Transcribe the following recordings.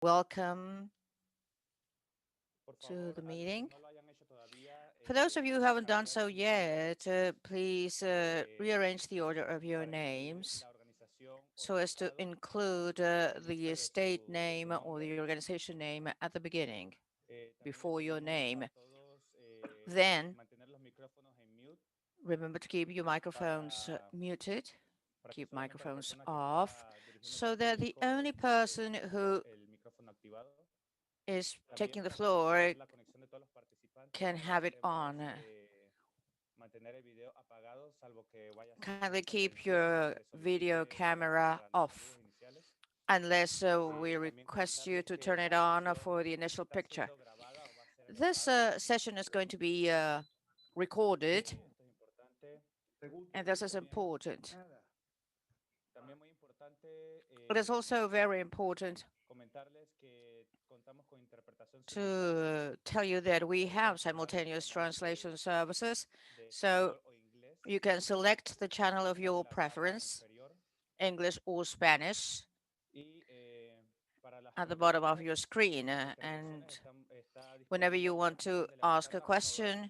Welcome to the meeting. For those of you who haven't done so yet, please rearrange the order of your names so as to include the state name or the organization name at the beginning, before your name. Then remember to keep your microphones muted, keep microphones off, so that the only person who is taking the floor can have it on. Kindly keep your video camera off unless we request you to turn it on for the initial picture. This session is going to be recorded, and this is important. It is also very important to tell you that we have simultaneous translation services, so you can select the channel of your preference, English or Spanish, at the bottom of your screen. And whenever you want to ask a question,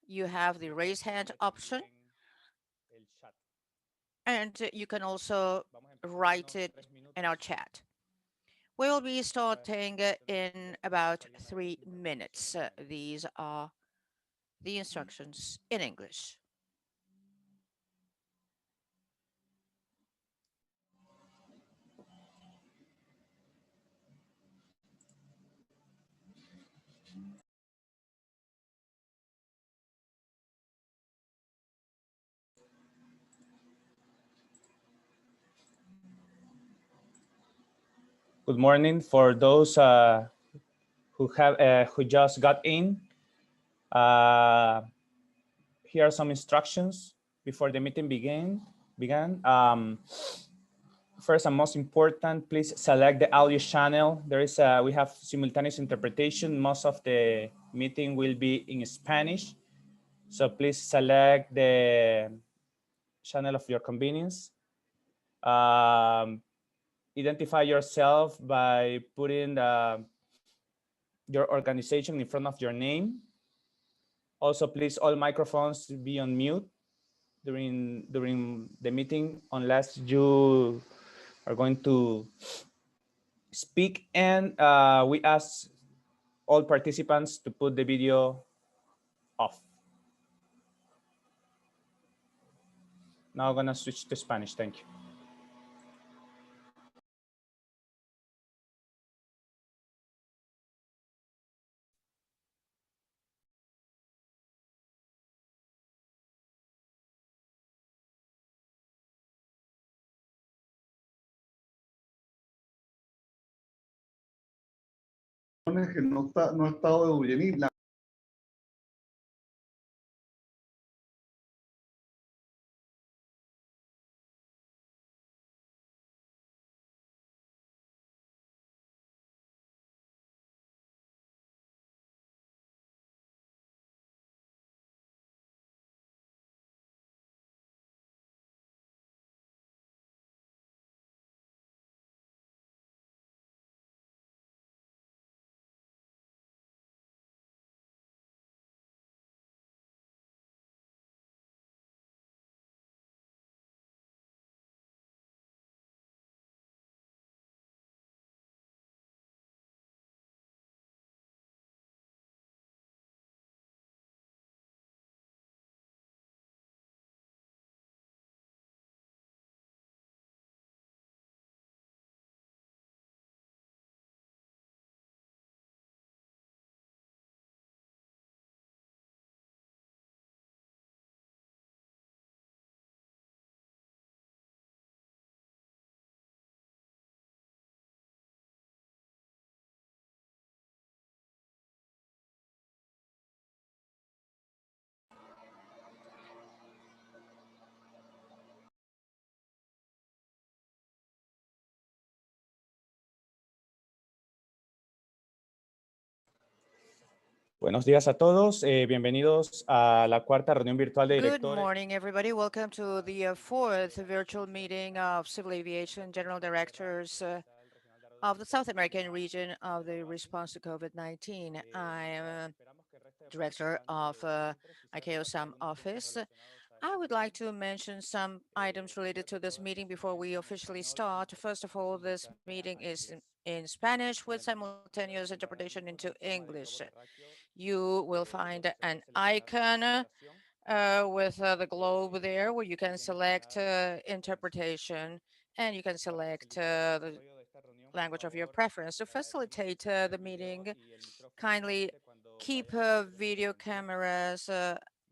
you have the raise hand option, and you can also write it in our chat. We will be starting in about 3 minutes. These are the instructions in English. Good morning for those who just got in. Here are some instructions before the meeting began. First and most important, please select the audio channel. We have simultaneous interpretation. Most of the meeting will be in Spanish, so please select the channel of your convenience. Identify yourself by putting your organization in front of your name. Also, please, all microphones be on mute during the meeting unless you are going to speak. And we ask all participants to put the video off. Now I'm gonna switch to Spanish. Thank you. Que no ha estado de venir. Buenos días a todos. Bienvenidos a la cuarta reunión virtual de Good directores. morning, everybody. Welcome to the fourth virtual meeting of Civil Aviation General Directors of the South American region of the response to COVID-19. I am director of ICAO SAM office. I would like to mention some items related to this meeting before we officially start. First of all, this meeting is in Spanish with simultaneous interpretation into English. You will find an icon with the globe there where you can select interpretation, and you can select the language of your preference. To facilitate the meeting, kindly keep video cameras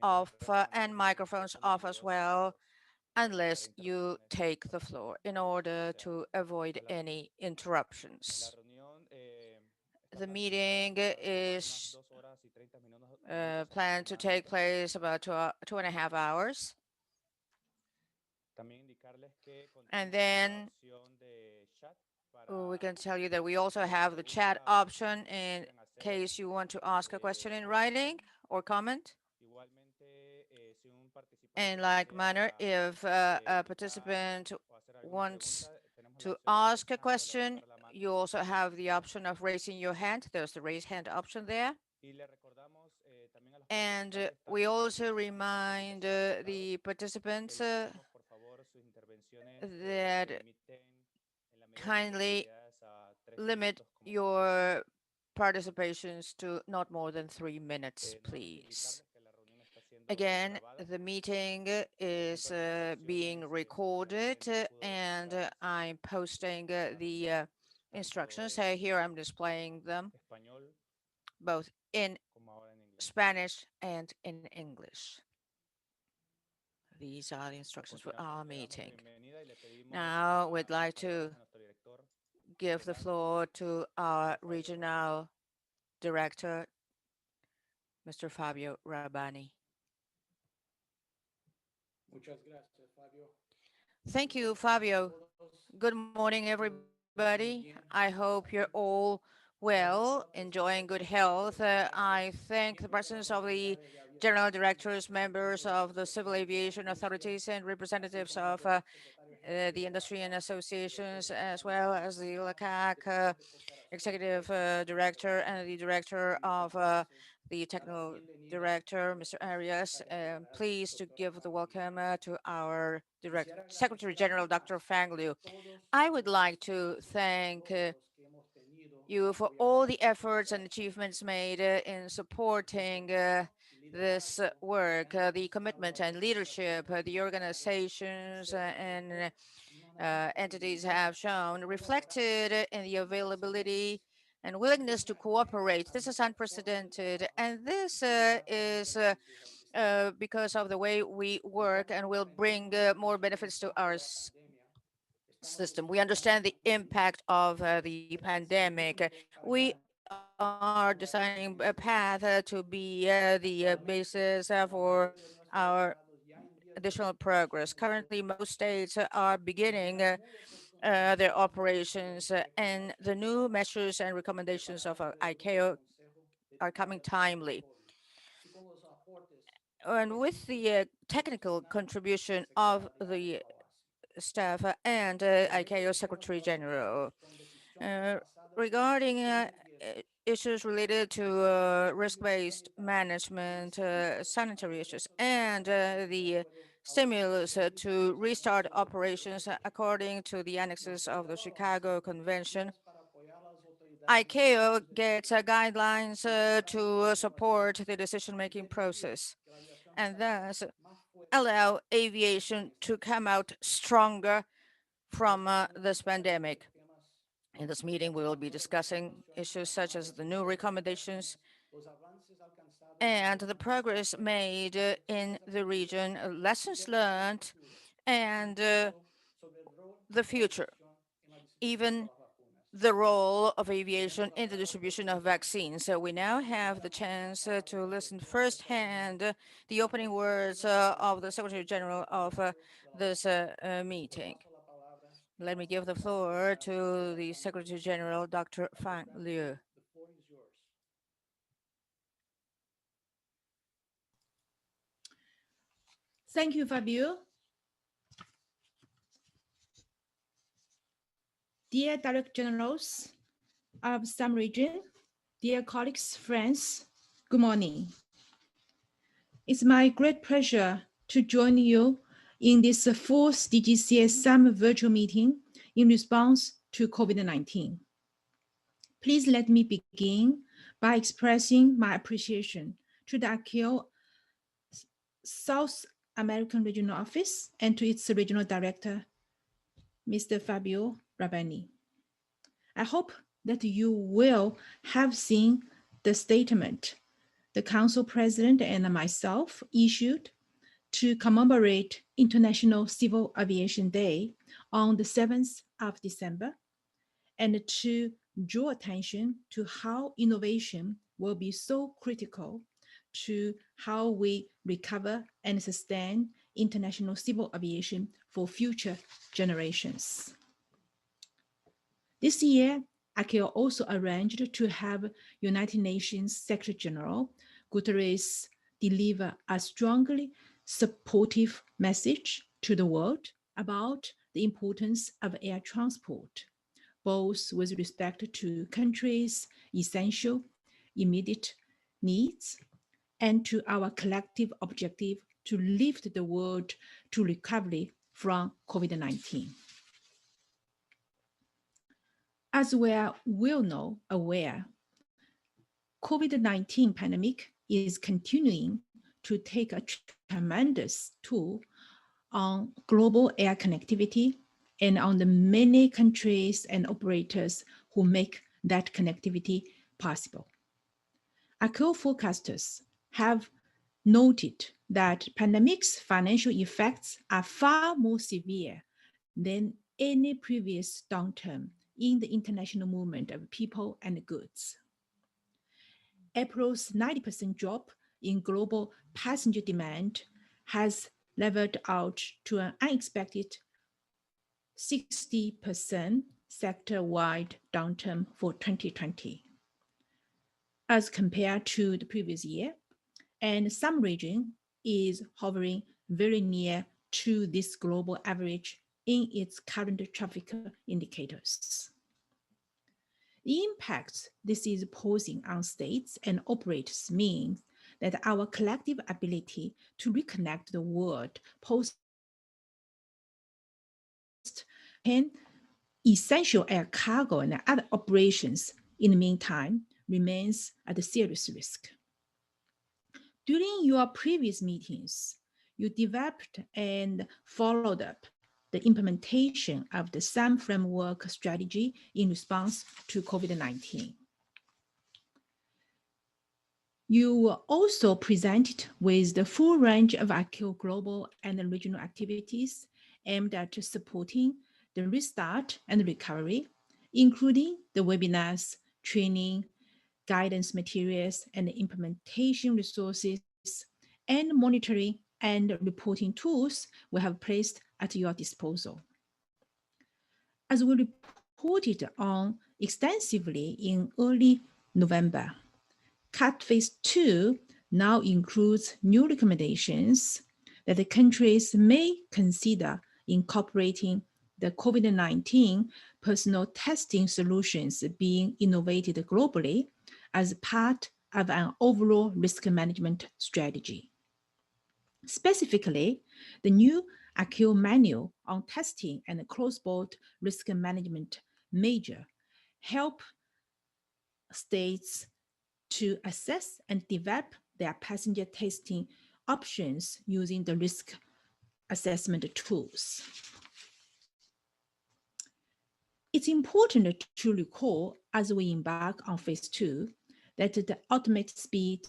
off and microphones off as well, unless you take the floor in order to avoid any interruptions. The meeting is planned to take place about 2.5 hours. And then we can tell you that we also have the chat option in case you want to ask a question in writing or comment. In like manner, if a participant wants to ask a question, you also have the option of raising your hand. There's the raise hand option there. And we also remind the participants that kindly limit your participations to not more than 3 minutes, please. Again, the meeting is being recorded and I'm posting the instructions. Here I'm displaying them both in Spanish and in English. These are the instructions for our meeting. Now we'd like to give the floor to our regional director, Mr. Fabio Rabani. Thank you, Fabio. Good morning, everybody. I hope you're all well, enjoying good health. I thank the presence of the general directors, members of the civil aviation authorities, and representatives of the industry and associations, as well as the LACAC executive director and the director of the technical director, Mr. Arias. Pleased to give the welcome to our Secretary General, Dr. Fang Liu. I would like to thank you for all the efforts and achievements made in supporting this work, the commitment and leadership the organizations and entities have shown, reflected in the availability and willingness to cooperate. This is unprecedented, and this is because of the way we work and will bring more benefits to our system. We understand the impact of the pandemic. We are designing a path to be the basis for our additional progress. Currently, most states are beginning their operations, and the new measures and recommendations of ICAO are coming timely. And with the technical contribution of the staff and ICAO Secretary General, uh, regarding issues related to risk-based management, sanitary issues, and the stimulus to restart operations according to the annexes of the Chicago Convention, ICAO gets guidelines to support the decision-making process and thus allow aviation to come out stronger from this pandemic. In this meeting, we will be discussing issues such as the new recommendations and the progress made in the region, lessons learned, and the future, even the role of aviation in the distribution of vaccines. So we now have the chance to listen firsthand the opening words of the Secretary General of this meeting. Let me give the floor to the Secretary General, Dr. Fang Liu. Thank you, Fabio. Dear Director Generals of SAM region, dear colleagues, friends, good morning. It's my great pleasure to join you in this fourth DGCS SAM virtual meeting in response to COVID-19. Please let me begin by expressing my appreciation to the ICAO South American Regional Office and to its Regional Director, Mr. Fabio Rabbani. I hope that you will have seen the statement the Council President and myself issued to commemorate International Civil Aviation Day on the 7th of December, and to draw attention to how innovation will be so critical to how we recover and sustain international civil aviation for future generations. This year, ICAO also arranged to have United Nations Secretary General Guterres deliver a strongly supportive message to the world about the importance of air transport, both with respect to countries' essential, immediate needs and to our collective objective to lift the world to recovery from COVID-19. As we are aware, COVID-19 pandemic is continuing to take a tremendous toll on global air connectivity and on the many countries and operators who make that connectivity possible. ICAO forecasters have noted that pandemic's financial effects are far more severe than any previous downturn in the international movement of people and goods. April's 90% drop in global passenger demand has leveled out to an unexpected 60% sector-wide downturn for 2020 as compared to the previous year, and some region is hovering very near to this global average in its current traffic indicators. The impacts this is posing on states and operators means that our collective ability to reconnect the world post essential air cargo and other operations in the meantime remains at a serious risk. During your previous meetings, you developed and followed up the implementation of the SAM framework strategy in response to COVID-19. You were also presented with the full range of ICAO global and regional activities aimed at supporting the restart and recovery, including the webinars, training, guidance materials, and implementation resources, and monitoring and reporting tools we have placed at your disposal. As we reported on extensively in early November, CAT Phase 2 now includes new recommendations that the countries may consider incorporating the COVID-19 personal testing solutions being innovated globally as part of an overall risk management strategy. Specifically, the new ICAO manual on testing and cross-border risk management measure help states to assess and develop their passenger testing options using the risk assessment tools. It's important to recall as we embark on Phase 2 that the ultimate speed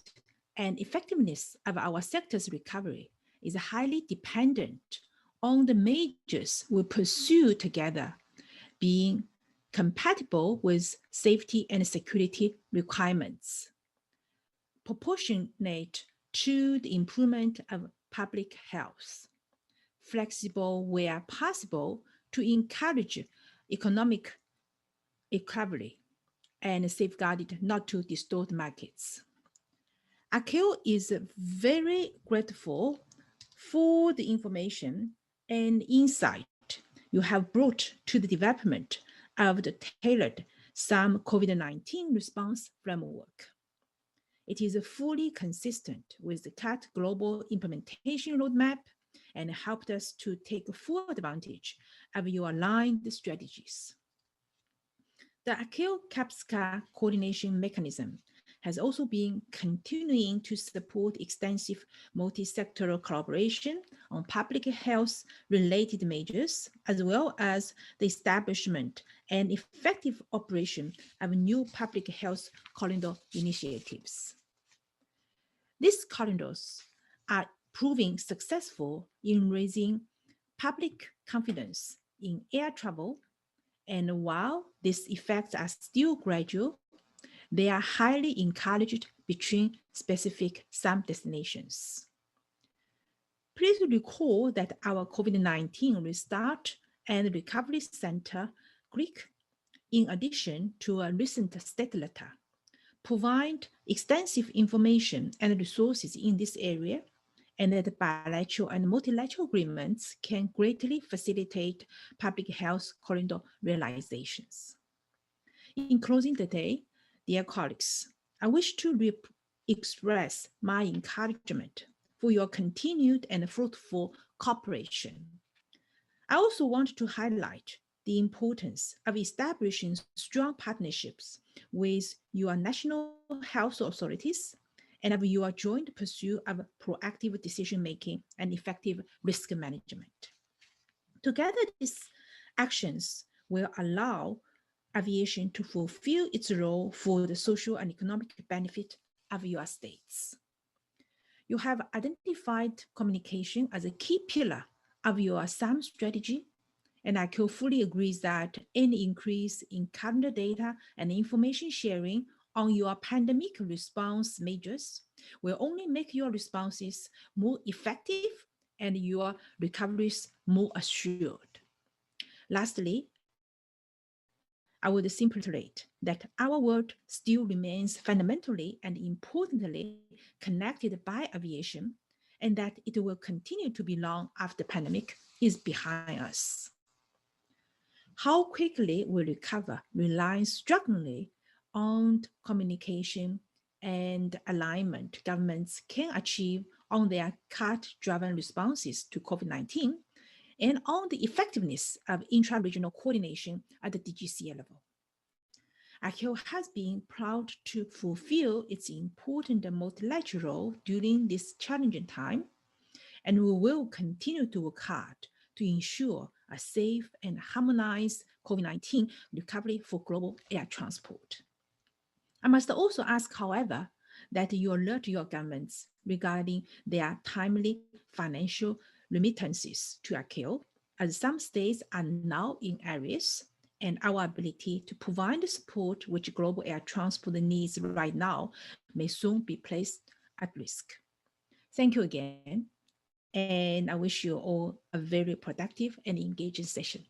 and effectiveness of our sector's recovery is highly dependent on the measures we pursue together being compatible with safety and security requirements, proportionate to the improvement of public health, flexible where possible to encourage economic recovery, and safeguarded not to distort markets. ICAO is very grateful for the information and insight you have brought to the development of the tailored SAM COVID-19 response framework. It is fully consistent with the CAT global implementation roadmap and helped us to take full advantage of your aligned strategies. The ACIO-CAPSCA coordination mechanism has also been continuing to support extensive multi-sectoral collaboration on public health related measures, as well as the establishment and effective operation of new public health corridor initiatives. These corridors are proving successful in raising public confidence in air travel, and while these effects are still gradual, they are highly encouraged between specific SAM destinations. Please recall that our COVID-19 Restart and Recovery Center, GRIC, in addition to a recent state letter, provide extensive information and resources in this area, and that bilateral and multilateral agreements can greatly facilitate public health corridor realizations. In closing today, dear colleagues, I wish to express my encouragement for your continued and fruitful cooperation. I also want to highlight the importance of establishing strong partnerships with your national health authorities and of your joint pursuit of proactive decision-making and effective risk management. Together, these actions will allow aviation to fulfill its role for the social and economic benefit of your states. You have identified communication as a key pillar of your SAM strategy, and I can fully agree that any increase in current data and information sharing on your pandemic response measures will only make your responses more effective and your recoveries more assured. Lastly, I would simply reiterate that our world still remains fundamentally and importantly connected by aviation, and that it will continue to be long after the pandemic is behind us. How quickly we recover relies strongly on communication and alignment governments can achieve on their CAT-driven responses to COVID-19 and on the effectiveness of intra-regional coordination at the DGCA level. ACIO has been proud to fulfill its important multilateral role during this challenging time, and we will continue to work hard to ensure a safe and harmonized COVID-19 recovery for global air transport. I must also ask, however, that you alert your governments regarding their timely financial remittances to ACIO, as some states are now in arrears, and our ability to provide the support which global air transport needs right now may soon be placed at risk. Thank you again, and I wish you all a very productive and engaging session.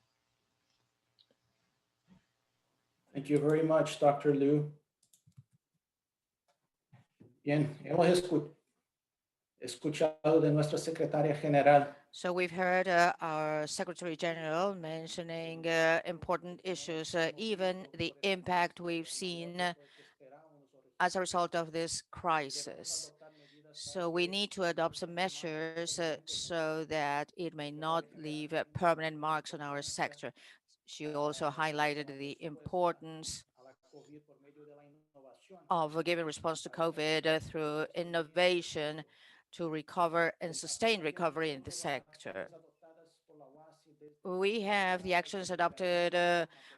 Thank you very much, Dr. Liu. Bien, hemos escuchado de nuestra secretaria general. So we've heard our Secretary General mentioning important issues, even the impact we've seen as a result of this crisis. So we need to adopt some measures so that it may not leave permanent marks on our sector. She also highlighted the importance of giving response to COVID through innovation to recover and sustain recovery in the sector. We have the actions adopted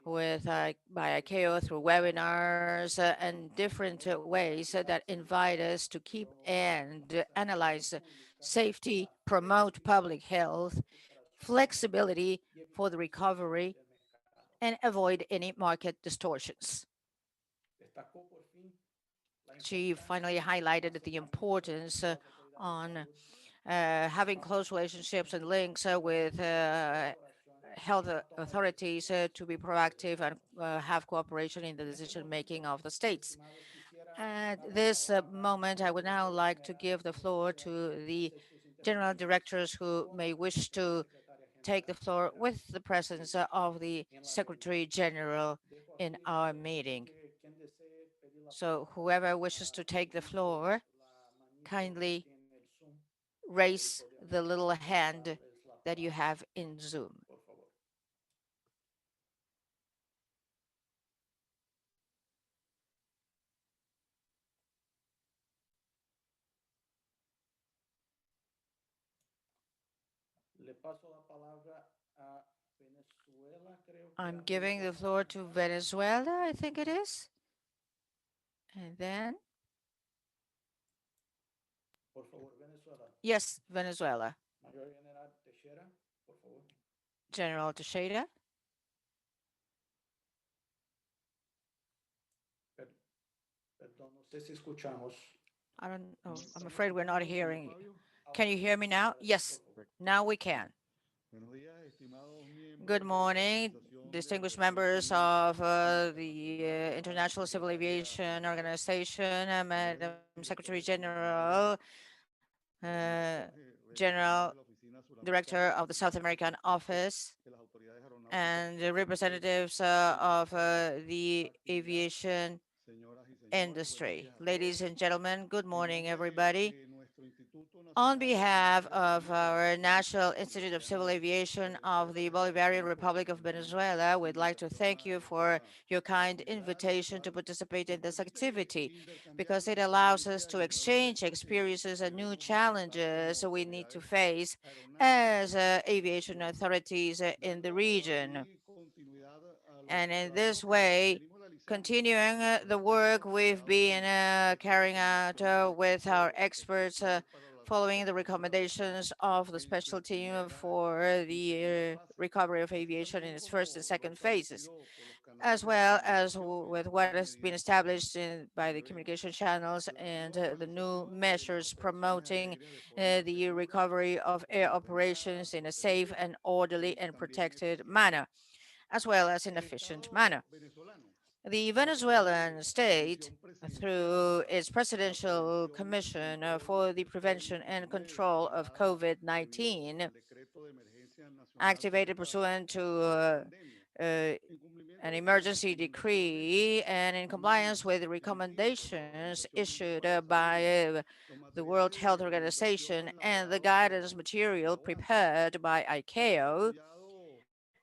by ACIO through webinars and different ways that invite us to keep and analyze safety, promote public health, flexibility for the recovery, and avoid any market distortions. She finally highlighted the importance on having close relationships and links with health authorities to be proactive and have cooperation in the decision-making of the states. At this moment, I would now like to give the floor to the general directors who may wish to take the floor with the presence of the Secretary General in our meeting. So whoever wishes to take the floor, kindly raise the little hand that you have in Zoom. I'm giving the floor to Venezuela, I think it is. And then, yes, Venezuela. General Teixeira. I don't know. I'm afraid we're not hearing. Can you hear me now? Yes, now we can. Good morning, distinguished members of the International Civil Aviation Organization, Madam Secretary General, General Director of the South American Office, and the representatives of the aviation industry. Ladies and gentlemen, good morning, everybody. On behalf of our National Institute of Civil Aviation of the Bolivarian Republic of Venezuela, we'd like to thank you for your kind invitation to participate in this activity, because it allows us to exchange experiences and new challenges we need to face as aviation authorities in the region. And in this way, continuing the work we've been carrying out with our experts, following the recommendations of the special team for the recovery of aviation in its first and second phases, as well as with what has been established by the communication channels and the new measures promoting the recovery of air operations in a safe and orderly and protected manner, as well as an efficient manner. The Venezuelan state, through its Presidential Commission for the Prevention and Control of COVID-19, activated pursuant to an emergency decree and in compliance with the recommendations issued by the World Health Organization and the guidance material prepared by ICAO,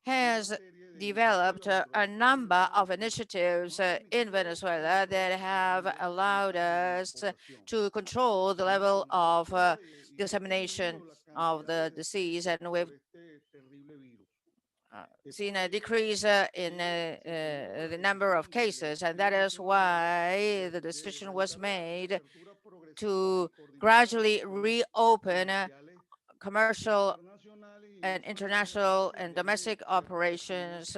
has developed a number of initiatives in Venezuela that have allowed us to control the level of dissemination of the disease, and we've seen a decrease in the number of cases, and that is why the decision was made to gradually reopen commercial and international and domestic operations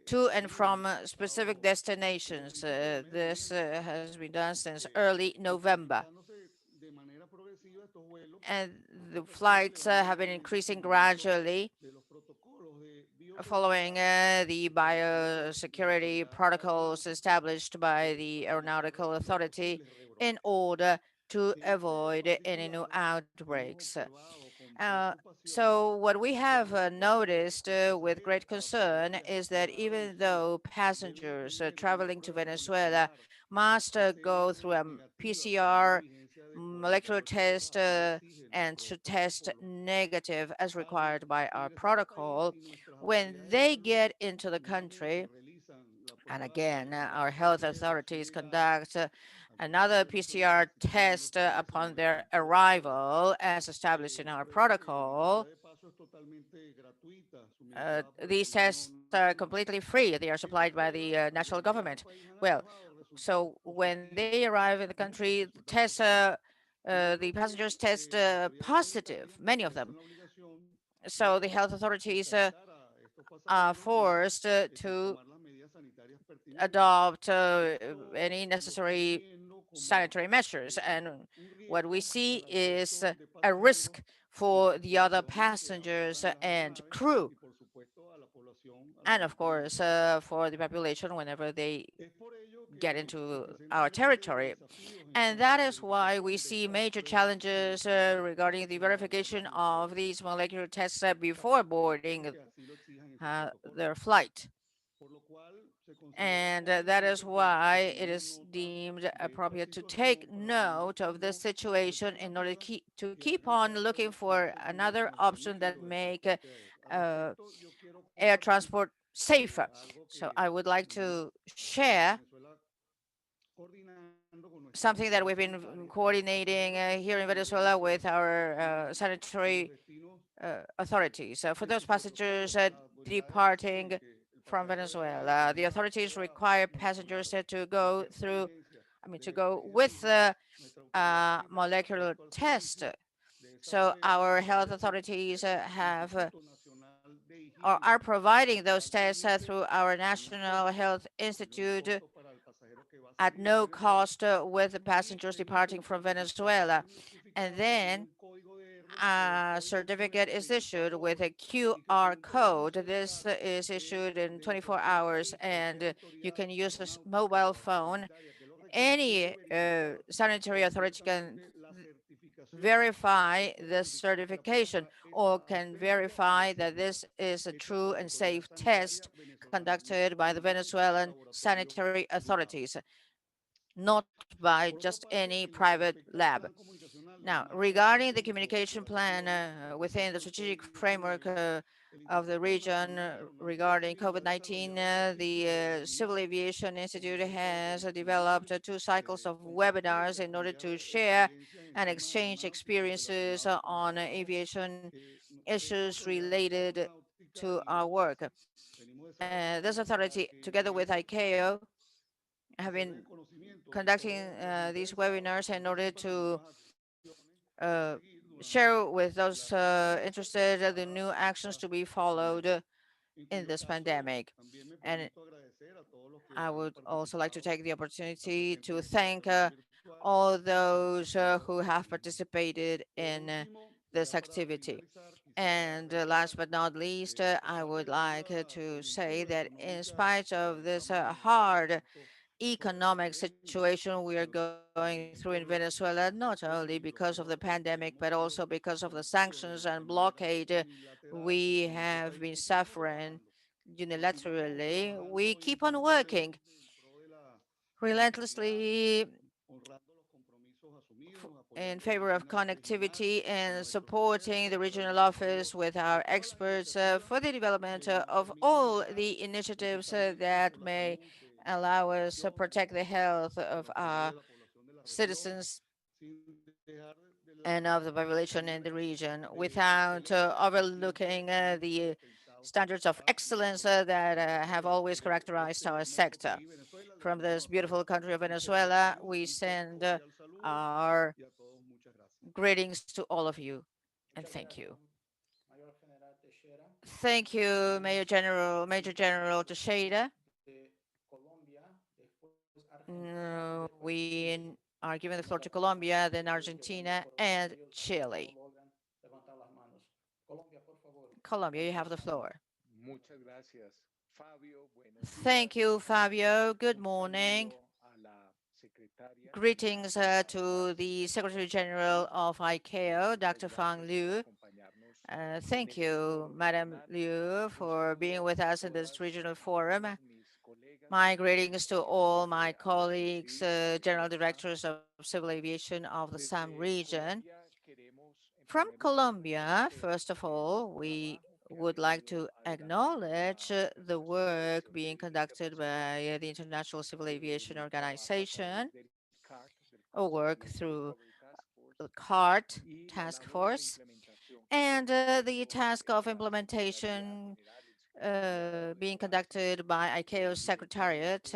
to and from specific destinations. This has been done since early November. And the flights have been increasing gradually following the biosecurity protocols established by the Aeronautical Authority in order to avoid any new outbreaks. So what we have noticed with great concern is that even though passengers traveling to Venezuela must go through a PCR molecular test and to test negative as required by our protocol, when they get into the country, and again, our health authorities conduct another PCR test upon their arrival, as established in our protocol. These tests are completely free. They are supplied by the national government. Well, so when they arrive in the country, the passengers test positive, many of them. So the health authorities are forced to adopt any necessary sanitary measures. And what we see is a risk for the other passengers and crew, and of course for the population whenever they get into our territory. And that is why we see major challenges regarding the verification of these molecular tests before boarding their flight. And that is why it is deemed appropriate to take note of this situation in order to keep on looking for another option that make air transport safer. So I would like to share something that we've been coordinating here in Venezuela with our sanitary authorities. For those passengers departing from Venezuela, the authorities require passengers to go through, to go with the molecular test. So our health authorities or are providing those tests through our National Health Institute at no cost with the passengers departing from Venezuela. And then a certificate is issued with a QR code. This is issued in 24 hours, and you can use a mobile phone. Any sanitary authority can verify this certification or can verify that this is a true and safe test conducted by the Venezuelan sanitary authorities, not by just any private lab. Now, regarding the communication plan within the strategic framework of the region regarding COVID-19, the Civil Aviation Institute has developed 2 cycles of webinars in order to share and exchange experiences on aviation issues related to our work. This authority, together with ICAO, have been conducting these webinars in order to share with those interested the new actions to be followed in this pandemic. And I would also like to take the opportunity to thank all those who have participated in this activity. And last but not least, I would like to say that in spite of this hard economic situation we are going through in Venezuela, not only because of the pandemic, but also because of the sanctions and blockade we have been suffering unilaterally, we keep on working relentlessly in favor of connectivity and supporting the regional office with our experts for the development of all the initiatives that may allow us to protect the health of our citizens and of the population in the region without overlooking the standards of excellence that have always characterized our sector. From this beautiful country of Venezuela, we send our greetings to all of you, and thank you. Thank you, Major General Teixeira. We are giving the floor to Colombia, then Argentina, and Chile. Colombia, you have the floor. Thank you, Fabio. Good morning. Greetings to the Secretary General of ICAO, Dr. Fang Liu. Thank you, Madam Liu, for being with us in this regional forum. My greetings to all my colleagues, general directors of civil aviation of the SAM region. From Colombia, first of all, we would like to acknowledge the work being conducted by the International Civil Aviation Organization, or work through the CART task force, and the task of implementation being conducted by ICAO's Secretariat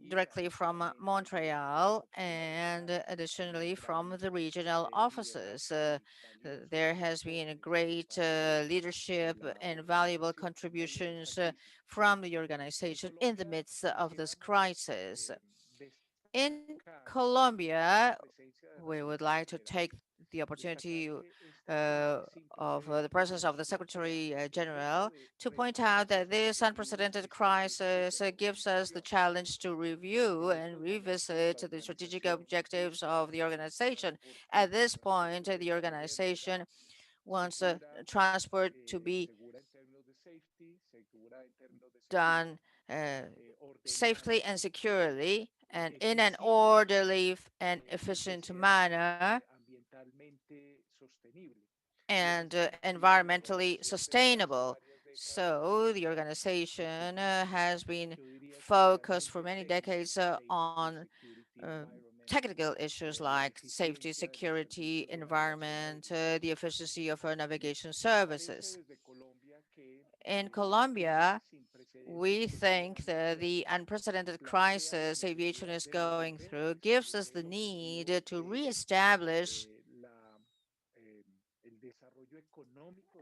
directly from Montreal and additionally from the regional offices. There has been a great leadership and valuable contributions from the organization in the midst of this crisis. In Colombia, we would like to take the opportunity of the presence of the Secretary General to point out that this unprecedented crisis gives us the challenge to review and revisit the strategic objectives of the organization. At this point, the organization wants transport to be done uh, safely and securely and in an orderly and efficient manner and environmentally sustainable. So the organization has been focused for many decades on uh, technical issues like safety, security, environment, the efficiency of our navigation services. In Colombia, we think that the unprecedented crisis aviation is going through gives us the need to reestablish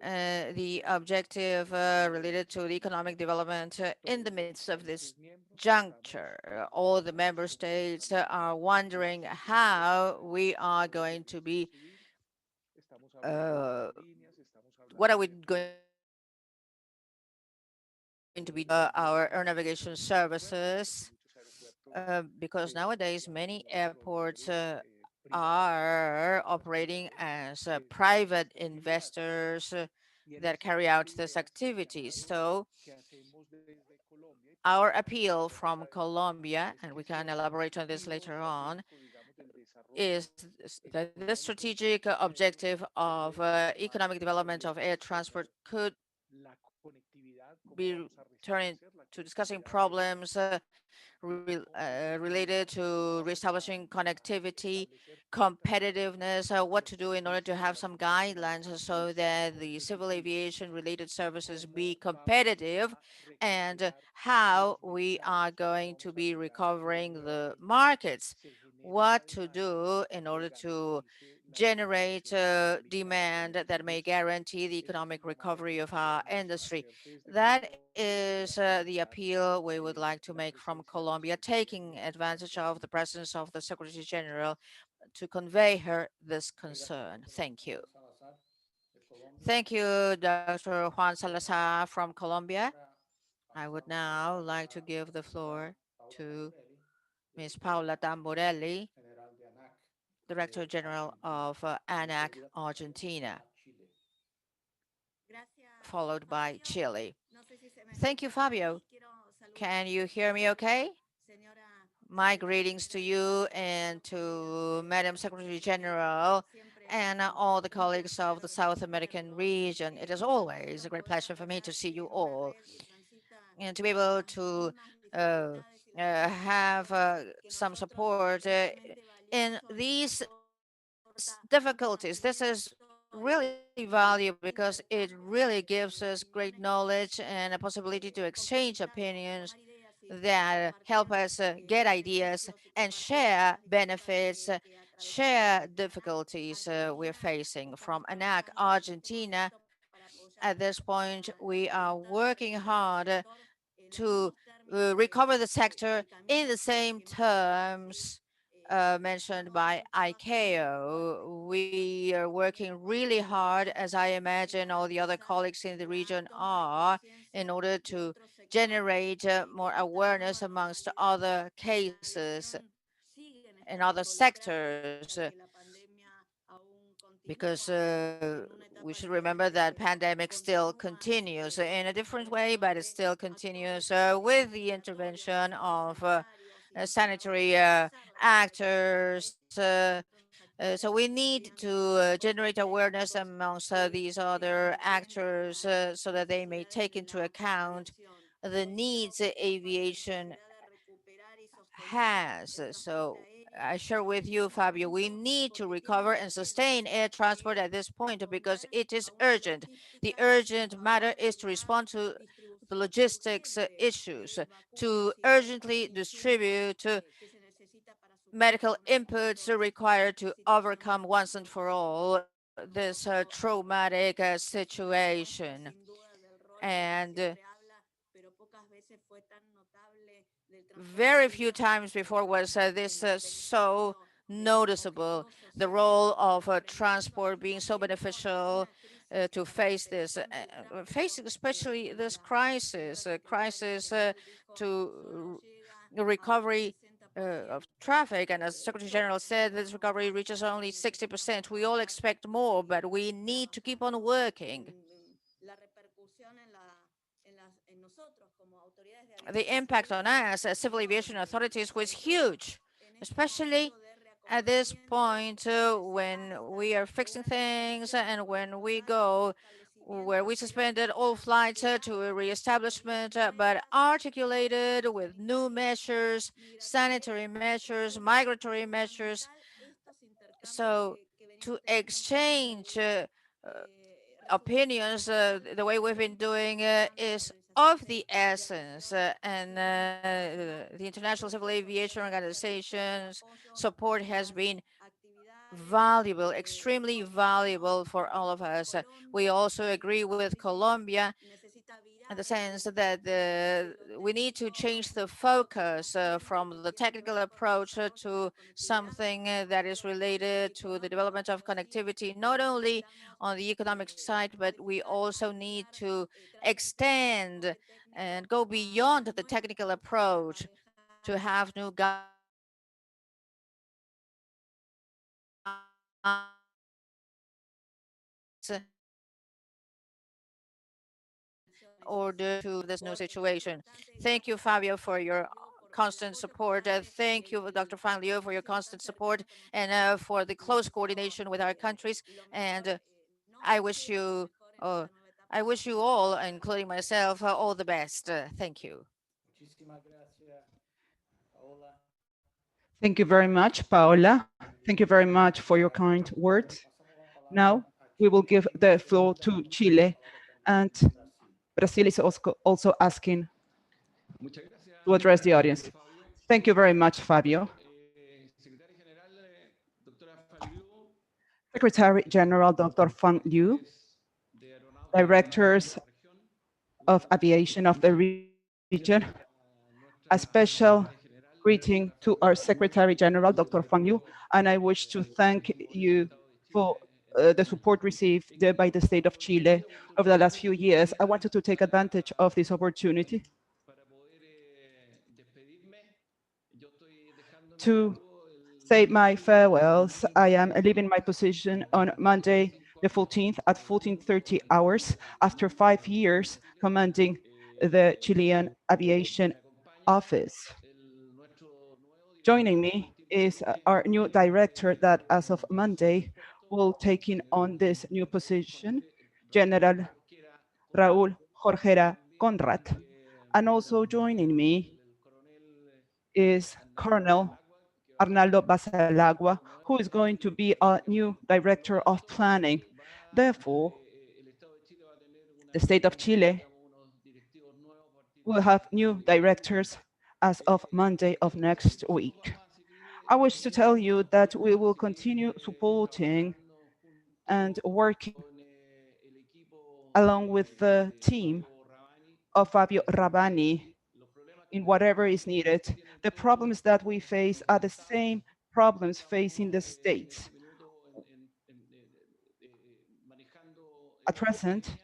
the objective related to the economic development in the midst of this juncture. All the member states are wondering how we are going to be, uh, what are we going to be our air navigation services, because nowadays many airports are operating as private investors that carry out this activity. So our appeal from Colombia, and we can elaborate on this later on, is that the strategic objective of economic development of air transport could be turning to discussing problems related to reestablishing connectivity, competitiveness, what to do in order to have some guidelines so that the civil aviation related services be competitive, and how we are going to be recovering the markets, what to do in order to generate demand that may guarantee the economic recovery of our industry. That is the appeal we would like to make from Colombia, taking advantage of the presence of the Secretary General to convey her this concern. Thank you. Thank you, Dr. Juan Salazar from Colombia. I would now like to give the floor to Ms. Paula Tamborelli, Director General of ANAC Argentina, followed by Chile. Thank you, Fabio. Can you hear me okay? My greetings to you and to Madam Secretary General and all the colleagues of the South American region. It is always a great pleasure for me to see you all and to be able to have some support in these difficulties. This is really valuable because it really gives us great knowledge and a possibility to exchange opinions that help us get ideas and share benefits, share difficulties we're facing. From ANAC Argentina, at this point, we are working hard to recover the sector in the same terms mentioned by ICAO. We are working really hard, as I imagine all the other colleagues in the region are, in order to generate more awareness amongst other cases in other sectors, because we should remember that pandemic still continues in a different way, but it still continues with the intervention of sanitary actors. So we need to generate awareness amongst these other actors so that they may take into account the needs aviation has. So I share with you, Fabio, we need to recover and sustain air transport at this point because it is urgent. The urgent matter is to respond to the logistics issues, to urgently distribute medical inputs required to overcome once and for all this traumatic situation. And very few times before was this so noticeable. The role of transport being so beneficial to face this, facing especially this crisis, to recovery of traffic. And as Secretary General said, this recovery reaches only 60%. We all expect more, but we need to keep on working. The impact on us as civil aviation authorities was huge, especially at this point when we are fixing things and when we go where we suspended all flights to a reestablishment, but articulated with new measures, sanitary measures, migratory measures. So to exchange opinions, the way we've been doing is of the essence, and the International Civil Aviation Organization's support has been valuable, extremely valuable for all of us. We also agree with Colombia in the sense that we need to change the focus from the technical approach to something that is related to the development of connectivity, not only on the economic side, but we also need to extend and go beyond the technical approach to have new order to this new situation. Thank you, Fabio, for your constant support. Thank you, Dr. Fan Liu, for your constant support and for the close coordination with our countries. And I wish you, uh, I wish you all, including myself, all the best. Thank you. Muchísimas gracias, Paola. Thank you very much, Paola. Thank you very much for your kind words. Now we will give the floor to Chile, and Brazil is also asking to address the audience. Thank you very much, Fabio. Secretary General Dr. Fan Liu, directors of aviation of the region, a special greeting to our Secretary General, Dr. Fan Liu, and I wish to thank you for the support received by the state of Chile over the last few years. I wanted to take advantage of this opportunity to say my farewells. I am leaving my position on Monday, the 14th at 14:30 hours after 5 years commanding the Chilean Aviation Office. Joining me is our new director that as of Monday will take on this new position, General Raúl Jorgera Conrad. And also joining me is Colonel Arnaldo Basalagua, who is going to be our new director of planning. Therefore, the state of Chile will have new directors as of Monday of next week. I wish to tell you that we will continue supporting and working along with the team of Fabio Rabani in whatever is needed. The problems that we face are the same problems facing the states. At present,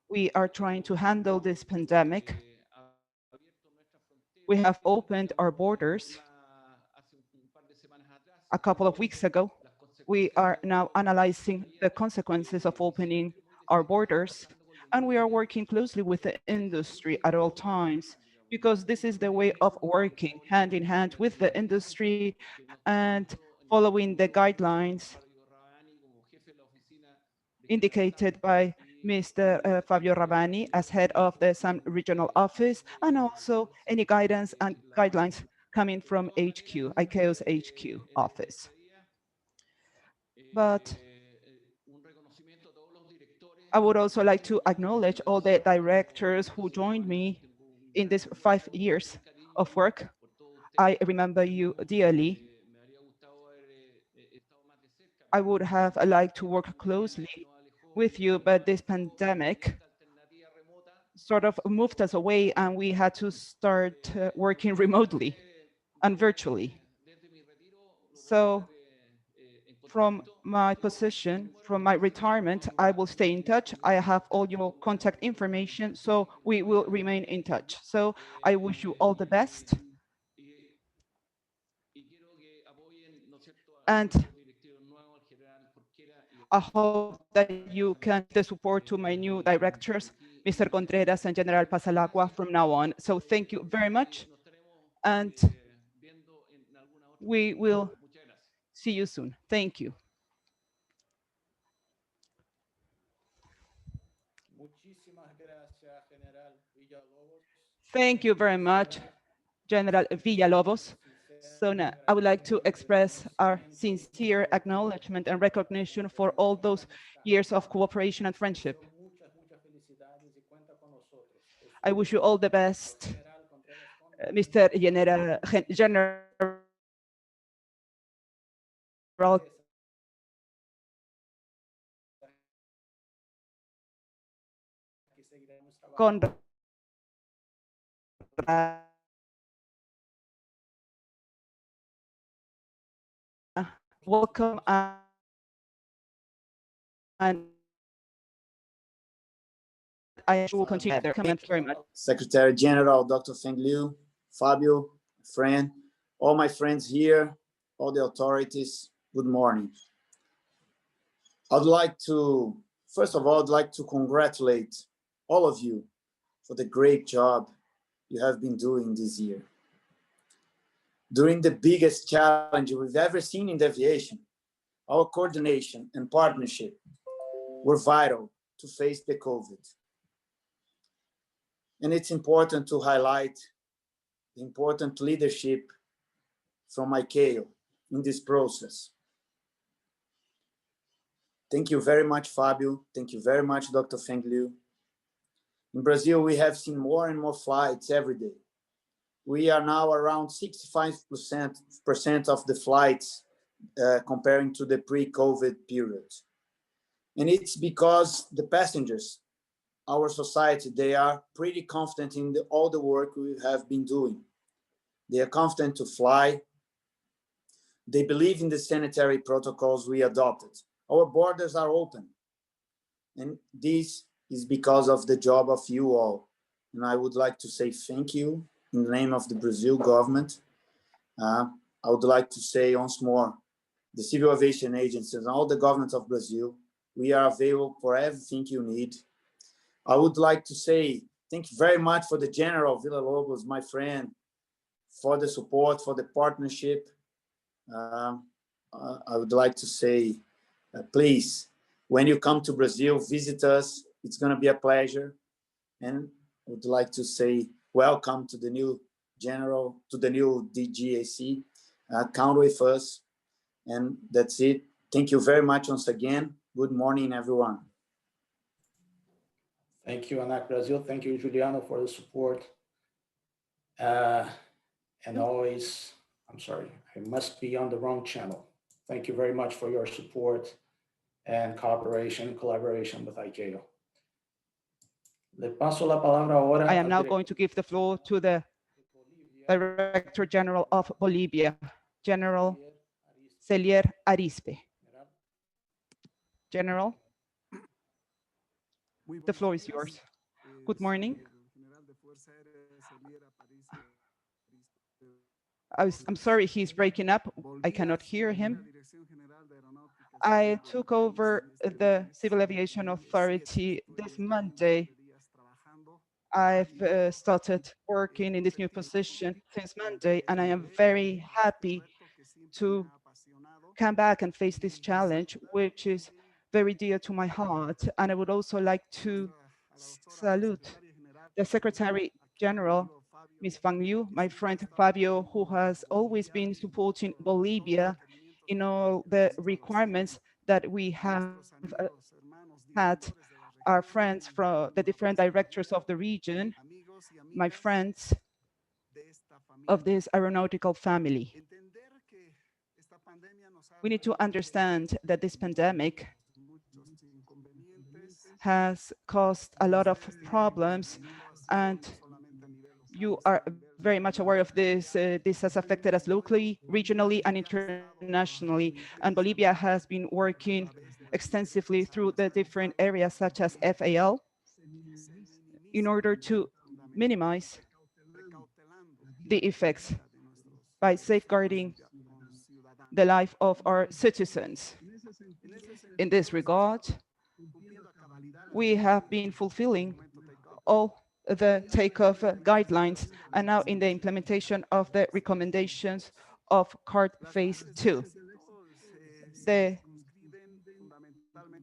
we are trying to handle this pandemic. We have opened our borders a couple of weeks ago. We are now analyzing the consequences of opening our borders, and we are working closely with the industry at all times, because this is the way of working hand in hand with the industry and following the guidelines indicated by Mr. Fabio Rabani as head of the SAM regional office, and also any guidance and guidelines coming from HQ, ICAO's HQ office. But I would also like to acknowledge all the directors who joined me in these 5 years of work. I remember you dearly. I would have liked to work closely with you, but this pandemic sort of moved us away and we had to start working remotely and virtually. So from my position, from my retirement, I will stay in touch. I have all your contact information, so we will remain in touch. So I wish you all the best. And I hope that you can give the support to my new directors, Mr. Contreras and General Pasalagua, from now on. So thank you very much, and we will see you soon. Thank you. Muchísimas gracias, General Villalobos. Thank you very much, General Villalobos. So now I would like to express our sincere acknowledgement and recognition for all those years of cooperation and friendship. Muchas, muchas felicidades y cuenta con nosotros. I wish you all the best, Mr. General Aquí seguiremos trabajando. Conrad. Welcome, and I will continue their comments very much. Secretary General Dr. Feng Liu, Fabio, friend, all my friends here, all the authorities, good morning. I'd like to, first of all, I'd like to congratulate all of you for the great job you have been doing this year. During the biggest challenge we've ever seen in the aviation, our coordination and partnership were vital to face the COVID. And it's important to highlight the important leadership from ICAO in this process. Thank you very much, Fabio. Thank you very much, Dr. Feng Liu. In Brazil, we have seen more and more flights every day. We are now around 65% of the flights comparing to the pre-COVID period. And it's because the passengers, our society, they are pretty confident in all the work we have been doing. They are confident to fly. They believe in the sanitary protocols we adopted. Our borders are open. And this is because of the job of you all. And I would like to say thank you in the name of the Brazil government. I would like to say once more, the civil aviation agencies and all the governments of Brazil, we are available for everything you need. I would like to say thank you very much for the General Villalobos, my friend, for the support, for the partnership. I would like to say, please, when you come to Brazil, visit us. It's going to be a pleasure. And I would like to say welcome to the new General, to the new DGAC. Count with us. And that's it. Thank you very much once again. Good morning, everyone. Thank you, ANAC Brazil. Thank you, Juliano, for the support. And always, I'm sorry, I must be on the wrong channel. Thank you very much for your support and cooperation and collaboration with ICAO. Le paso la palabra ahora I am al now director going to give the floor to the Director General of Bolivia, General Celier Arispe. General, the floor is yours. Good morning. I'm sorry, he's breaking up. I cannot hear him. I took over the Civil Aviation Authority this Monday. I've started working in this new position since Monday, and I am very happy to come back and face this challenge, which is very dear to my heart. And I would also like to salute the Secretary General, Ms. Fang Liu, my friend Fabio, who has always been supporting Bolivia in all the requirements that we have had, our friends from the different directors of the region, my friends of this aeronautical family. We need to understand that this pandemic has caused a lot of problems, and you are very much aware of this. This has affected us locally, regionally, and internationally. And Bolivia has been working extensively through the different areas such as FAL in order to minimize the effects by safeguarding the life of our citizens. In this regard, we have been fulfilling all the takeoff guidelines and now in the implementation of the recommendations of CARD Phase 2. The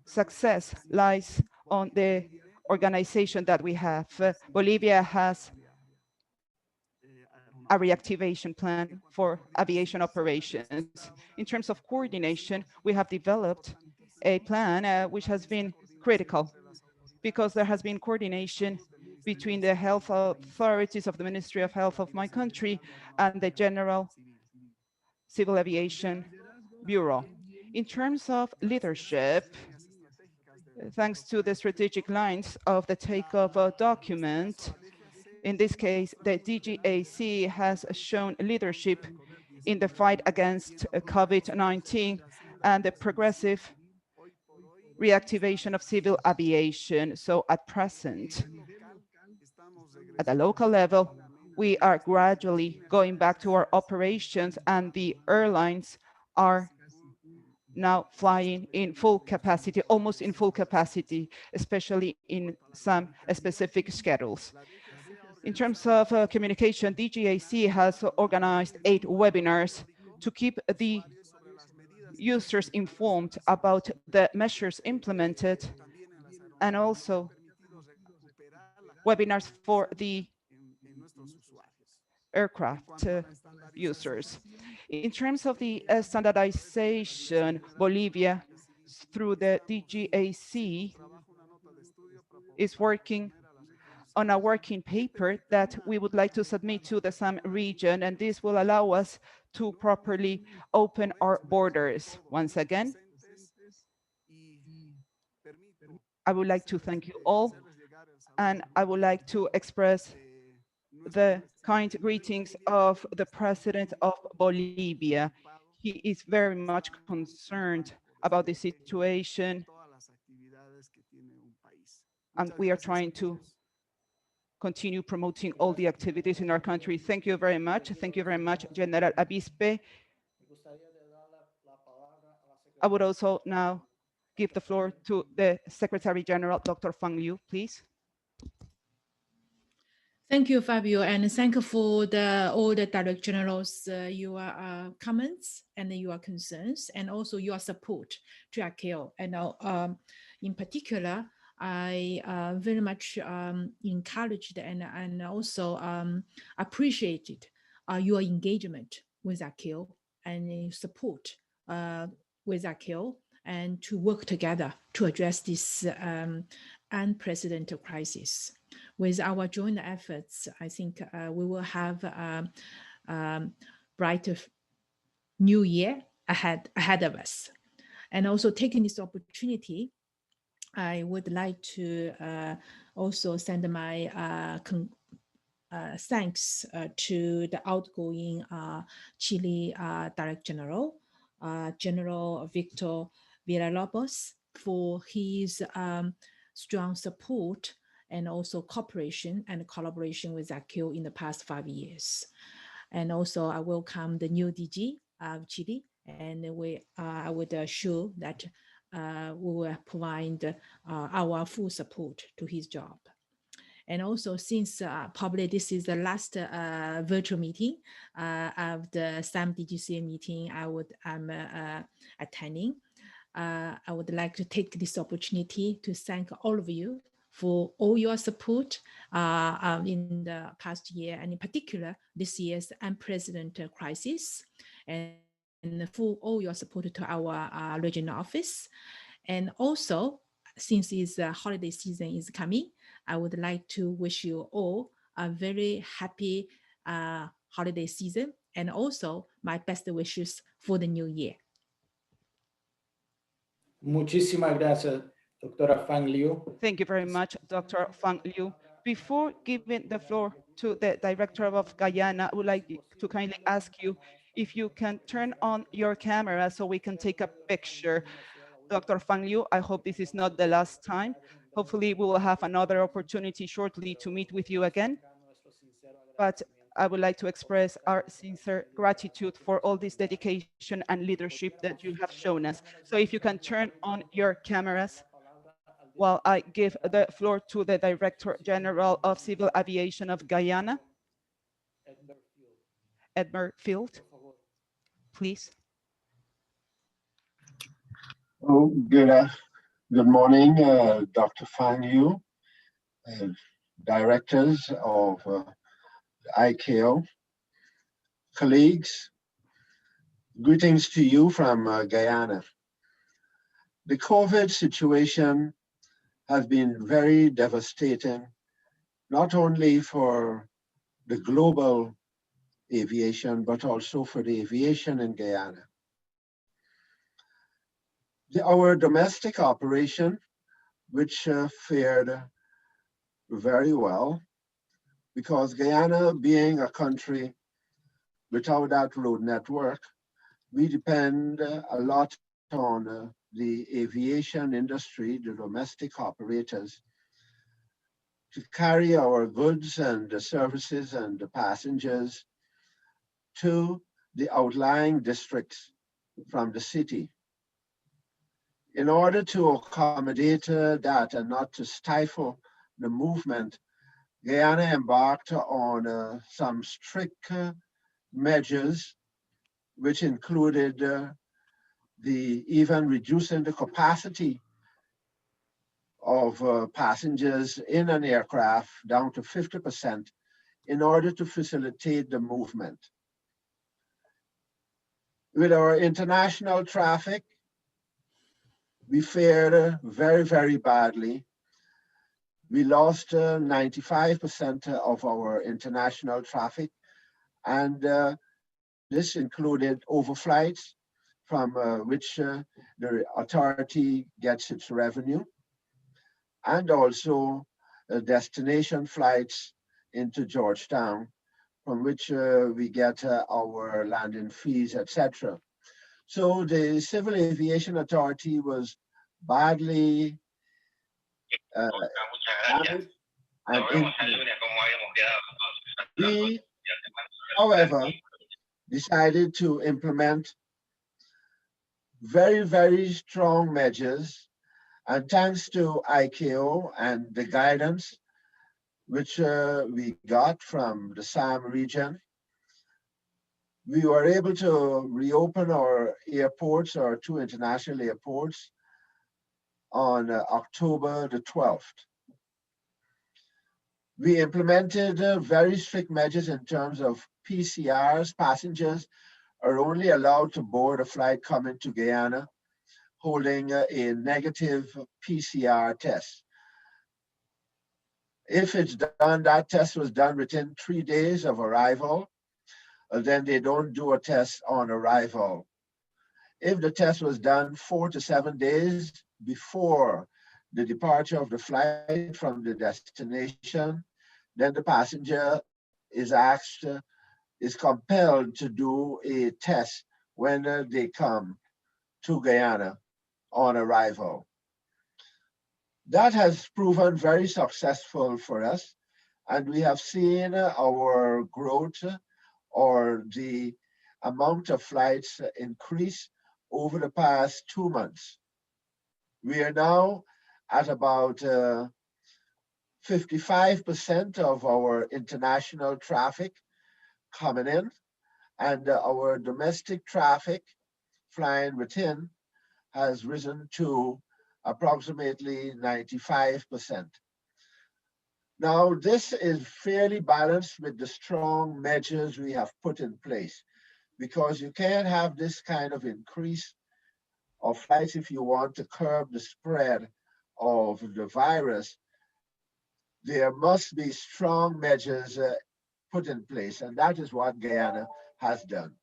success lies on the organization that we have. Bolivia has a reactivation plan for aviation operations. In terms of coordination, we have developed a plan which has been critical because there has been coordination between the health authorities of the Ministry of Health of my country and the General Civil Aviation Bureau. In terms of leadership, thanks to the strategic lines of the takeoff document, in this case, the DGAC has shown leadership in the fight against COVID-19 and the progressive reactivation of civil aviation. So at present, at the local level, we are gradually going back to our operations and the airlines are now flying in full capacity, almost in full capacity, especially in some specific schedules. In terms of communication, DGAC has organized 8 webinars to keep the users informed about the measures implemented and also webinars for the aircraft users. In terms of the standardization, Bolivia, through the DGAC, is working on a working paper that we would like to submit to the SAM region, and this will allow us to properly open our borders. Once again, I would like to thank you all, and I would like to express the kind greetings of the President of Bolivia. He is very much concerned about the situation, and we are trying to continue promoting all the activities in our country. Thank you very much. Thank you very much, General Abispe. I would also now give the floor to the Secretary General, Dr. Fang Liu, please. Thank you, Fabio, and thank you for all the Director Generals, your comments and your concerns, and also your support to ICAO. And in particular, I very much encouraged and also appreciated your engagement with ICAO and support with ICAO and to work together to address this unprecedented crisis. With our joint efforts, I think we will have a brighter new year ahead of us. And also taking this opportunity, I would like to also send my thanks to the outgoing Chile Director General, General Victor Villalobos, for his strong support and also cooperation and collaboration with ICAO in the past 5 years. And also I welcome the new DG of Chile, and I would assure that we will provide our full support to his job. And also, since probably this is the last virtual meeting of the SAM DGCA meeting I'm attending, I would like to take this opportunity to thank all of you for all your support in the past year, and in particular, this year's unprecedented crisis, and for all your support to our regional office. And also, since this holiday season is coming, I would like to wish you all a very happy holiday season, and also my best wishes for the new year. Muchísimas gracias, doctora Fang Liu. Thank you very much, Dr. Fang Liu. Before giving the floor to the director of Guyana, I would like to kindly ask you if you can turn on your camera so we can take a picture. Dr. Fang Liu, I hope this is not the last time. Hopefully we will have another opportunity shortly to meet with you again. But I would like to express our sincere gratitude for all this dedication and leadership that you have shown us. So if you can turn on your cameras while I give the floor to the Director General of Civil Aviation of Guyana, Edmer Field, please. Oh, good morning, Dr. Fang Yu, directors of ICAO, colleagues, greetings to you from Guyana. The COVID situation has been very devastating, not only for the global aviation, but also for the aviation in Guyana. Our domestic operation, which fared very well, because Guyana, being a country without that road network, we depend a lot on the aviation industry, the domestic operators, to carry our goods and the services and the passengers to the outlying districts from the city. In order to accommodate that and not to stifle the movement, Guyana embarked on some strict measures, which included even reducing the capacity of passengers in an aircraft down to 50% in order to facilitate the movement. With our international traffic, we fared very, very badly. We lost 95% of our international traffic, and this included overflights from which the authority gets its revenue, and also destination flights into Georgetown, from which we get our landing fees, etc. So the Civil Aviation Authority was badly damaged and injured. We, however, decided to implement very, very strong measures, and thanks to ICAO and the guidance which we got from the SAM region, we were able to reopen our airports, our two international airports, on October the 12th. We implemented very strict measures in terms of PCRs. Passengers are only allowed to board a flight coming to Guyana holding a negative PCR test. If it's done, that test was done within 3 days of arrival, then they don't do a test on arrival. If the test was done 4 to 7 days before the departure of the flight from the destination, then the passenger is compelled to do a test when they come to Guyana on arrival. That has proven very successful for us, and we have seen our growth or the amount of flights increase over the past 2 months. We are now at about 55% of our international traffic coming in, and our domestic traffic flying within has risen to approximately 95%. Now, this is fairly balanced with the strong measures we have put in place, because you can't have this kind of increase of flights if you want to curb the spread of the virus. There must be strong measures put in place, and that is what Guyana has done.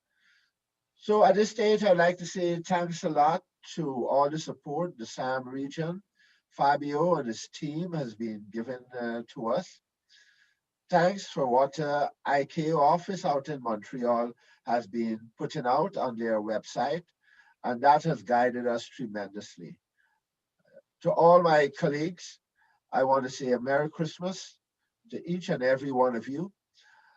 So at this stage, I'd like to say thanks a lot to all the support the SAM region, Fabio and his team has been given to us. thanks for what ICAO office out in Montreal has been putting out on their website, and that has guided us tremendously. To all my colleagues, I want to say a Merry Christmas to each and every one of you.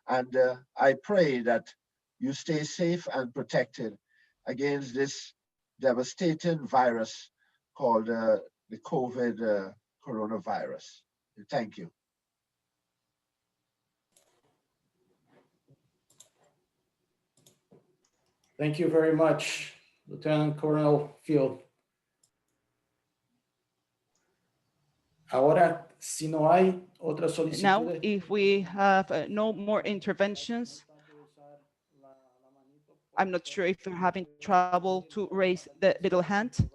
And I pray that you stay safe and protected against this devastating virus called the COVID coronavirus. Thank you. Thank you very much, Lieutenant Colonel Field. Ahora, si no hay otras solicitudes. Now, if we have no more interventions, I'm not sure if you're having trouble to raise the little hand.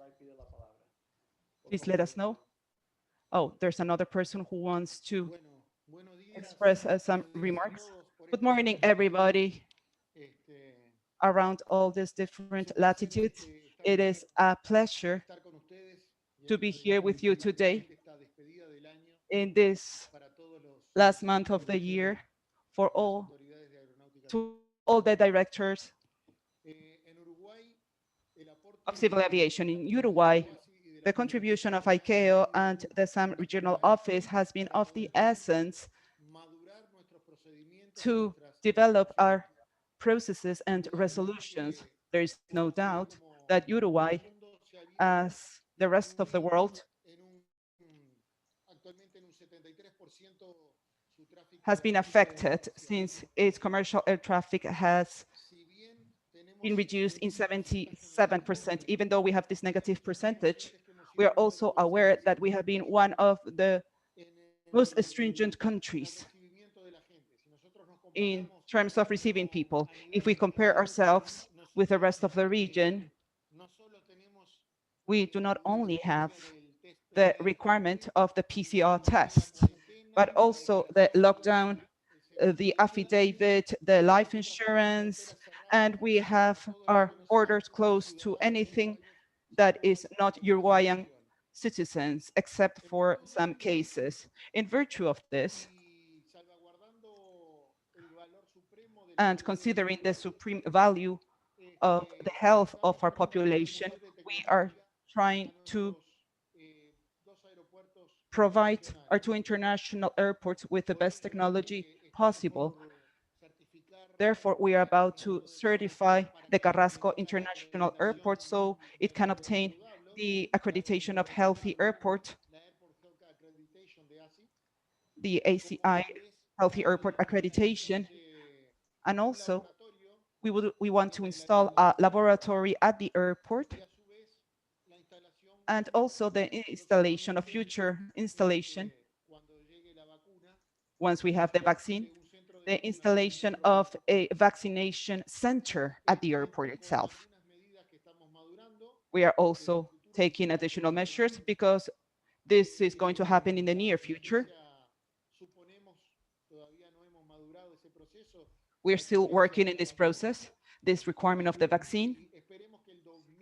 Please let us know. Oh, there's another person who wants to express some remarks. Good morning, everybody around all these different latitudes. It is a pleasure to be here with you today in this last month of the year for to all the directors of civil aviation in Uruguay. The contribution of ICAO and the SAM regional office has been of the essence to develop our processes and resolutions. There is no doubt that Uruguay, as the rest of the world, has been affected since its commercial air traffic has been reduced in 77%. Even though we have this negative percentage, we are also aware that we have been one of the most stringent countries in terms of receiving people. If we compare ourselves with the rest of the region, we do not only have the requirement of the PCR test, but also the lockdown, the affidavit, the life insurance, and we have our borders closed to anything that is not Uruguayan citizens, except for some cases. In virtue of this, and considering the supreme value of the health of our population, we are trying to provide our two international airports with the best technology possible. Therefore, we are about to certify the Carrasco International Airport so it can obtain the accreditation of healthy airport, the ACI Healthy Airport accreditation. And also, we want to install a laboratory at the airport, and also the installation of future installation once we have the vaccine, the installation of a vaccination center at the airport itself. We are also taking additional measures because this is going to happen in the near future. We're still working in this process, this requirement of the vaccine.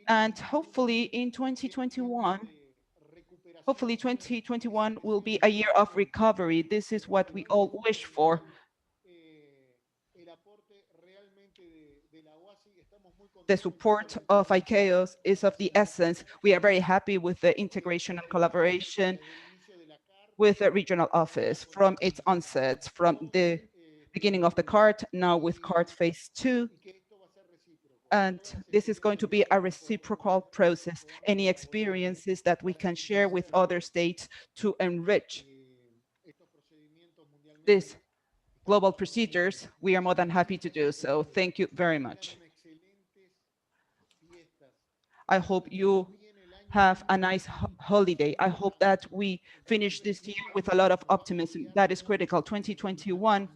And hopefully in 2021, hopefully 2021 will be a year of recovery. This is what we all wish for. The support of ICAO is of the essence. We are very happy with the integration and collaboration with the regional office from its onset, from the beginning of the CART, now with CART phase 2. And this is going to be a reciprocal process. Any experiences that we can share with other states to enrich these global procedures, we are more than happy to do so. Thank you very much. I hope you have a nice holiday. I hope that we finish this year with a lot of optimism. That is critical. 2021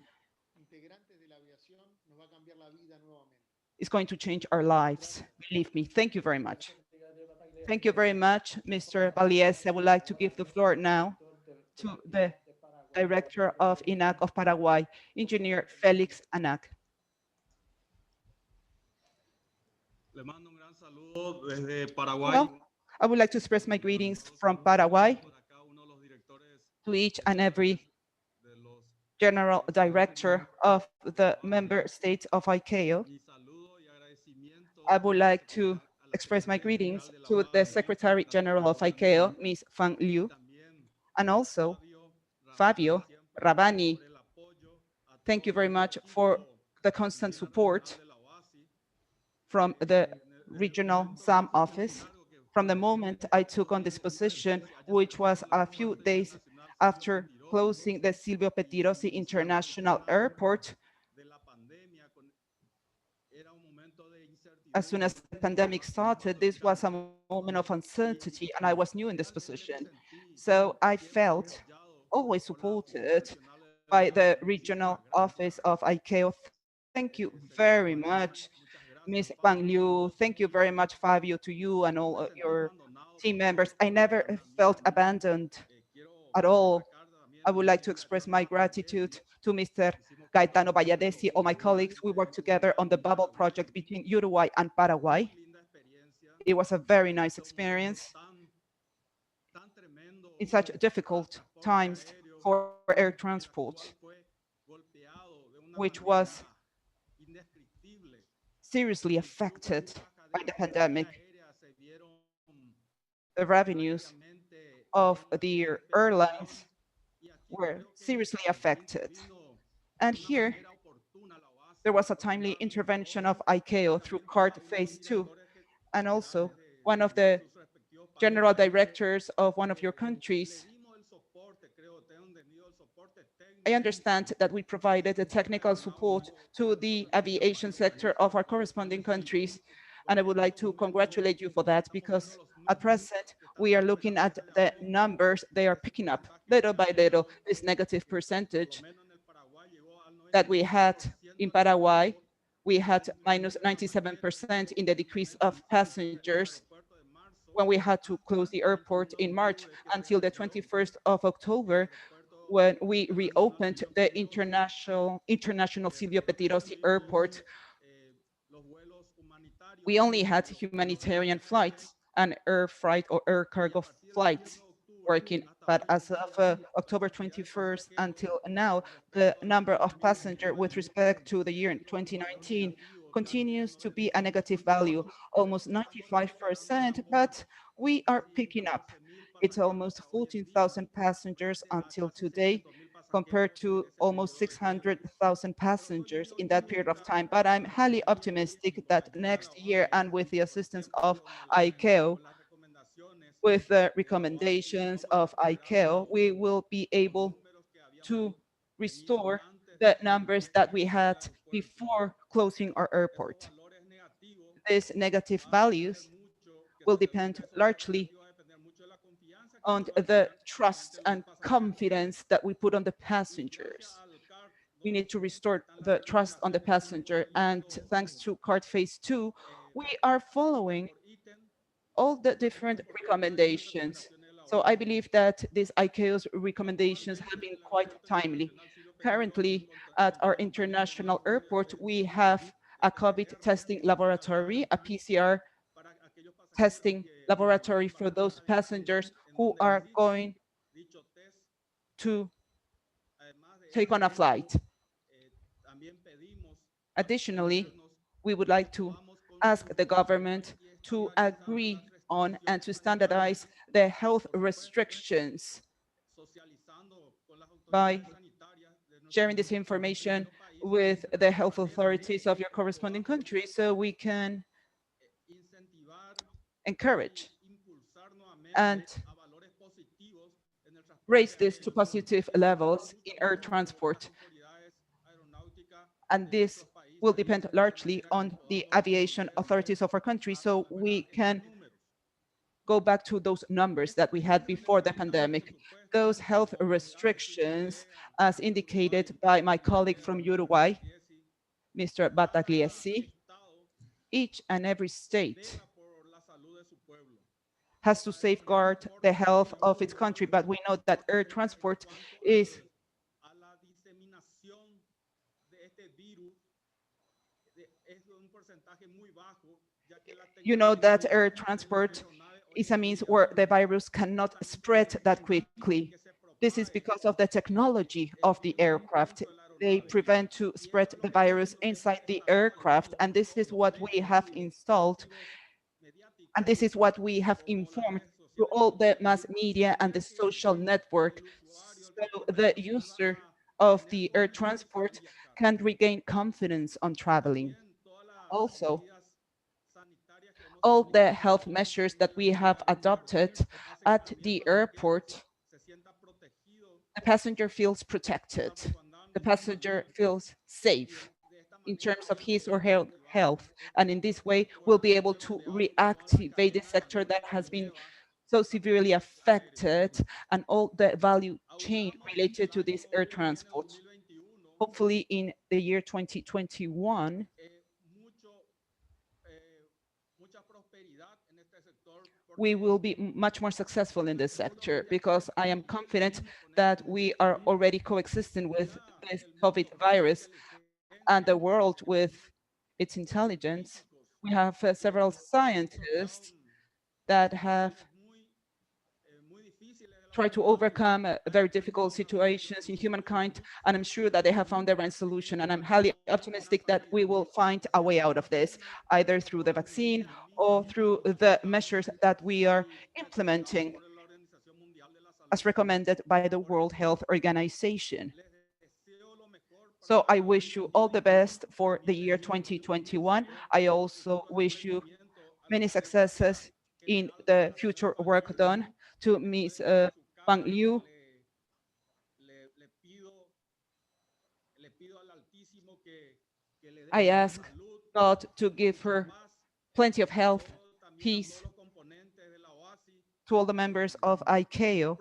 is going to change our lives. Believe me. Thank you very much. Thank you very much, Mr. Valies. I would like to give the floor now to the Director of INAC of Paraguay, Engineer Felix Anac. Well, I would like to express my greetings from Paraguay to each and every General Director of the member states of ICAO. I would like to express my greetings to the Secretary General of ICAO, Ms. Fang Liu, and also Fabio Rabani. Thank you very much for the constant support from the regional SAM office. From the moment I took on this position, which was a few days after closing the Silvio Pettirossi International Airport, as soon as the pandemic started, this was a moment of uncertainty, and I was new in this position. So I felt always supported by the regional office of ICAO. Thank you very much, Ms. Wang Liu. Thank you very much, Fabio, to you and all of your team members. I never felt abandoned at all. I would like to express my gratitude to Mr. Gaetano Valladesi, all my colleagues. We worked together on the bubble project between Uruguay and Paraguay. It was a very nice experience in such difficult times for air transport, which was seriously affected by the pandemic. The revenues of the airlines were seriously affected. And here, there was a timely intervention of ICAO through CART Phase 2, and also one of the general directors of one of your countries. I understand that we provided the technical support to the aviation sector of our corresponding countries, and I would like to congratulate you for that, because at present, we are looking at the numbers. They are picking up little by little. This negative percentage that we had in Paraguay, we had minus 97% in the decrease of passengers when we had to close the airport in March, until the 21st of October, when we reopened the international Silvio Pettirossi Airport. We only had humanitarian flights and air freight or air cargo flights working. But as of October 21st until now, the number of passengers with respect to the year in 2019 continues to be a negative value, almost 95%, but we are picking up. It's almost 14,000 passengers until today, compared to almost 600,000 passengers in that period of time. But I'm highly optimistic that next year, and with the assistance of ICAO, with the recommendations of ICAO, we will be able to restore the numbers that we had before closing our airport. These negative values will depend largely on the trust and confidence that we put on the passengers. We need to restore the trust on the passenger, and thanks to CART Phase 2, we are following all the different recommendations. So I believe that these ICAO's recommendations have been quite timely. Currently, at our international airport, we have a COVID testing laboratory, a PCR testing laboratory for those passengers who are going to take on a flight. Additionally, we would like to ask the government to agree on and to standardize the health restrictions by sharing this information with the health authorities of your corresponding country, so we can encourage and raise this to positive levels in air transport. And this will depend largely on the aviation authorities of our country, so we can go back to those numbers that we had before the pandemic. Those health restrictions, as indicated by my colleague from Uruguay, Mr. Batagliesi, each and every state has to safeguard the health of its country, but we know that air transport is that air transport is a means where the virus cannot spread that quickly. This is because of the technology of the aircraft. They prevent to spread the virus inside the aircraft, and this is what we have installed, and this is what we have informed through all the mass media and the social network, so the user of the air transport can regain confidence on traveling. Also, all the health measures that we have adopted at the airport, the passenger feels protected. The passenger feels safe in terms of his or her health. And in this way, we'll be able to reactivate the sector that has been so severely affected and all the value chain related to this air transport. Hopefully in the year 2021, we will be much more successful in this sector, because I am confident that we are already coexisting with this COVID virus and the world with its intelligence. We have several scientists that have tried to overcome very difficult situations in humankind, and I'm sure that they have found the right solution. And I'm highly optimistic that we will find a way out of this, either through the vaccine or through the measures that we are implementing as recommended by the World Health Organization. So I wish you all the best for the year 2021. I also wish you many successes in the future work done. To Ms. Wang Liu, I ask God to give her plenty of health, peace. To all the members of ICAO,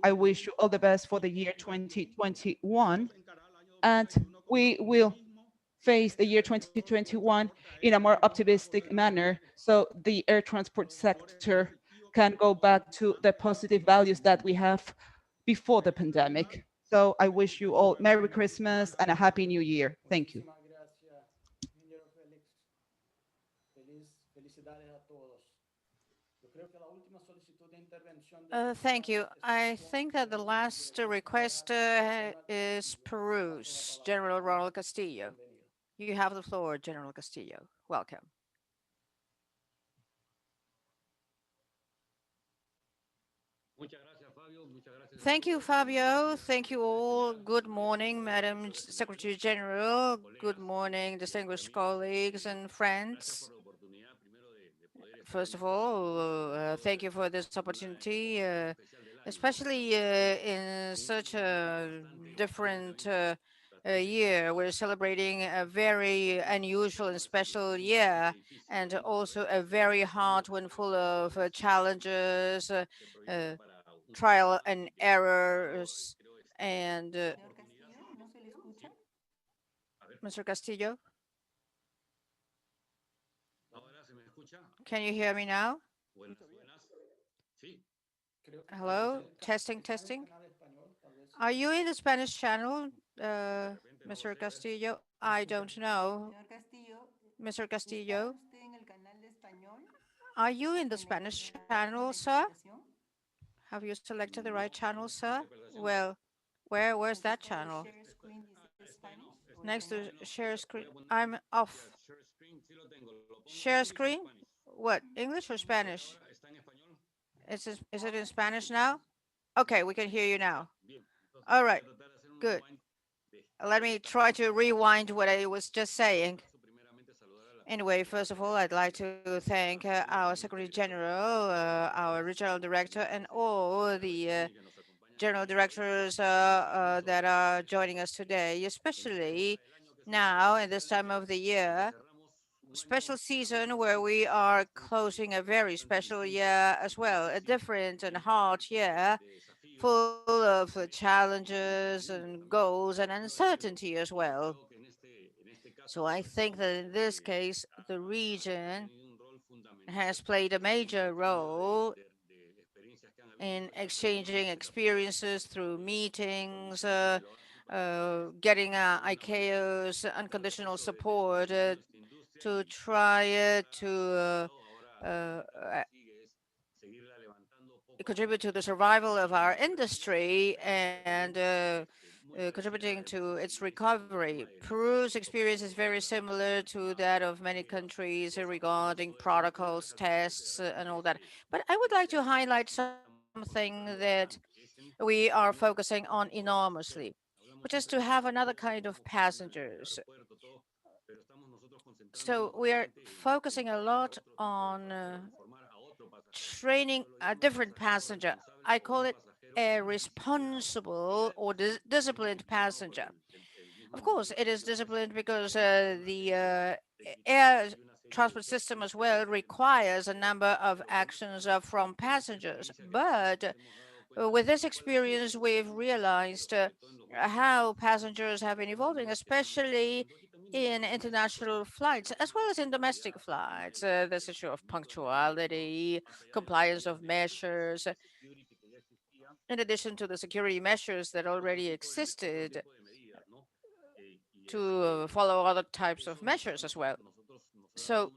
I wish you all the best for the year 2021, and we will face the year 2021 in a more optimistic manner, so the air transport sector can go back to the positive values that we have before the pandemic. So I wish you all Merry Christmas and a Happy New Year. Thank you. Thank you. I think that the last request is Peru's General Ronald Castillo. You have the floor, General Castillo. Welcome. Thank you, Fabio. Thank you all. Good morning, Madam Secretary General. Good morning, distinguished colleagues and friends. First of all, thank you for this opportunity, especially in such a different year. We're celebrating a very unusual and special year, and also a very hard one full of challenges, uh, trial and errors, and Mr. Castillo, can you hear me now? Hello, testing, testing. Are you in the Spanish channel, Mr. Castillo? I don't know. Mr. Castillo, are you in the Spanish channel, sir? Have you selected the right channel, sir? Well, where's that channel? Next to share screen. I'm off. Share screen? What, English or Spanish? Is it in Spanish now? Okay, we can hear you now. All right, good. Let me try to rewind what I was just saying. Anyway, first of all, I'd like to thank our Secretary General, our Regional Director, and all the General Directors that are joining us today, especially now in this time of the year, special season where we are closing a very special year as well, a different and hard year, full of challenges and goals and uncertainty as well. So I think that in this case, the region has played a major role in exchanging experiences through meetings, getting ICAO's unconditional support to try to contribute to the survival of our industry and contributing to its recovery. Peru's experience is very similar to that of many countries regarding protocols, tests, and all that. But I would like to highlight something that we are focusing on enormously, which is to have another kind of passengers. So we are focusing a lot on training a different passenger. I call it a responsible or disciplined passenger. Of course, it is disciplined because the air transport system as well requires a number of actions from passengers. But with this experience, we've realized how passengers have been evolving, especially in international flights as well as in domestic flights. This issue of punctuality, compliance of measures, in addition to the security measures that already existed to follow other types of measures as well. So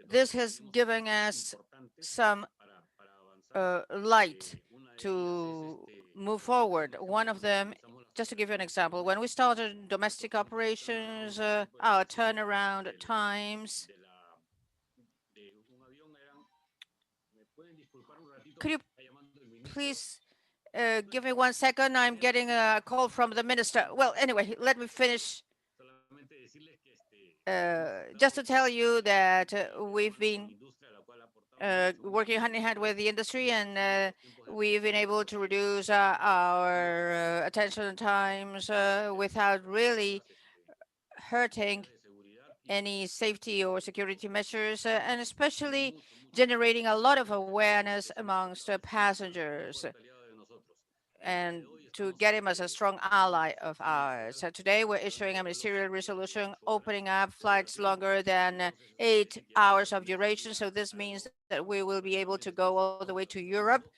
this has given us some light to move forward. One of them, just to give you an example, when we started domestic operations, our turnaround times. Could you please give me 1 second? I'm getting a call from the minister. Well, anyway, let me finish. Just to tell you that we've been working hand in hand with the industry, and we've been able to reduce our attention times without really hurting any safety or security measures, and especially generating a lot of awareness amongst passengers and to get him as a strong ally of ours. So today we're issuing a ministerial resolution opening up flights longer than 8 hours of duration. So this means that we will be able to go all the way to Europe.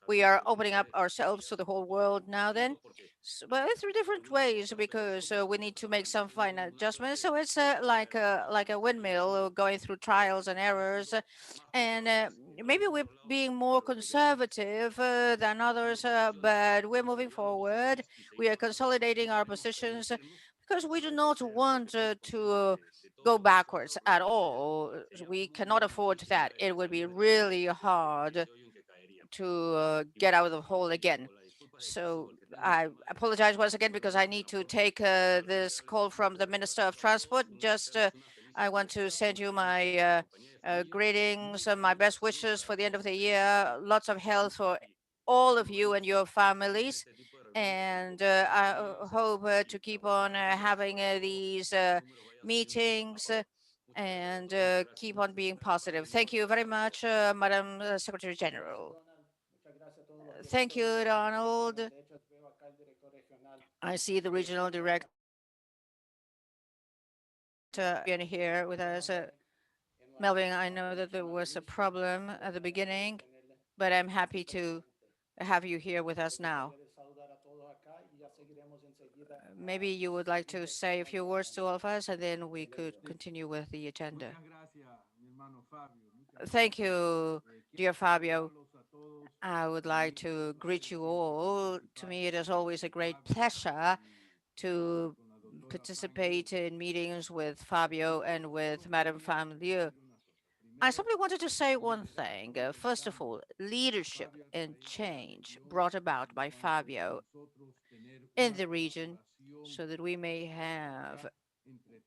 We are opening up ourselves to the whole world now then. So, but through different ways because we need to make some fine adjustments. So it's like a windmill going through trials and errors, and maybe we're being more conservative than others, but we're moving forward. We are consolidating our positions because we do not want to go backwards at all. We cannot afford that. It would be really hard to get out of the hole again. So I apologize once again because I need to take this call from the Minister of Transport. Just I want to send you my greetings and my best wishes for the end of the year. Lots of health for all of you and your families. And I hope to keep on having these meetings and keep on being positive. Thank you very much, Madam Secretary General. Thank you, Donald. I see the regional director being here with us. Melvin, I know that there was a problem at the beginning, but I'm happy to have you here with us now. Maybe you would like to say a few words to all of us, and then we could continue with the agenda. Thank you, dear Fabio. I would like to greet you all. To me, it is always a great pleasure to participate in meetings with Fabio and with Madame Famlieu. I simply wanted to say one thing. First of all, leadership and change brought about by Fabio in the region so that we may have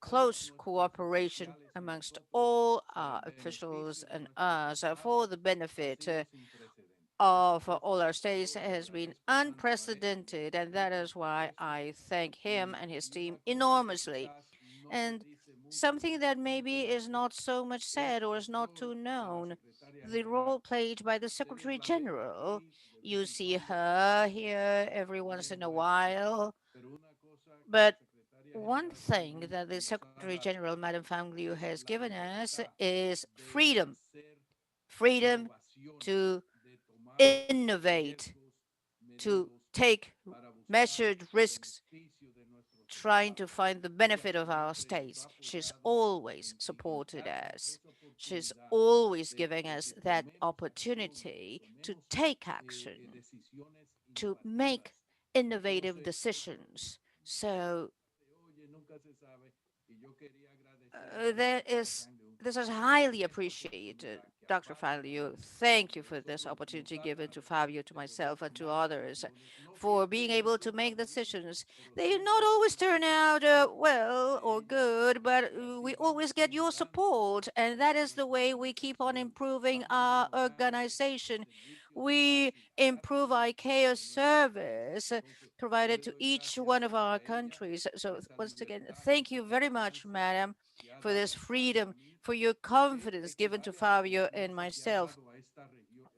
close cooperation amongst all our officials and us for the benefit of all our states has been unprecedented, and that is why I thank him and his team enormously. And something that maybe is not so much said or is not too known, the role played by the Secretary General. You see her here every once in a while, but one thing that the Secretary General, Madam Fang Liu, has given us is freedom. Freedom to innovate, to take measured risks, trying to find the benefit of our states. She's always supported us. She's always giving us that opportunity to take action, to make innovative decisions. So there is this is highly appreciated, Dr. Fangliu. Thank you for this opportunity given to Fabio, to myself, and to others for being able to make decisions. They not always turn out well or good, but we always get your support, and that is the way we keep on improving our organization. We improve ICAO service provided to each one of our countries. So once again, thank you very much, madam, for this freedom, for your confidence given to Fabio and myself,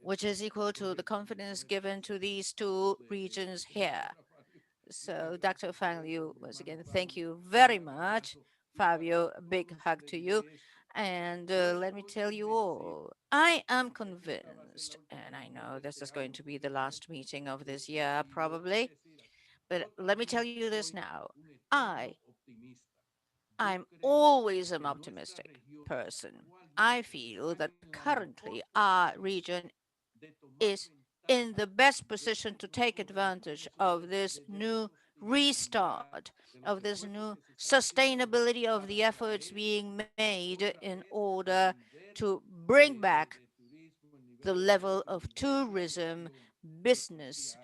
which is equal to the confidence given to these two regions here. So, Dr. Fang Liu, once again, thank you very much. Fabio, a big hug to you. And let me tell you all, I am convinced, and I know this is going to be the last meeting of this year, probably, but let me tell you this now. I'm always an optimistic person. I feel that currently our region is in the best position to take advantage of this new restart, of this new sustainability of the efforts being made in order to bring back the level of tourism, business,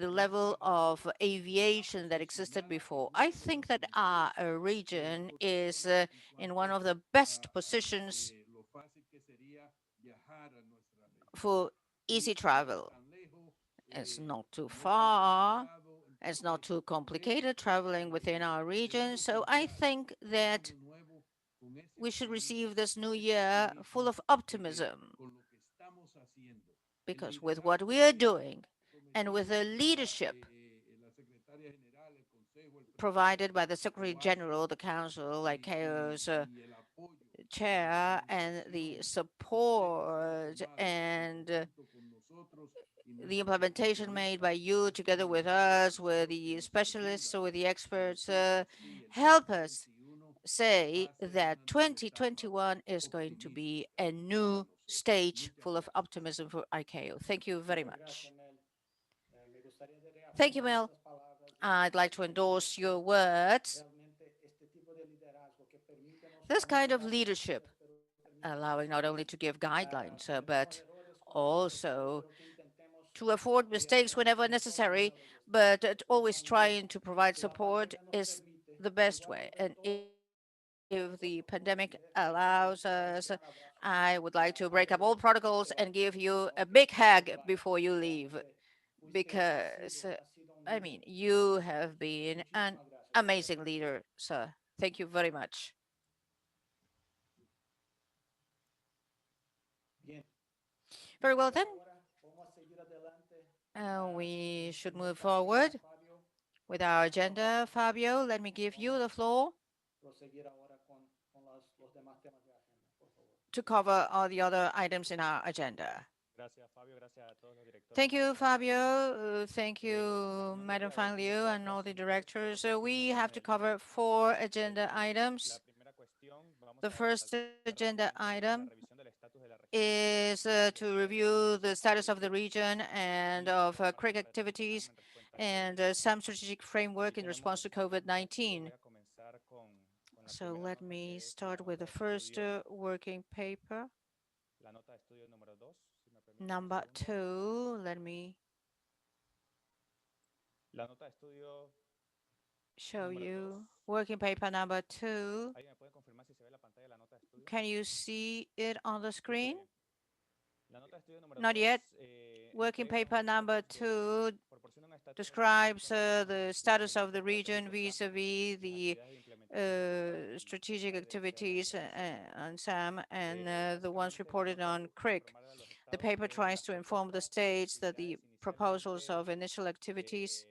the level of aviation that existed before. I think that our region is in one of the best positions for easy travel. It's not too far. It's not too complicated traveling within our region. So I think that we should receive this new year full of optimism, because with what we are doing and with the leadership provided by the Secretary General, the Council, like CAO's chair, and the support and the implementation made by you together with us, with the specialists or with the experts, help us say that 2021 is going to be a new stage full of optimism for ICAO. Thank you very much. Thank you, Mel. I'd like to endorse your words. This kind of leadership, allowing not only to give guidelines, but also to afford mistakes whenever necessary, but always trying to provide support, is the best way. And if the pandemic allows us, I would like to break up all protocols and give you a big hug before you leave, because, I mean, you have been an amazing leader, sir. Thank you very much. Very well then. We should move forward with our agenda. Fabio, let me give you the floor to cover all the other items in our agenda. Thank you, Fabio. Thank you, Madam Fang Liu, and all the directors. We have to cover 4 agenda items. The first agenda item is to review the status of the region and of CRIC activities and some strategic framework in response to COVID-19. So let me start with the first working paper. Number 2, let me show you working paper number 2. Can you see it on the screen? Not yet. Working paper number 2 describes the status of the region vis-a-vis the strategic activities on SAM and the ones reported on CRIC. The paper tries to inform the states that the proposals of initial activities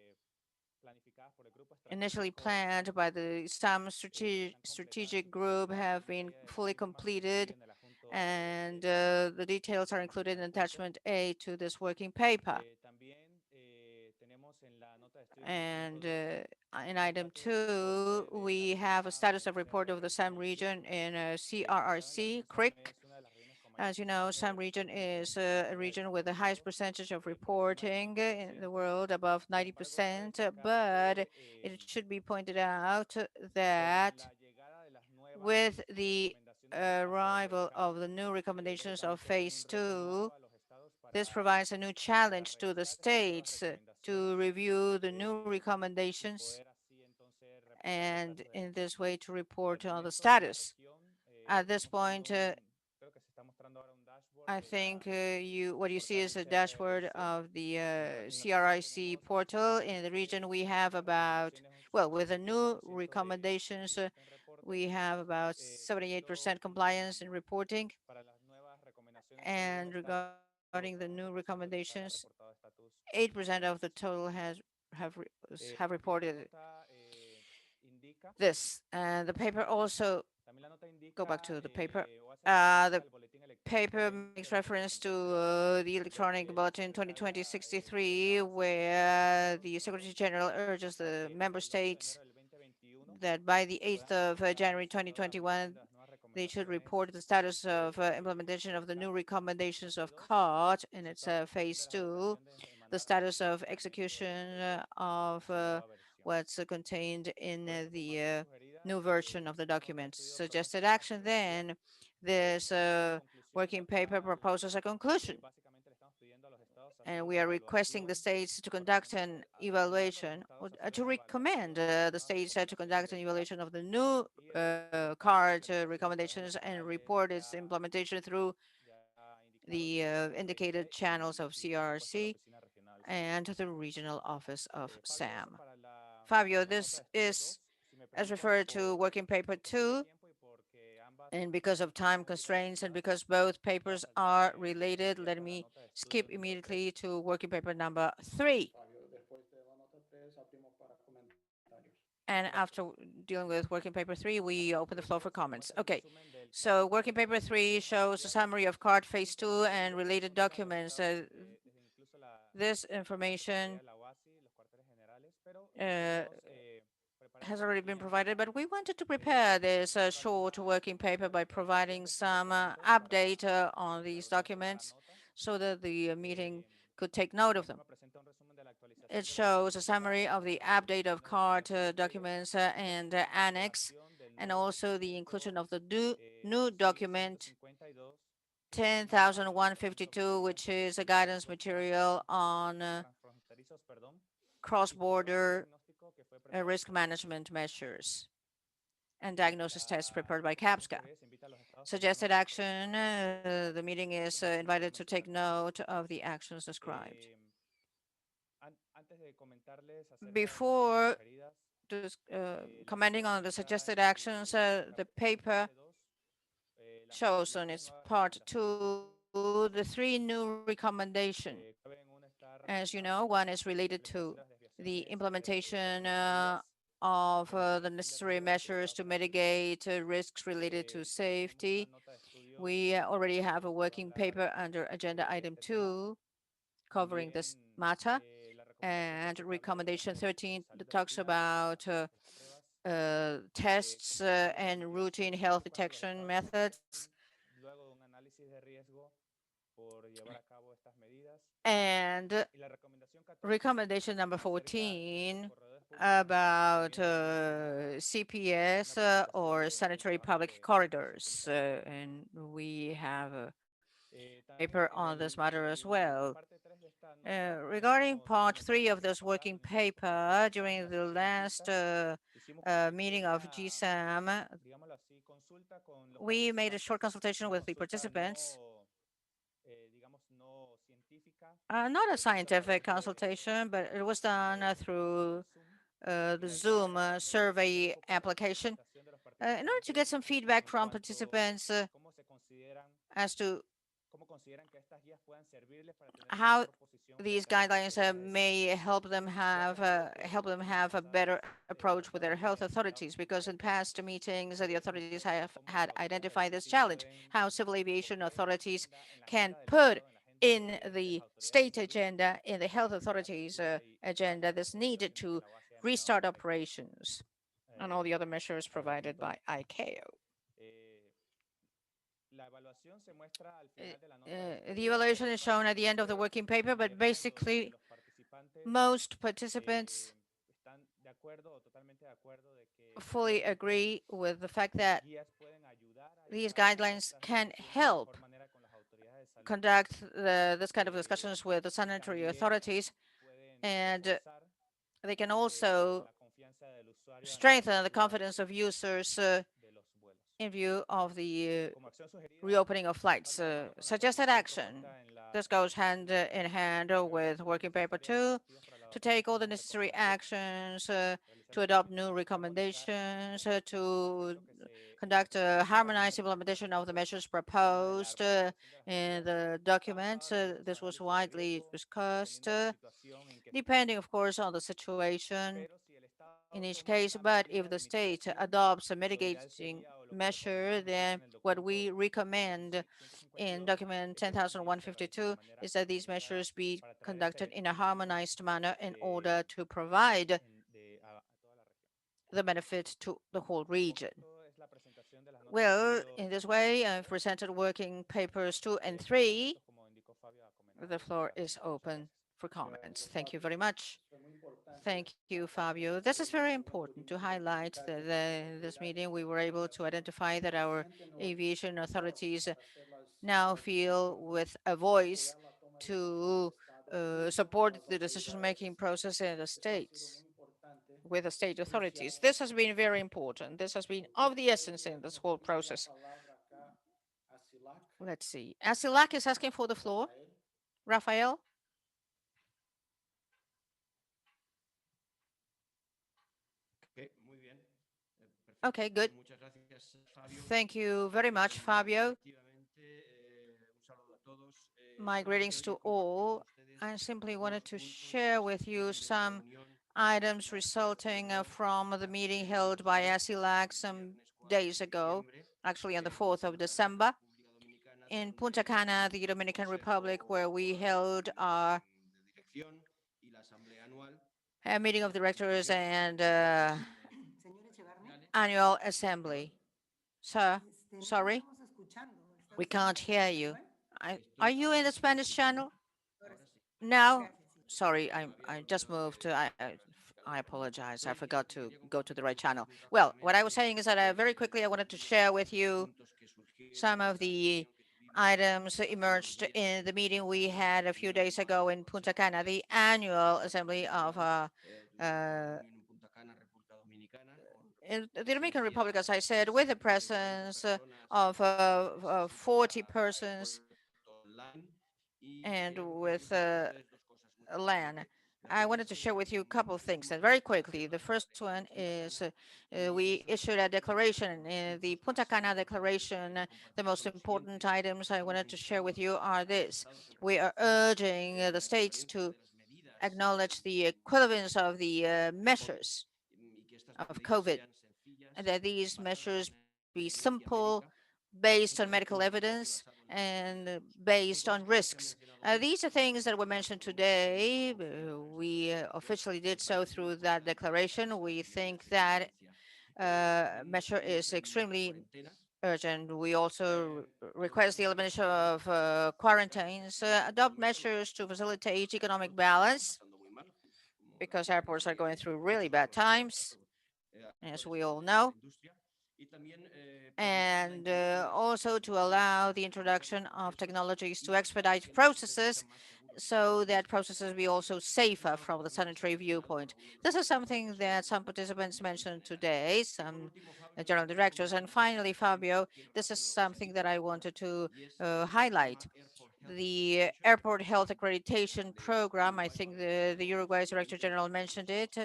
initially planned by the SAM strategic group have been fully completed, and the details are included in attachment A to this working paper. And in item 2, we have a status of report of the SAM region in CRRC, CRIC. As you know, SAM region is a region with the highest percentage of reporting in the world, above 90%, but it should be pointed out that with the arrival of the new recommendations of phase 2, this provides a new challenge to the states to review the new recommendations and in this way to report on the status. At this point, I think what you see is a dashboard of the CRIC portal. In the region, we have about, well, with the new recommendations, we have about 78% compliance in reporting. And regarding the new recommendations, 8% of the total have reported this. And the paper also, go back to the paper. The paper makes reference to the electronic bulletin 2020-63, where the Secretary General urges the member states that by the 8th of January 2021, they should report the status of implementation of the new recommendations of COT in its phase 2, the status of execution of what's contained in the new version of the document. Suggested action then, this working paper proposes a conclusion. And we are requesting the states to conduct an evaluation, or to recommend the states to conduct an evaluation of the new CART recommendations and report its implementation through the indicated channels of CRC and the regional office of SAM. Fabio, this is as referred to working paper 2, and because of time constraints and because both papers are related, let me skip immediately to working paper number 3. And after dealing with working paper 3, we open the floor for comments. Okay, so working paper 3 shows a summary of CART phase 2 and related documents. This information has already been provided, but we wanted to prepare this short working paper by providing some update on these documents so that the meeting could take note of them. It shows a summary of the update of CART documents and annex, and also the inclusion of the new document 10,152, which is a guidance material on cross-border risk management measures and diagnosis tests prepared by CAPSCA. Suggested action, the meeting is invited to take note of the actions described. Before commenting on the suggested actions, the paper shows on its part 2 the 3 new recommendations. As you know, one is related to the implementation of the necessary measures to mitigate risks related to safety. We already have a working paper under agenda item 2 covering this matter. And recommendation 13 that talks about tests and routine health detection methods. And recommendation number 14 about CPS or sanitary public corridors. And we have a paper on this matter as well. Regarding part 3 of this working paper, during the last meeting of GSAM, we made a short consultation with the participants. Not a scientific consultation, but it was done through the Zoom survey application in order to get some feedback from participants as to how these guidelines may help them have a better approach with their health authorities, because in past meetings the authorities have had identified this challenge, how civil aviation authorities can put in the state agenda, in the health authorities agenda, this need to restart operations and all the other measures provided by ICAO. The evaluation is shown at the end of the working paper, but basically most participants fully agree with the fact that these guidelines can help conduct this kind of discussions with the sanitary authorities, and they can also strengthen the confidence of users in view of the reopening of flights. Suggested action. This goes hand in hand with working paper 2 to take all the necessary actions, to adopt new recommendations, to conduct a harmonized implementation of the measures proposed in the documents. This was widely discussed, depending, of course, on the situation in each case. But if the state adopts a mitigating measure, then what we recommend in document 10,152 is that these measures be conducted in a harmonized manner in order to provide the benefit to the whole region. Well, in this way, I've presented working papers 2 and 3. The floor is open for comments. Thank you very much. Thank you, Fabio. This is very important to highlight that this meeting we were able to identify that our aviation authorities now feel with a voice to support the decision-making process in the states with the state authorities. This has been very important. This has been of the essence in this whole process. Let's see. Asilac is asking for the floor. Rafael? Okay, good. Thank you very much, Fabio. My greetings to all. I simply wanted to share with you some items resulting from the meeting held by ASILAC some days ago, actually on the 4th of December, in Punta Cana, the Dominican Republic, where we held our meeting of directors and annual assembly. Sir, sorry, we can't hear you. Are you in the Spanish channel? No, sorry, I just moved. I apologize. I forgot to go to the right channel. Well, what I was saying is that very quickly I wanted to share with you some of the items emerged in the meeting we had a few days ago in Punta Cana, the annual assembly of in the Dominican Republic, as I said, with the presence of 40 persons and with land. I wanted to share with you a couple of things. And very quickly, the first one is we issued a declaration. In the Punta Cana declaration, the most important items I wanted to share with you are this. We are urging the states to acknowledge the equivalence of the measures of COVID, and that these measures be simple, based on medical evidence, and based on risks. These are things that were mentioned today. We officially did so through that declaration. We think that measure is extremely urgent. We also request the elimination of quarantines, adopt measures to facilitate economic balance, because airports are going through really bad times, as we all know, and also to allow the introduction of technologies to expedite processes so that processes be also safer from the sanitary viewpoint. This is something that some participants mentioned today, some general directors. And finally, Fabio, this is something that I wanted to highlight. The Airport Health Accreditation Program, I think the Uruguay's Director General mentioned it.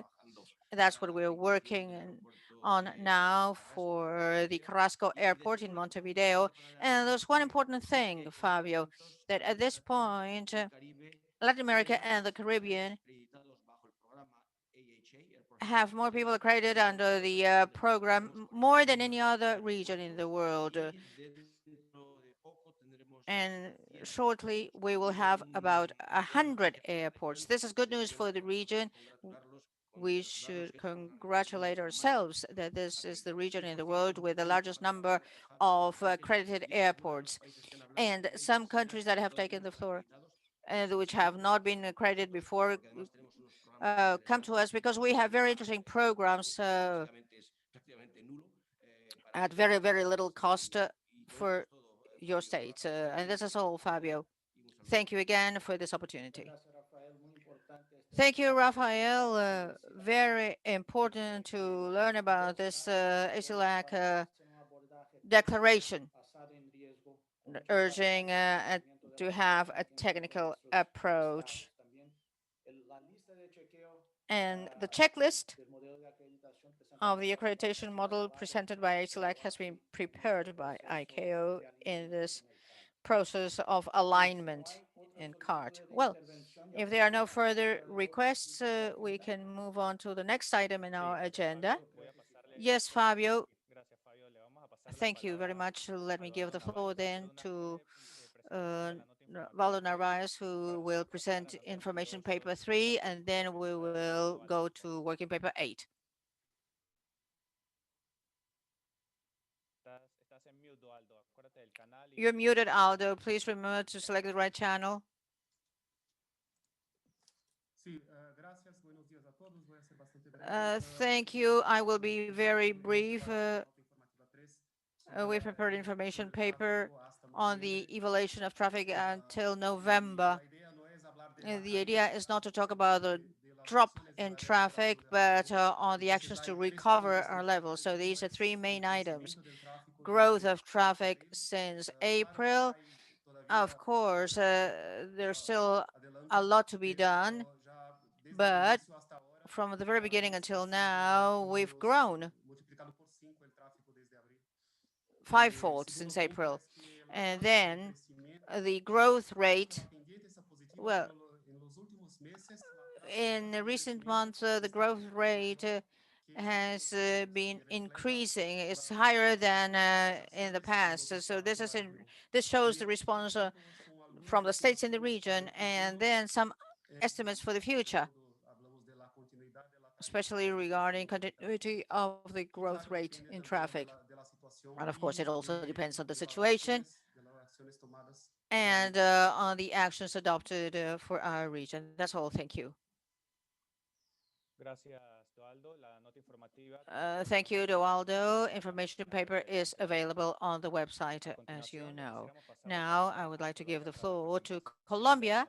That's what we're working on now for the Carrasco Airport in Montevideo. And there's one important thing, Fabio, that at this point, Latin America and the Caribbean have more people accredited under the program more than any other region in the world. And shortly we will have about 100 airports. This is good news for the region. We should congratulate ourselves that this is the region in the world with the largest number of accredited airports. And some countries that have taken the floor and which have not been accredited before come to us because we have very interesting programs at very, very little cost for your state. And this is all, Fabio. Thank you again for this opportunity. Thank you, Rafael. Very important to learn about this ISILAC declaration, urging to have a technical approach. And the checklist of the accreditation model presented by ISILAC has been prepared by ICAO in this process of alignment in CART. Well, if there are no further requests, we can move on to the next item in our agenda. Yes, Fabio. Thank you very much. Let me give the floor then to Valdo Narvaez, who will present information paper 3, and then we will go to working paper 8. You're muted, Aldo. Please remember to select the right channel. Thank you. I will be very brief. We prepared information paper on the evaluation of traffic until November. The idea is not to talk about the drop in traffic, but on the actions to recover our levels. So these are three main items. Growth of traffic since April. Of course, there's still a lot to be done, but from the very beginning until now, we've grown fivefold since April. And then the growth rate, well, in the recent months, the growth rate has been increasing. It's higher than in the past. So this shows the response from the states in the region, and then some estimates for the future, especially regarding continuity of the growth rate in traffic. And of course, it also depends on the situation and on the actions adopted for our region. That's all. Thank you. Thank you, Dualdo. Information paper is available on the website, as you know. Now, I would like to give the floor to Colombia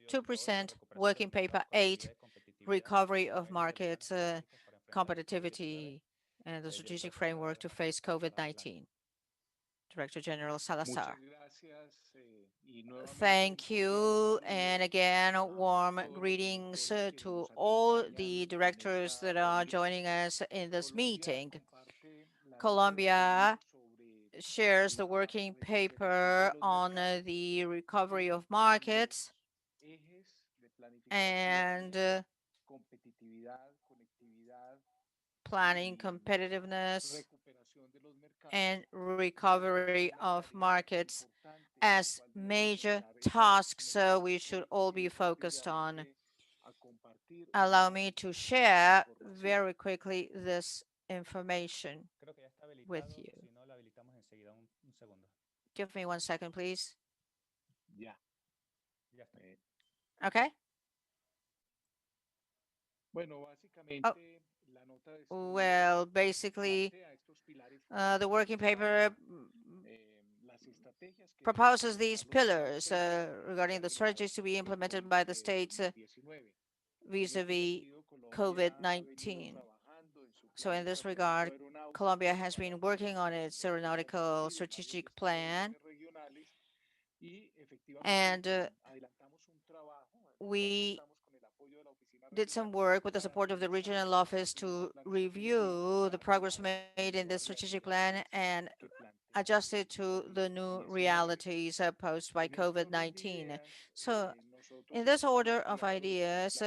to present working paper 8, recovery of markets, competitivity, and the strategic framework to face COVID-19. Director General Salazar. Thank you. And again, warm greetings to all the directors that are joining us in this meeting. Colombia shares the working paper on the recovery of markets and planning competitiveness and recovery of markets as major tasks we should all be focused on. Allow me to share very quickly this information with you. Give me 1 second, please. Okay. Oh, well, basically, the working paper proposes these pillars regarding the strategies to be implemented by the states vis-a-vis COVID-19. So in this regard, Colombia has been working on its aeronautical strategic plan, and we did some work with the support of the regional office to review the progress made in this strategic plan and adjust it to the new realities posed by COVID-19. So in this order of ideas,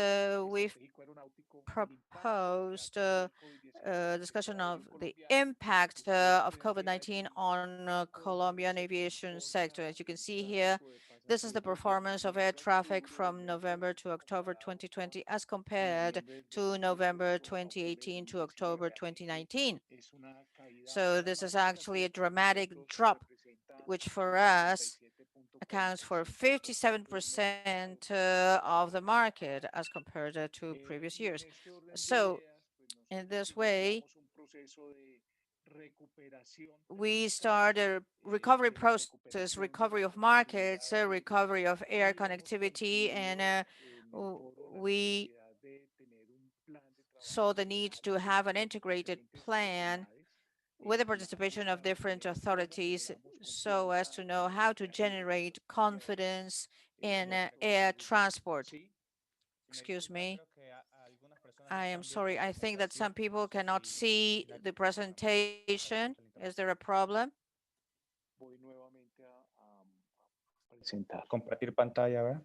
we've proposed discussion of the impact of COVID-19 on Colombian aviation sector. As you can see here, This is the performance of air traffic from November to October 2020 as compared to November 2018 to October 2019. So this is actually a dramatic drop, which for us accounts for 57% of the market as compared to previous years. So in this way, we start a recovery process, recovery of markets, recovery of air connectivity, and we saw the need to have an integrated plan with the participation of different authorities so as to know how to generate confidence in air transport. Excuse me. I am sorry. I think that some people cannot see the presentation. Is there a problem? Compartir pantalla, ¿verdad?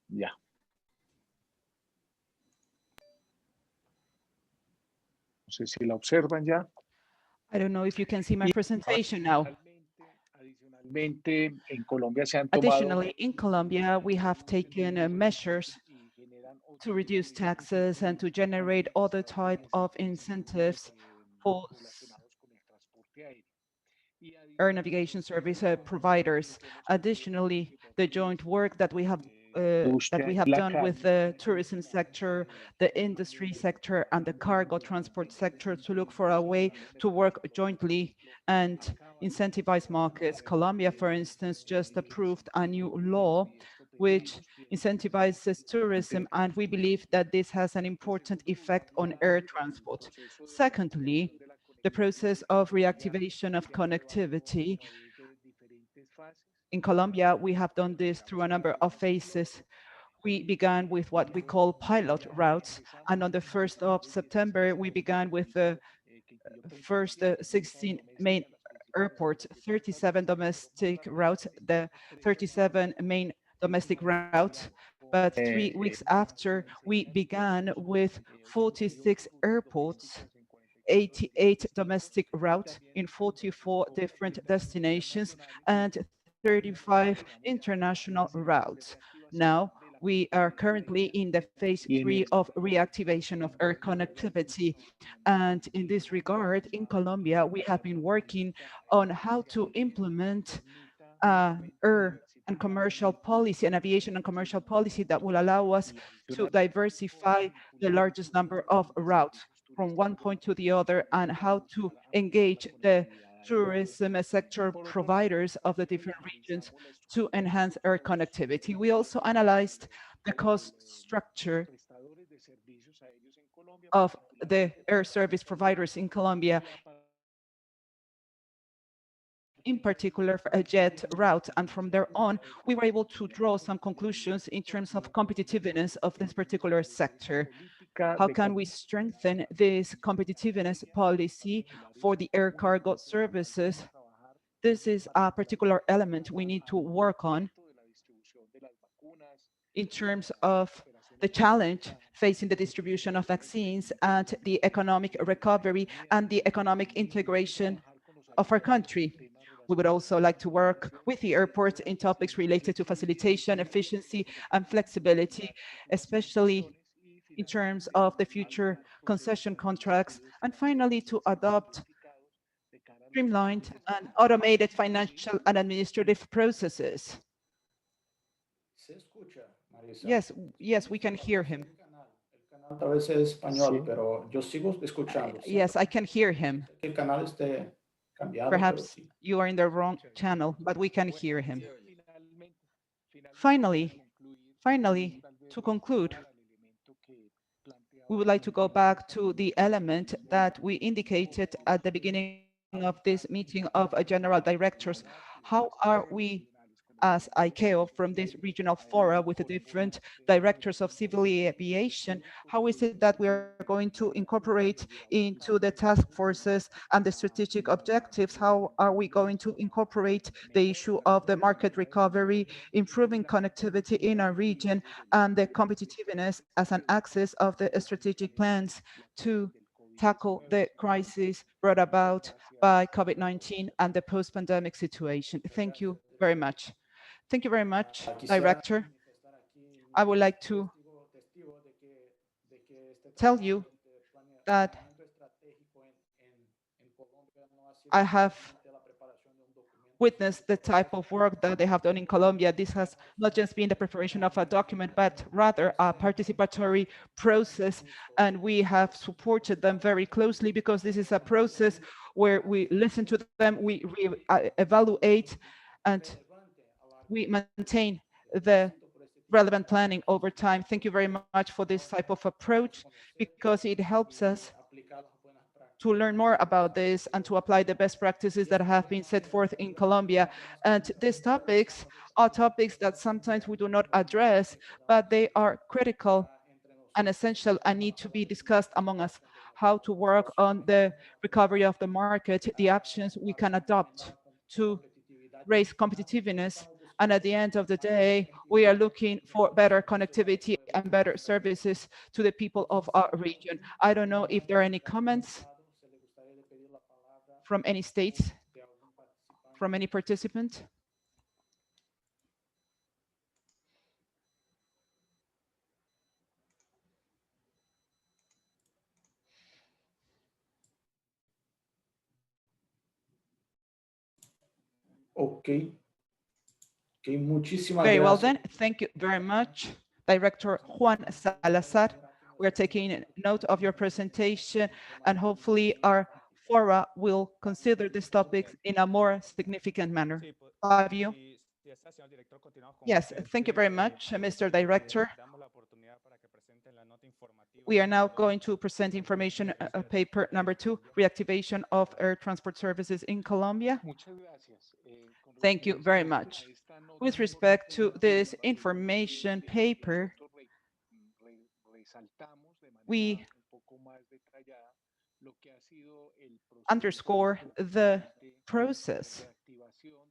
Ya. No sé si la observan ya. I don't know if you can see my presentation now. Adicionalmente, en Colombia se han tomado Additionally, in Colombia, we have taken measures to reduce taxes and to generate other type of incentives for air navigation service providers. Additionally, the joint work that we have done with the tourism sector, the industry sector, and the cargo transport sector to look for a way to work jointly and incentivize markets. Colombia, for instance, just approved a new law which incentivizes tourism, and we believe that this has an important effect on air transport. Secondly, the process of reactivation of connectivity. In Colombia, we have done this through a number of phases. We began with what we call pilot routes, and on the 1st of September, we began with the first 16 main airports, 37 domestic routes, the 37 main domestic routes. But 3 weeks after, we began with 46 airports, 88 domestic routes in 44 different destinations, and 35 international routes. Now, we are currently in the phase 3 of reactivation of air connectivity. And in this regard, in Colombia, we have been working on how to implement air and commercial policy, and aviation and commercial policy that will allow us to diversify the largest number of routes from one point to the other, and how to engage the tourism sector providers of the different regions to enhance air connectivity. We also analyzed the cost structure of the air service providers in Colombia, in particular for a jet route. And from there on, we were able to draw some conclusions in terms of competitiveness of this particular sector. How can we strengthen this competitiveness policy for the air cargo services? This is a particular element we need to work on in terms of the challenge facing the distribution of vaccines and the economic recovery and the economic integration of our country. We would also like to work with the airports in topics related to facilitation, efficiency, and flexibility, especially in terms of the future concession contracts, and finally to adopt streamlined and automated financial and administrative processes. Yes, yes, we can hear him. Yes, I can hear him. Perhaps you are in the wrong channel, but we can hear him. Finally, to conclude, we would like to go back to the element that we indicated at the beginning of this meeting of general directors. How are we as ICAO from this regional fora with the different directors of civil aviation, how is it that we are going to incorporate into the task forces and the strategic objectives? How are we going to incorporate the issue of the market recovery, improving connectivity in our region, and the competitiveness as an axis of the strategic plans to tackle the crisis brought about by COVID-19 and the post-pandemic situation. Thank you very much. Thank you very much, Director. I would like to tell you that I have witnessed the type of work that they have done in Colombia. This has not just been the preparation of a document, but rather a participatory process. And we have supported them very closely because this is a process where we listen to them, we evaluate, and we maintain the relevant planning over time. Thank you very much for this type of approach because it helps us to learn more about this and to apply the best practices that have been set forth in Colombia. And these topics are topics that sometimes we do not address, but they are critical and essential and need to be discussed among us. How to work on the recovery of the market, the actions we can adopt to raise competitiveness. And at the end of the day, we are looking for better connectivity and better services to the people of our region. I don't know if there are any comments from any states, from any participant. Ok. Okay, muchísimas Very well gracias. then, thank you very much, Director Juan Salazar. We're taking note of your presentation and hopefully our fora will consider these topics in a more significant manner. Fabio? Yes, thank you very much, Mr. Director. We are now going to present information paper number 2, reactivation of air transport services in Colombia. Thank you very much. With respect to this information paper, we underscore the process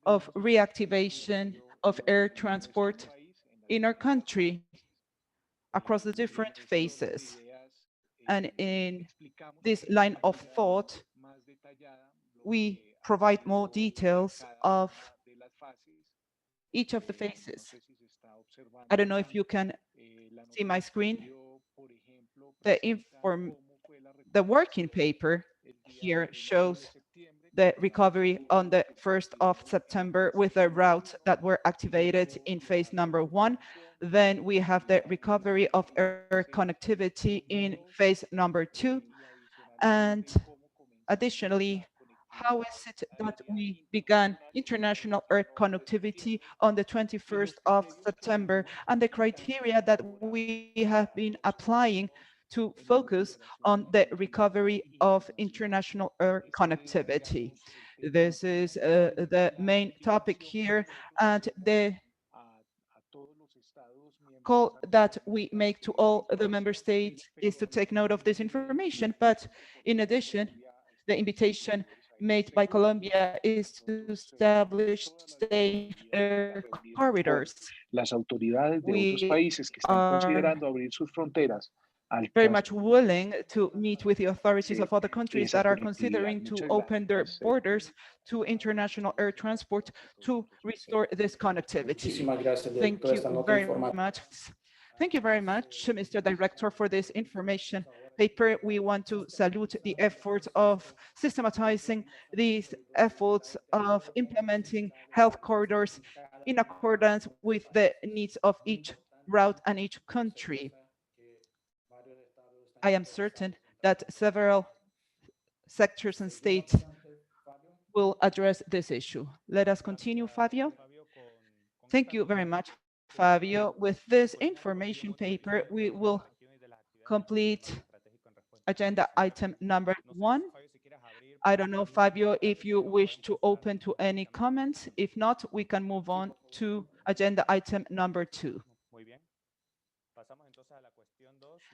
of reactivation of air transport in our country across the different phases. And in this line of thought, we provide more details of each of the phases. I don't know if you can see my screen. The working paper here shows the recovery on the 1st of September with the routes that were activated in phase number 1. Then we have the recovery of air connectivity in phase number 2. And additionally, how is it that we began international air connectivity on the 21st of September and the criteria that we have been applying to focus on the recovery of international air connectivity. This is the main topic here, and the call that we make to all the member states is to take note of this information. But in addition, the invitation made by Colombia is to establish safe air corridors. Las autoridades de otros We países que están are considerando abrir sus fronteras al very much willing to meet with the authorities of other countries esa that are conectividad. considering to Muchas open their gracias. borders to international air transport to restore this connectivity. Muchísimas gracias, Thank director, you esta nota very informativa. much. Thank you very much, Mr. Director, for this information paper. We want to salute the efforts of systematizing these efforts of implementing health corridors in accordance with the needs of each route and each country. I am certain that several sectors and states will address this issue. Let us continue, Fabio. Thank you very much, Fabio. With this information paper, we will complete agenda item number 1. I don't know, Fabio, if you wish to open to any comments. If not, we can move on to agenda item number 2.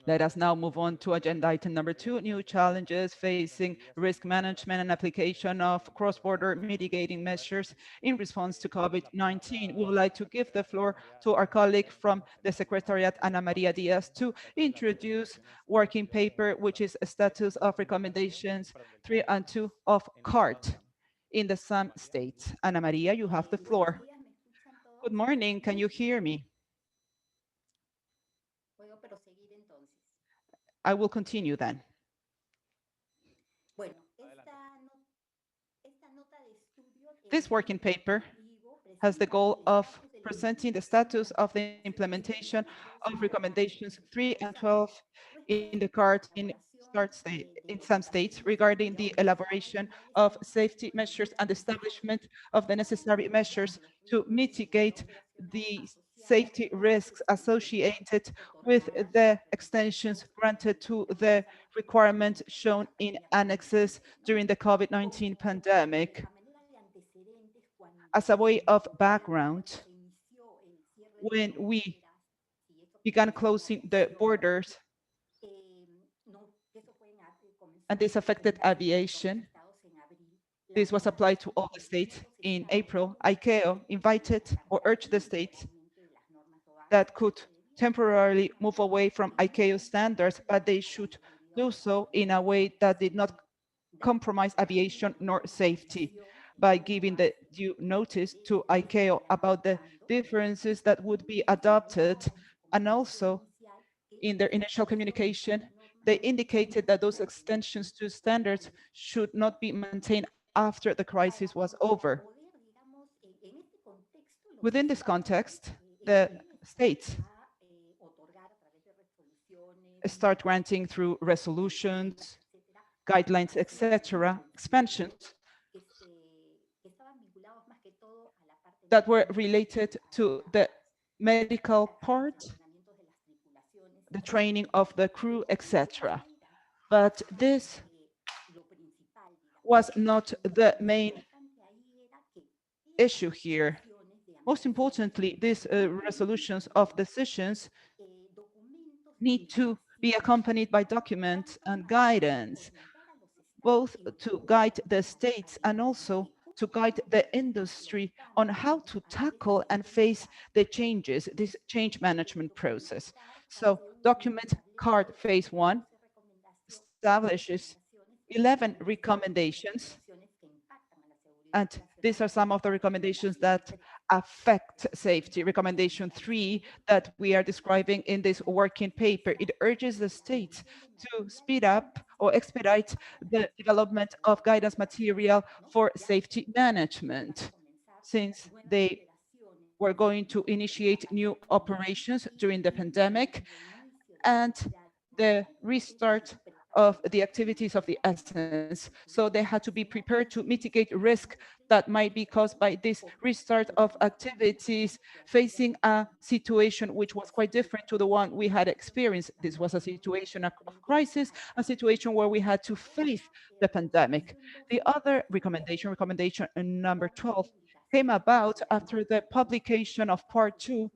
Let us now move on to agenda item number 2, new challenges facing risk management and application of cross-border mitigating measures in response to COVID-19. We would like to give the floor to our colleague from the Secretariat, Ana Maria Diaz, to introduce working paper, which is a status of recommendations 3 and 2 of CART in the some states. Ana Maria, you have the floor. Good morning, can you hear me? I will continue then. This working paper has the goal of presenting the status of the implementation of recommendations 3 and 12 in the CART in some states regarding the elaboration of safety measures and establishment of the necessary measures to mitigate the safety risks associated with the extensions granted to the requirements shown in annexes during the COVID-19 pandemic. As a way of background, when we began closing the borders, and this affected aviation, this was applied to all the states in April. ICAO invited or urged the states that could temporarily move away from ICAO standards, but they should do so in a way that did not compromise aviation nor safety, by giving the due notice to ICAO about the differences that would be adopted. And also, in their initial communication, they indicated that those extensions to standards should not be maintained after the crisis was over. Within this context, the states start granting through resolutions, guidelines, etc., expansions that were related to the medical part, the training of the crew, etc. But this was not the main issue here. Most importantly, these resolutions of decisions need to be accompanied by documents and guidance, both to guide the states and also to guide the industry on how to tackle and face the changes, this change management process. So document CART phase 1 establishes 11 recommendations, and these are some of the recommendations that affect safety. Recommendation 3 that we are describing in this working paper, it urges the states to speed up or expedite the development of guidance material for safety management, since they were going to initiate new operations during the pandemic, and the restart of the activities of the essence. So they had to be prepared to mitigate risk that might be caused by this restart of activities, facing a situation which was quite different to the one we had experienced. This was a situation of crisis, a situation where we had to face the pandemic. The other recommendation, recommendation number 12, came about after the publication of part 2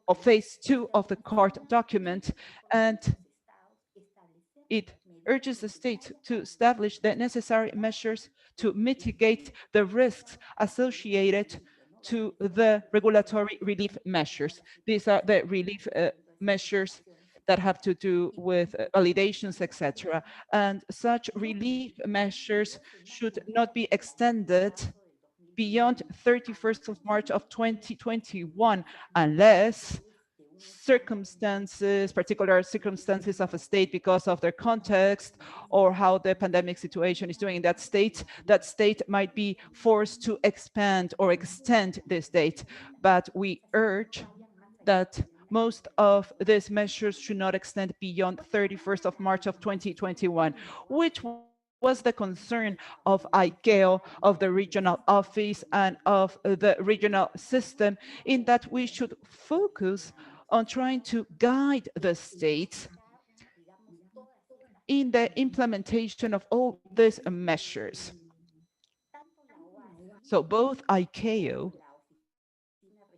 of phase 2 of the CART document, and it urges the state to establish the necessary measures to mitigate the risks associated to the regulatory relief measures. These are the relief measures that have to do with validations, etc. And such relief measures should not be extended beyond 31st of March of 2021, unless circumstances, particular circumstances of a state because of their context or how the pandemic situation is doing in that state might be forced to expand or extend this date. But we urge that most of these measures should not extend beyond 31st of March of 2021, which was the concern of ICAO, of the regional office, and of the regional system, in that we should focus on trying to guide the states in the implementation of all these measures. So both ICAO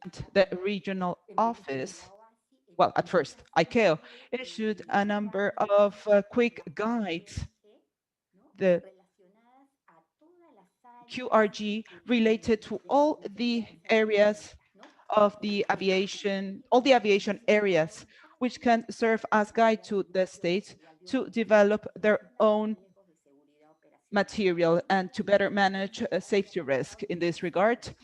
and the regional office, well, at first, ICAO issued a number of quick guides. The QRG related to all the areas of the aviation, all the aviation areas, which can serve as guide to the states to develop their own material and to better manage safety risk. In this regard,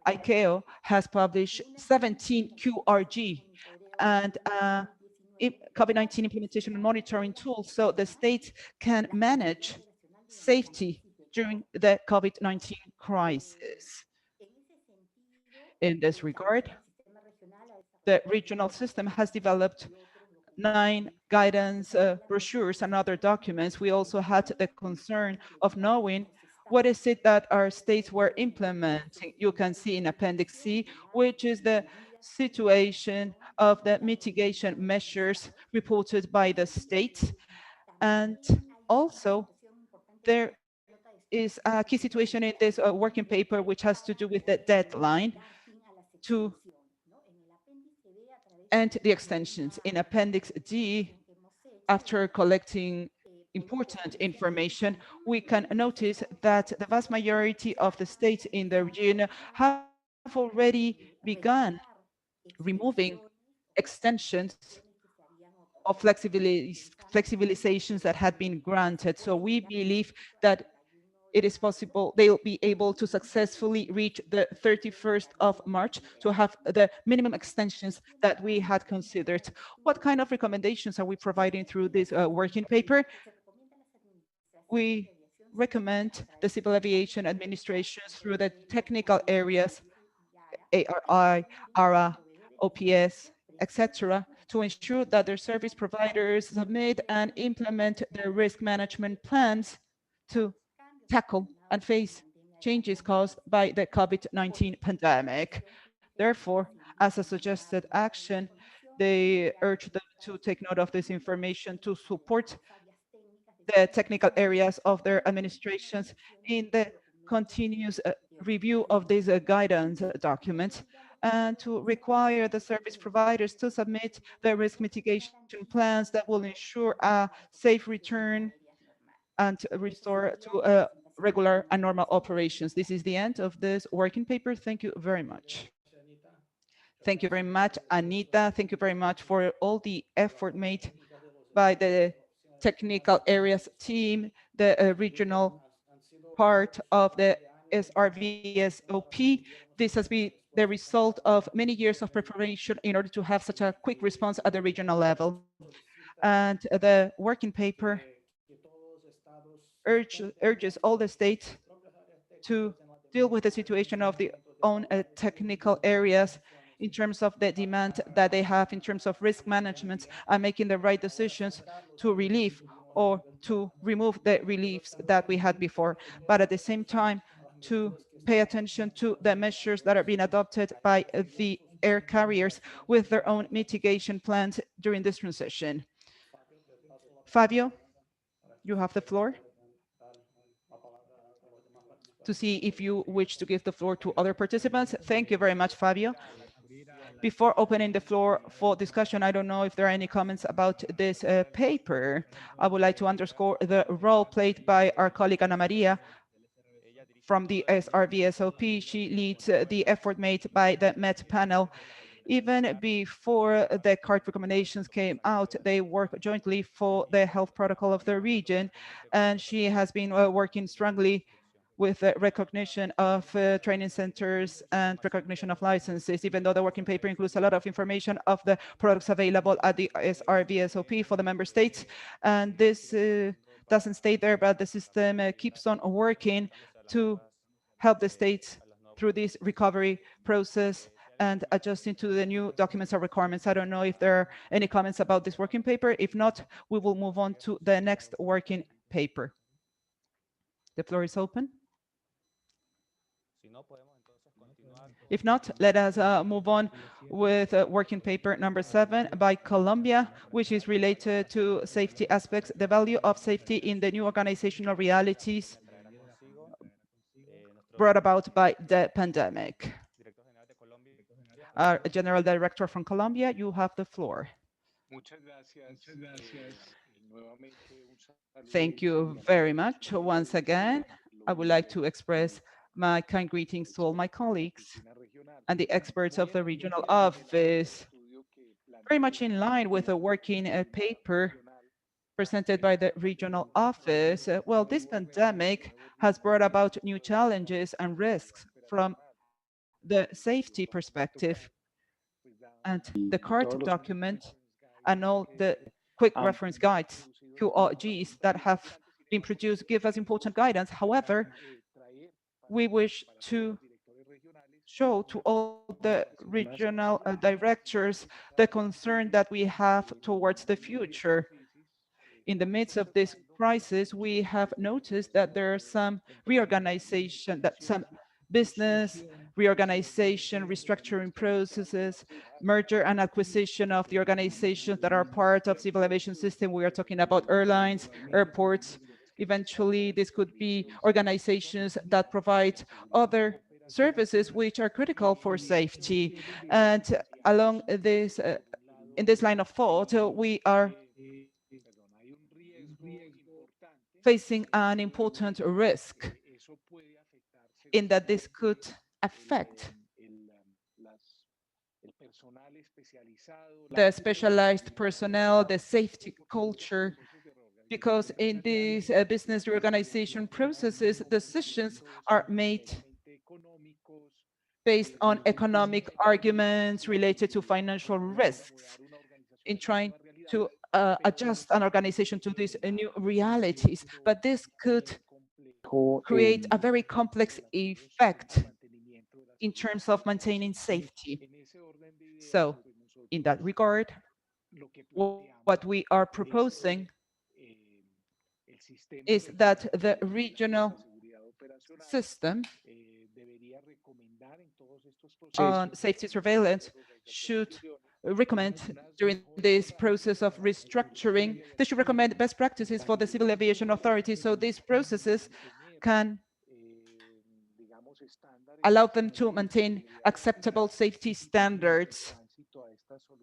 ICAO has published 17 QRG and COVID-19 implementation and monitoring tools so the states can manage safety during the COVID-19 crisis. In this regard, the regional system has developed 9 guidance brochures and other documents. We also had the concern of knowing what is it that our states were implementing. You can see in Appendix C, which is the situation of the mitigation measures reported by the states. And also, there is a key situation in this working paper, which has to do with the deadline to and the extensions. In Appendix D, after collecting important information, we can notice that the vast majority of the states in the region have already begun removing extensions of flexibilizations that had been granted. So we believe that it is possible they'll be able to successfully reach the 31st of March to have the minimum extensions that we had considered. What kind of recommendations are we providing through this working paper? We recommend the civil aviation administrations through the technical areas, ARI, ARA, OPS, etc., to ensure that their service providers submit and implement their risk management plans to tackle and face changes caused by the COVID-19 pandemic. Therefore, as a suggested action, they urge them to take note of this information to support the technical areas of their administrations in the continuous review of these guidance documents, and to require the service providers to submit their risk mitigation plans that will ensure a safe return and restore to regular and normal operations. This is the end of this working paper. Thank you very much. Thank you very much, Anita. Thank you very much for all the effort made by the technical areas team, the regional part of the SRVSOP. This has been the result of many years of preparation in order to have such a quick response at the regional level. And the working paper urges all the states to deal with the situation of their own technical areas in terms of the demand that they have in terms of risk management and making the right decisions to relieve or to remove the reliefs that we had before, but at the same time to pay attention to the measures that are being adopted by the air carriers with their own mitigation plans during this transition. Fabio, you have the floor to see if you wish to give the floor to other participants. Thank you very much, Fabio. Before opening the floor for discussion, I don't know if there are any comments about this paper. I would like to underscore the role played by our colleague Ana Maria from the SRVSOP. She leads the effort made by the MET panel. Even before the CART recommendations came out, they work jointly for the health protocol of the region, and she has been working strongly with recognition of training centers and recognition of licenses, even though the working paper includes a lot of information of the products available at the SRVSOP for the member states. And this doesn't stay there, but the system keeps on working to help the states through this recovery process and adjusting to the new documents or requirements. I don't know if there are any comments about this working paper. If not, we will move on to the next working paper. The floor is open. If not, let us move on with working paper number 7 by Colombia, which is related to safety aspects, the value of safety in the new organizational realities brought about by the pandemic. Our General Director from Colombia, you have the floor. Thank you very much. Once again, I would like to express my kind greetings to all my colleagues and the experts of the regional office, very much in line with the working paper presented by the regional office. Well, this pandemic has brought about new challenges and risks from the safety perspective, and the CART document and all the quick reference guides, QRGs, that have been produced give us important guidance. However, we wish to show to all the regional directors the concern that we have towards the future. In the midst of this crisis, we have noticed that there are some reorganization, that some business reorganization, restructuring processes, merger and acquisition of the organizations that are part of civil aviation system. We are talking about airlines, airports. Eventually, this could be organizations that provide other services which are critical for safety. And along this, in this line of thought, we are facing an important risk in that this could affect the specialized personnel, the safety culture, because in these business reorganization processes, decisions are made based on economic arguments related to financial risks in trying to adjust an organization to these new realities. But this could create a very complex effect in terms of maintaining safety. So in that regard, what we are proposing is that the regional system on safety surveillance should recommend during this process of restructuring, they should recommend best practices for the civil aviation authority, so these processes can allow them to maintain acceptable safety standards,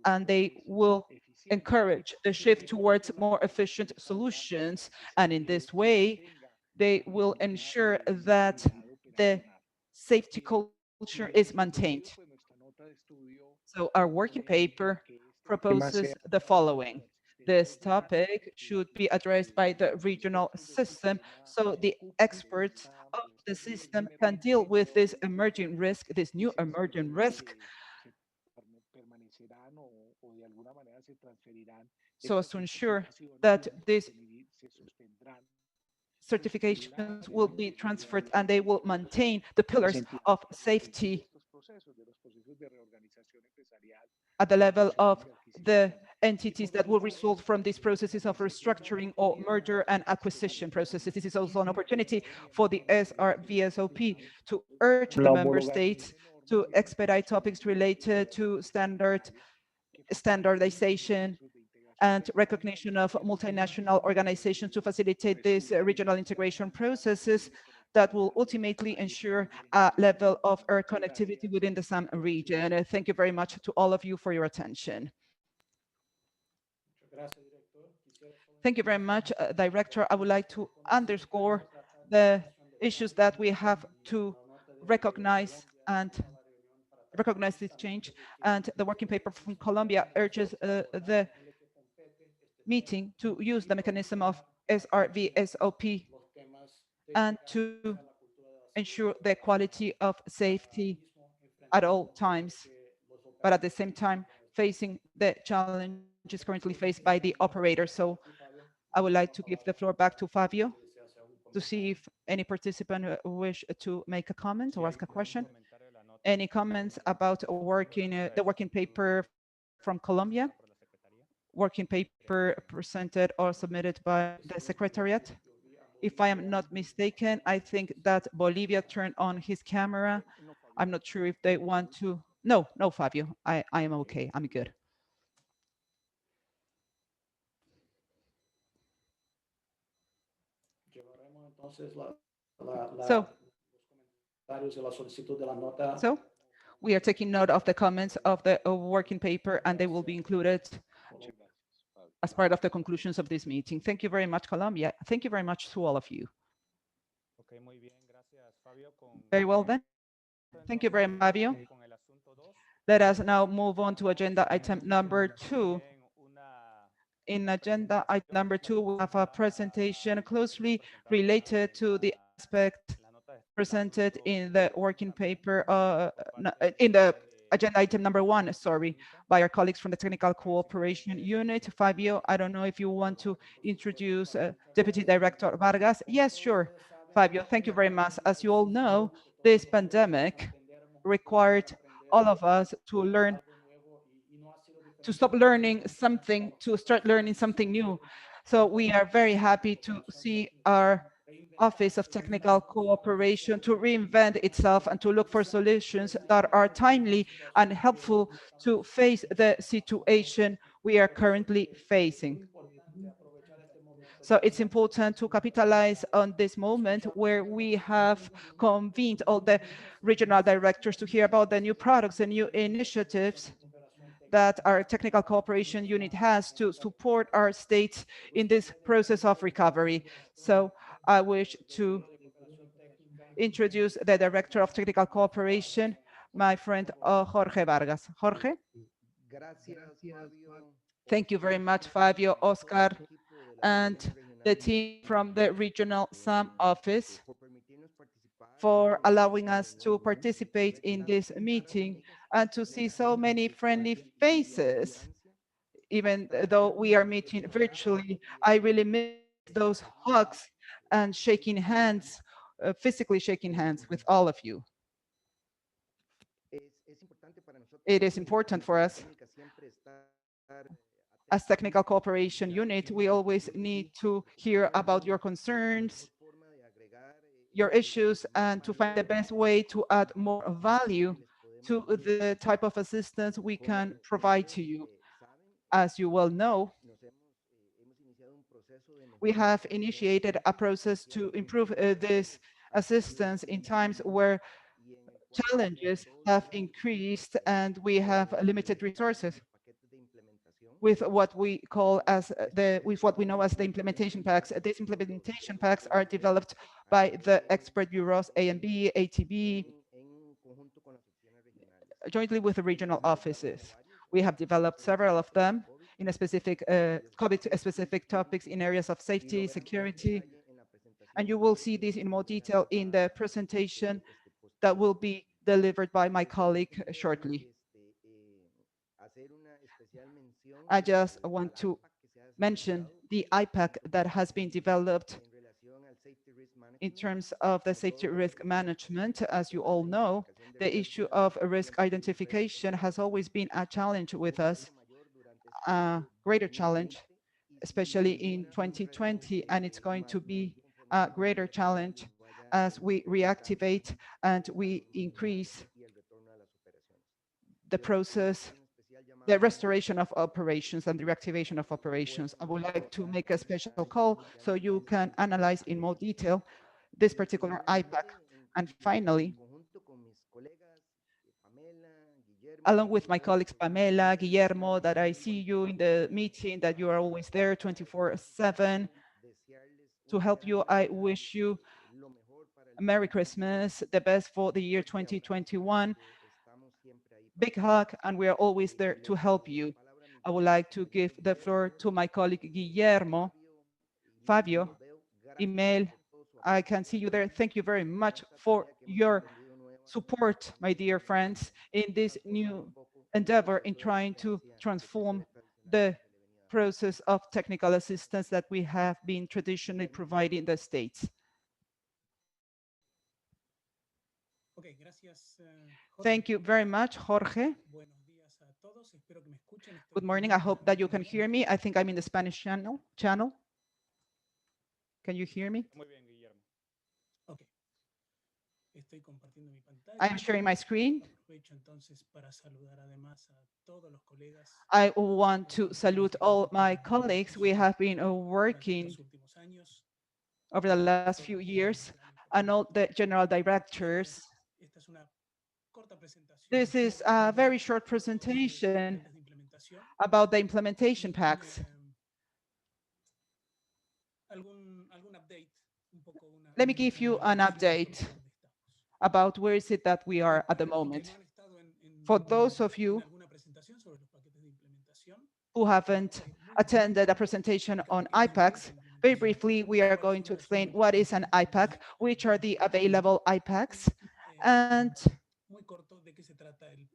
and they will encourage the shift towards more efficient solutions. And in this way, they will ensure that the safety culture is maintained. So our working paper proposes the following. This topic should be addressed by the regional system, so the experts of the system can deal with this emerging risk, this new emerging risk, so as to ensure that these certifications will be transferred and they will maintain the pillars of safety at the level of the entities that will result from these processes of restructuring or merger and acquisition processes. This is also an opportunity for the SRVSOP to urge the member states to expedite topics related to standardization and recognition of multinational organizations to facilitate these regional integration processes that will ultimately ensure a level of air connectivity within the SAM region. Thank you very much to all of you for your attention. Thank you very much, Director. I would like to underscore the issues that we have to recognize this change. And the working paper from Colombia urges the meeting to use the mechanism of SRVSOP and to ensure the quality of safety at all times, but at the same time facing the challenges currently faced by the operator. So I would like to give the floor back to Fabio to see if any participant wish to make a comment or ask a question. Any comments about the working paper from Colombia? Working paper presented or submitted by the Secretariat. If I am not mistaken, I think that Bolivia turned on his camera. I'm not sure if they want to. No, Fabio, I am okay. I'm good. So We are taking note of the comments of the working paper, and they will be included as part of the conclusions of this meeting. Thank you very much, Colombia. Thank you very much to all of you. Okay, muy bien, gracias, Fabio. Very well then. Thank you very much, Fabio. Let us now move on to agenda item number 2. In agenda item number 2, we have a presentation closely related to the aspect presented in the working paper, in the agenda item number 1, sorry, by our colleagues from the Technical Cooperation Unit. Fabio, I don't know if you want to introduce Deputy Director Vargas. Yes, sure. Fabio, thank you very much. As you all know, this pandemic required all of us to learn, to stop learning something, to start learning something new. So we are very happy to see our Office of Technical Cooperation to reinvent itself and to look for solutions that are timely and helpful to face the situation we are currently facing. So it's important to capitalize on this moment where we have convened all the regional directors to hear about the new products and new initiatives that our technical cooperation unit has to support our states in this process of recovery. So I wish to introduce the Director of Technical Cooperation, my friend Jorge Vargas. Jorge? Thank you very much, Fabio, Oscar, and the team from the Regional SAM office for allowing us to participate in this meeting and to see so many friendly faces. Even though we are meeting virtually, I really miss those hugs and shaking hands, physically shaking hands with all of you. It is important for us as technical cooperation unit. We always need to hear about your concerns, your issues, and to find the best way to add more value to the type of assistance we can provide to you. As you well know, we have initiated a process to improve this assistance in times where challenges have increased and we have limited resources with what we call as what we know as the implementation packs. These implementation packs are developed by the expert bureaus AMB, ATB, jointly with the regional offices. We have developed several of them in a specific COVID-specific topics in areas of safety, security, and you will see this in more detail in the presentation that will be delivered by my colleague shortly. I just want to mention the IPAC that has been developed in terms of the safety risk management. As you all know, the issue of risk identification has always been a challenge with us, a greater challenge, especially in 2020, and it's going to be a greater challenge as we reactivate and we increase the process, the restoration of operations and the reactivation of operations. I would like to make a special call so you can analyze in more detail this particular IPAC. And finally, along with my colleagues Pamela, Guillermo, that I see you in the meeting, that you are always there 24/7 to help you, I wish you a Merry Christmas, the best for the year 2021. Big hug, and we are always there to help you. I would like to give the floor to my colleague Guillermo. Fabio, email, I can see you there. Thank you very much for your support, my dear friends, in this new endeavor in trying to transform the process of technical assistance that we have been traditionally providing the states. Thank you very much, Jorge. Good morning. I hope that you can hear me. I think I'm in the Spanish channel. Can you hear me? I am sharing my screen. I want to salute all my colleagues. We have been working over the last few years, and all the general directors. This is a very short presentation about the implementation packs. Let me give you an update about where is it that we are at the moment. For those of you who haven't attended a presentation on IPACs, very briefly, we are going to explain what is an IPAC, which are the available IPACs, and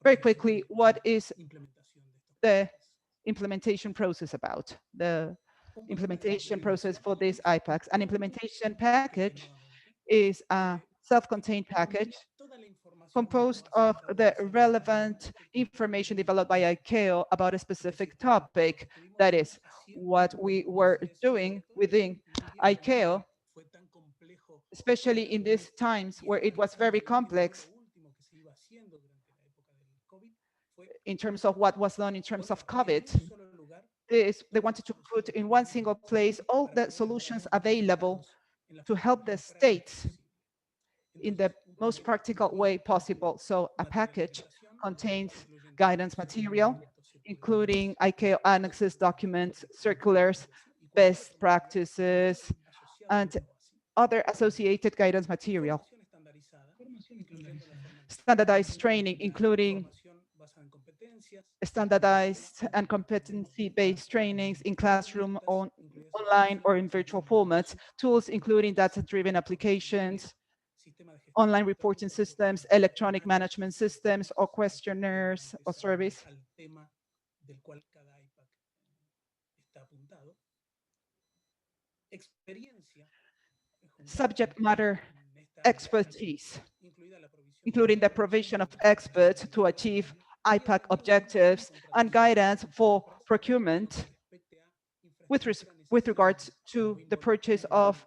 very quickly, what is the implementation process about, the implementation process for these IPACs. An implementation package is a self-contained package composed of the relevant information developed by ICAO about a specific topic. That is what we were doing within ICAO, especially in these times where it was very complex in terms of what was done in terms of COVID. They wanted to put in one single place all the solutions available to help the states in the most practical way possible. So a package contains guidance material, including ICAO annexes, documents, circulars, best practices, and other associated guidance material. Standardized training, including standardized and competency-based trainings in classroom, online, or in virtual formats, tools including data-driven applications, online reporting systems, electronic management systems, or questionnaires or surveys. Subject matter expertise, including the provision of experts to achieve IPAC objectives and guidance for procurement with regards to the purchase of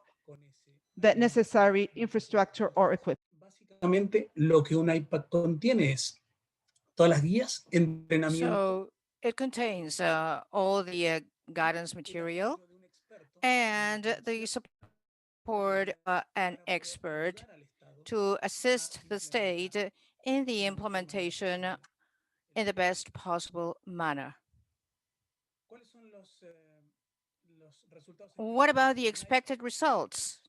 the necessary infrastructure or equipment. So it contains all the guidance material and the support an expert to assist the state in the implementation in the best possible manner. What about the expected results?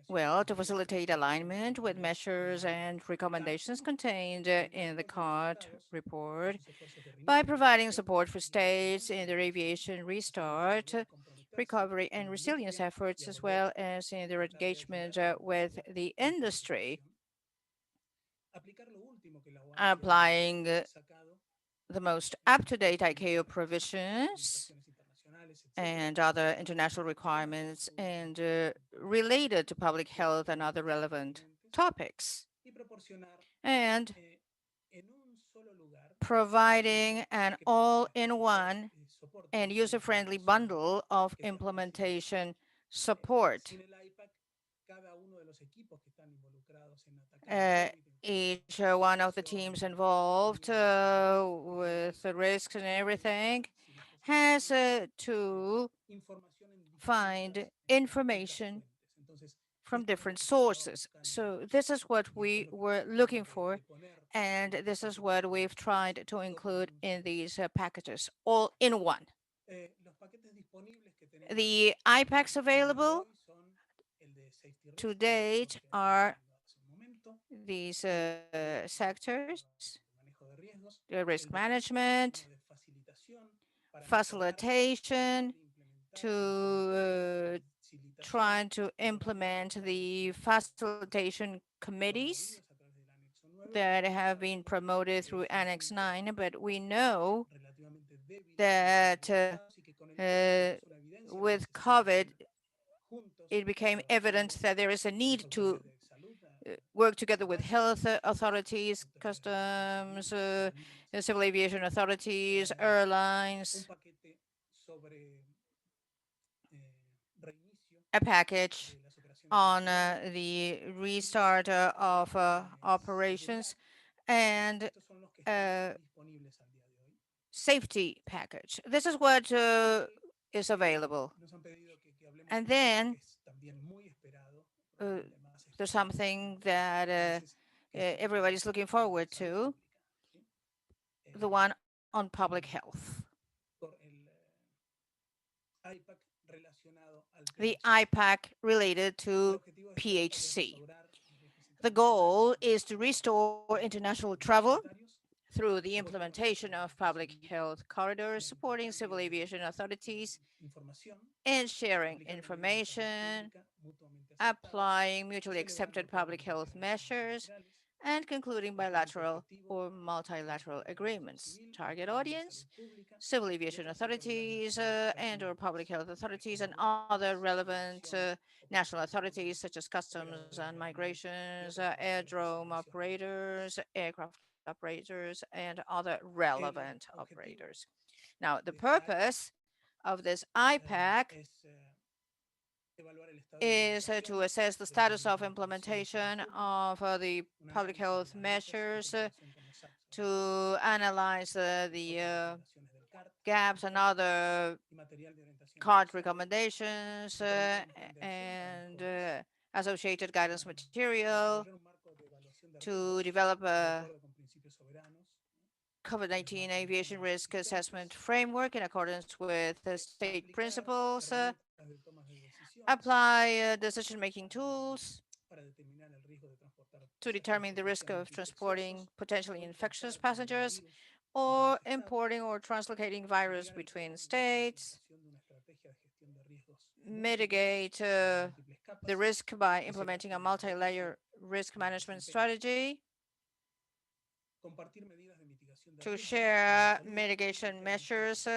Well, to facilitate alignment with measures and recommendations contained in the CART report, by providing support for states in their aviation restart, recovery and resilience efforts, as well as in their engagement with the industry, applying the most up-to-date ICAO provisions and other international requirements and related to public health and other relevant topics, and providing an all-in-one and user-friendly bundle of implementation support. Each one of the teams involved with the risks and everything has to find information from different sources. So this is what we were looking for, and this is what we've tried to include in these packages, all in one. The IPACs available to date are these sectors: the risk management, facilitation, to trying to implement the facilitation committees that have been promoted through Annex 9, but we know that with COVID, it became evident that there is a need to work together with health authorities, customs, civil aviation authorities, airlines, a package on the restart of operations, and safety package. This is what is available. And then there's something that everybody's looking forward to, the one on public health. The IPAC related to PHC. The goal is to restore international travel through the implementation of public health corridors, supporting civil aviation authorities and sharing information, applying mutually accepted public health measures, and concluding bilateral or multilateral agreements. Target audience, civil aviation authorities and/or public health authorities and other relevant national authorities such as customs and migrations, aerodrome operators, aircraft operators, and other relevant operators. Now, the purpose of this IPAC is to assess the status of implementation of the public health measures, to analyze the gaps and other CART recommendations and associated guidance material, to develop a COVID-19 aviation risk assessment framework in accordance with the state principles, apply decision-making tools to determine the risk of transporting potentially infectious passengers or importing or translocating virus between states, mitigate the risk by implementing a multi-layer risk management strategy, to share mitigation measures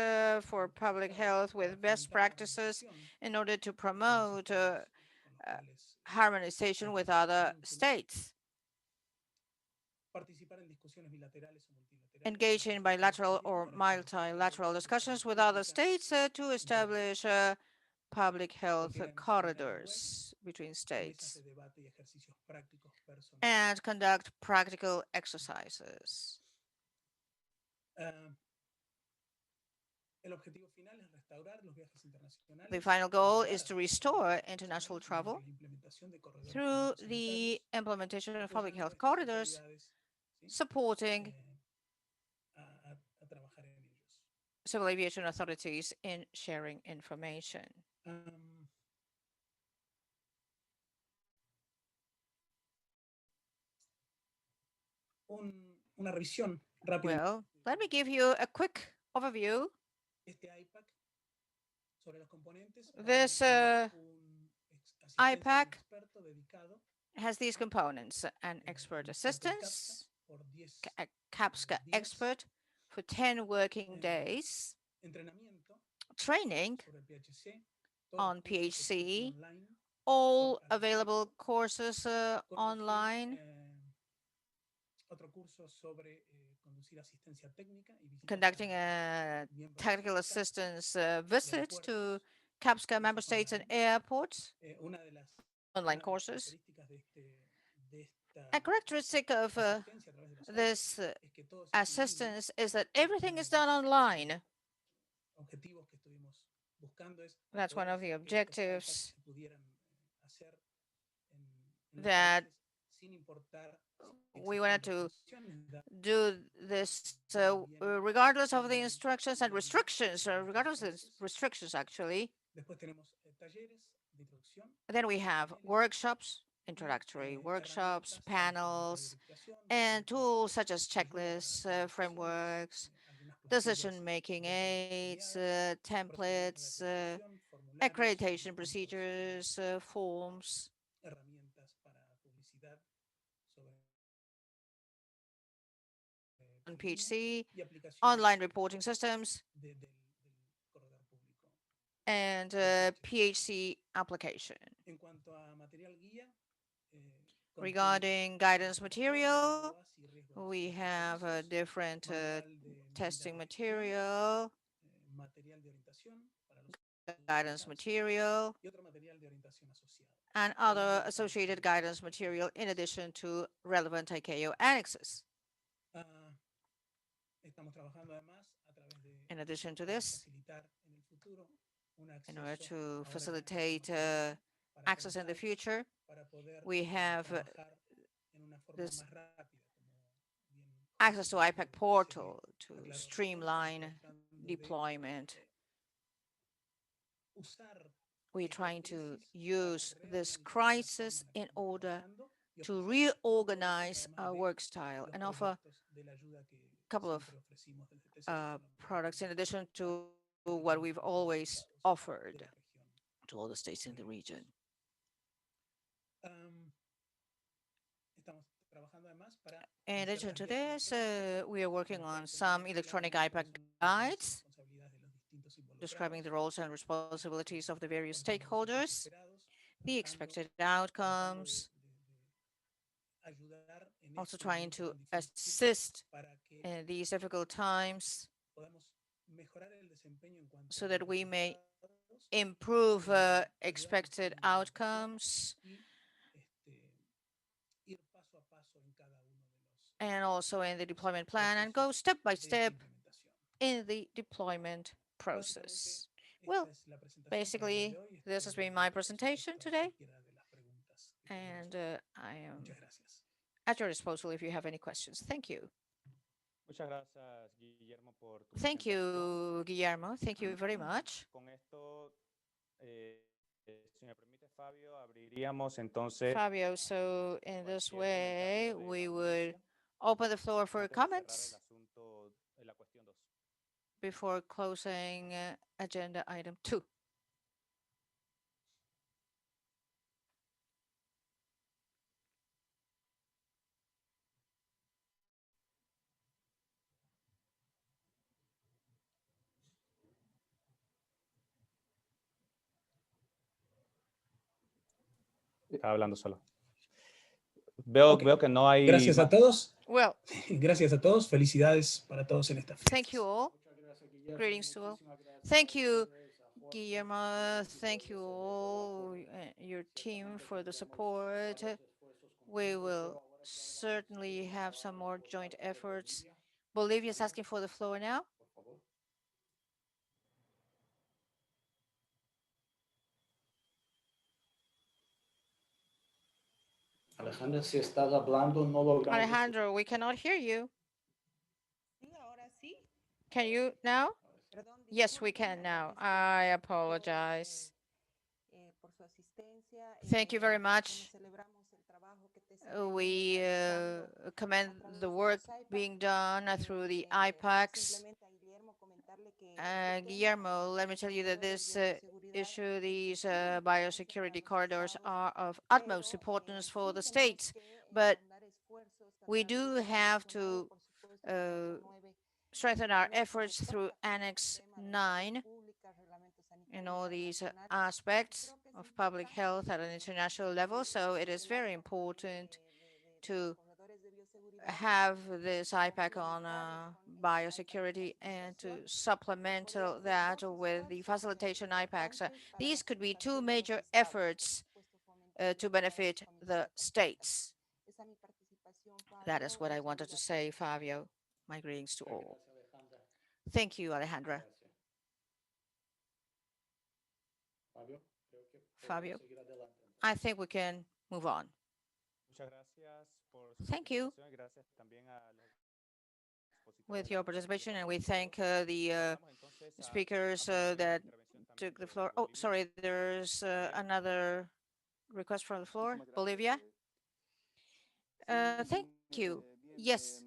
for public health with best practices in order to promote harmonization with other states, engage in bilateral or multilateral discussions with other states to establish public health corridors between states, and conduct practical exercises. The final goal is to restore international travel through the implementation of public health corridors, supporting civil aviation authorities in sharing information. Well, let me give you a quick overview. This IPAC has these components: an expert assistance, a CAPSCA expert for 10 working days, training on PHC, all available courses online, conducting a technical assistance visit to CAPSCA member states and airports, online courses. A characteristic of this assistance is that everything is done online. That's one of the objectives that we wanted to do this regardless of the instructions and restrictions, regardless of restrictions actually. Then we have workshops, introductory workshops, panels, and tools such as checklists, frameworks, decision-making aids, templates, accreditation procedures, forms, on PHC, online reporting systems, and PHC application. Regarding guidance material, we have a different testing material, guidance material, and other associated guidance material in addition to relevant ICAO annexes. In addition to this, in order to facilitate access in the future, we have this access to IPAC portal to streamline deployment. We're trying to use this crisis in order to reorganize our work style and offer a couple of products in addition to what we've always offered to all the states in the region. In addition to this, we are working on some electronic IPAC guides describing the roles and responsibilities of the various stakeholders, the expected outcomes, also trying to assist in these difficult times so that we may improve expected outcomes and also in the deployment plan and go step by step in the deployment process. Well, basically, this has been my presentation today, and I am at your disposal if you have any questions. Thank you. Muchas gracias, Guillermo, por tu Thank you, Guillermo. Thank you very much. Con esto, si me permite, Fabio, abriríamos entonces Fabio, so in this way, we would open the floor for comments before closing agenda item 2. Estaba hablando solo. Veo que no hay Gracias a todos. Well, Gracias a todos. Felicidades para todos en esta fiesta. thank you all. Greetings to all. Thank you, Guillermo. Thank you all, your team, for the support. We will certainly have some more joint efforts. Bolivia is asking for the floor now. Alejandra, si estás hablando, no logramos. Alejandro, we cannot hear you. Can you now? Yes, we can now. I apologize. Thank you very much. We commend the work being done through the IPACs. Guillermo, let me tell you that this issue, these biosecurity corridors are of utmost importance for the states, but we do have to strengthen our efforts through Annex 9 in all these aspects of public health at an international level. So it is very important to have this IPAC on biosecurity and to supplement that with the facilitation IPACs. These could be two major efforts to benefit the states. That is what I wanted to say, Fabio. My greetings to all. Thank you, Alejandra. Fabio, I think we can move on. Thank you with your participation, and we thank the speakers that took the floor. Oh, sorry, there's another request from the floor. Bolivia? Thank you. Yes.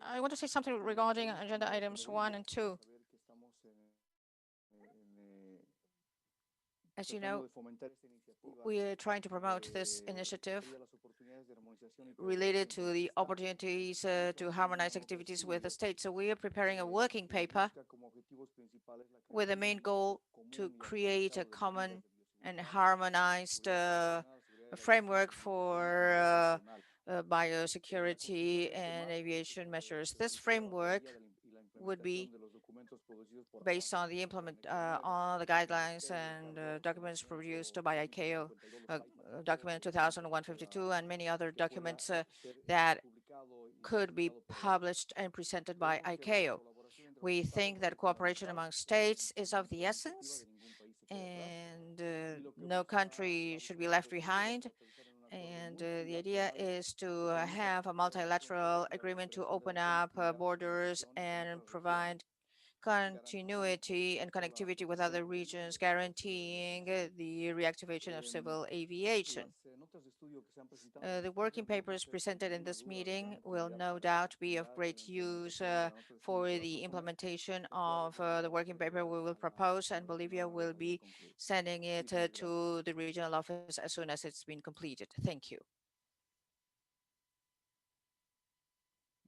I want to say something regarding agenda items 1 and 2. As you know, we are trying to promote this initiative related to the opportunities to harmonize activities with the state. So we are preparing a working paper with the main goal to create a common and harmonized framework for biosecurity and aviation measures. This framework would be based on the on the guidelines and documents produced by ICAO, document 2152, and many other documents that could be published and presented by ICAO. We think that cooperation among states is of the essence, and and no country should be left behind. And the idea is to have a multilateral agreement to open up borders and provide continuity and connectivity with other regions, guaranteeing the reactivation of civil aviation. The working papers presented in this meeting will no doubt be of great use for the implementation of the working paper we will propose, and Bolivia will be sending it to the regional office as soon as it's been completed. Thank you.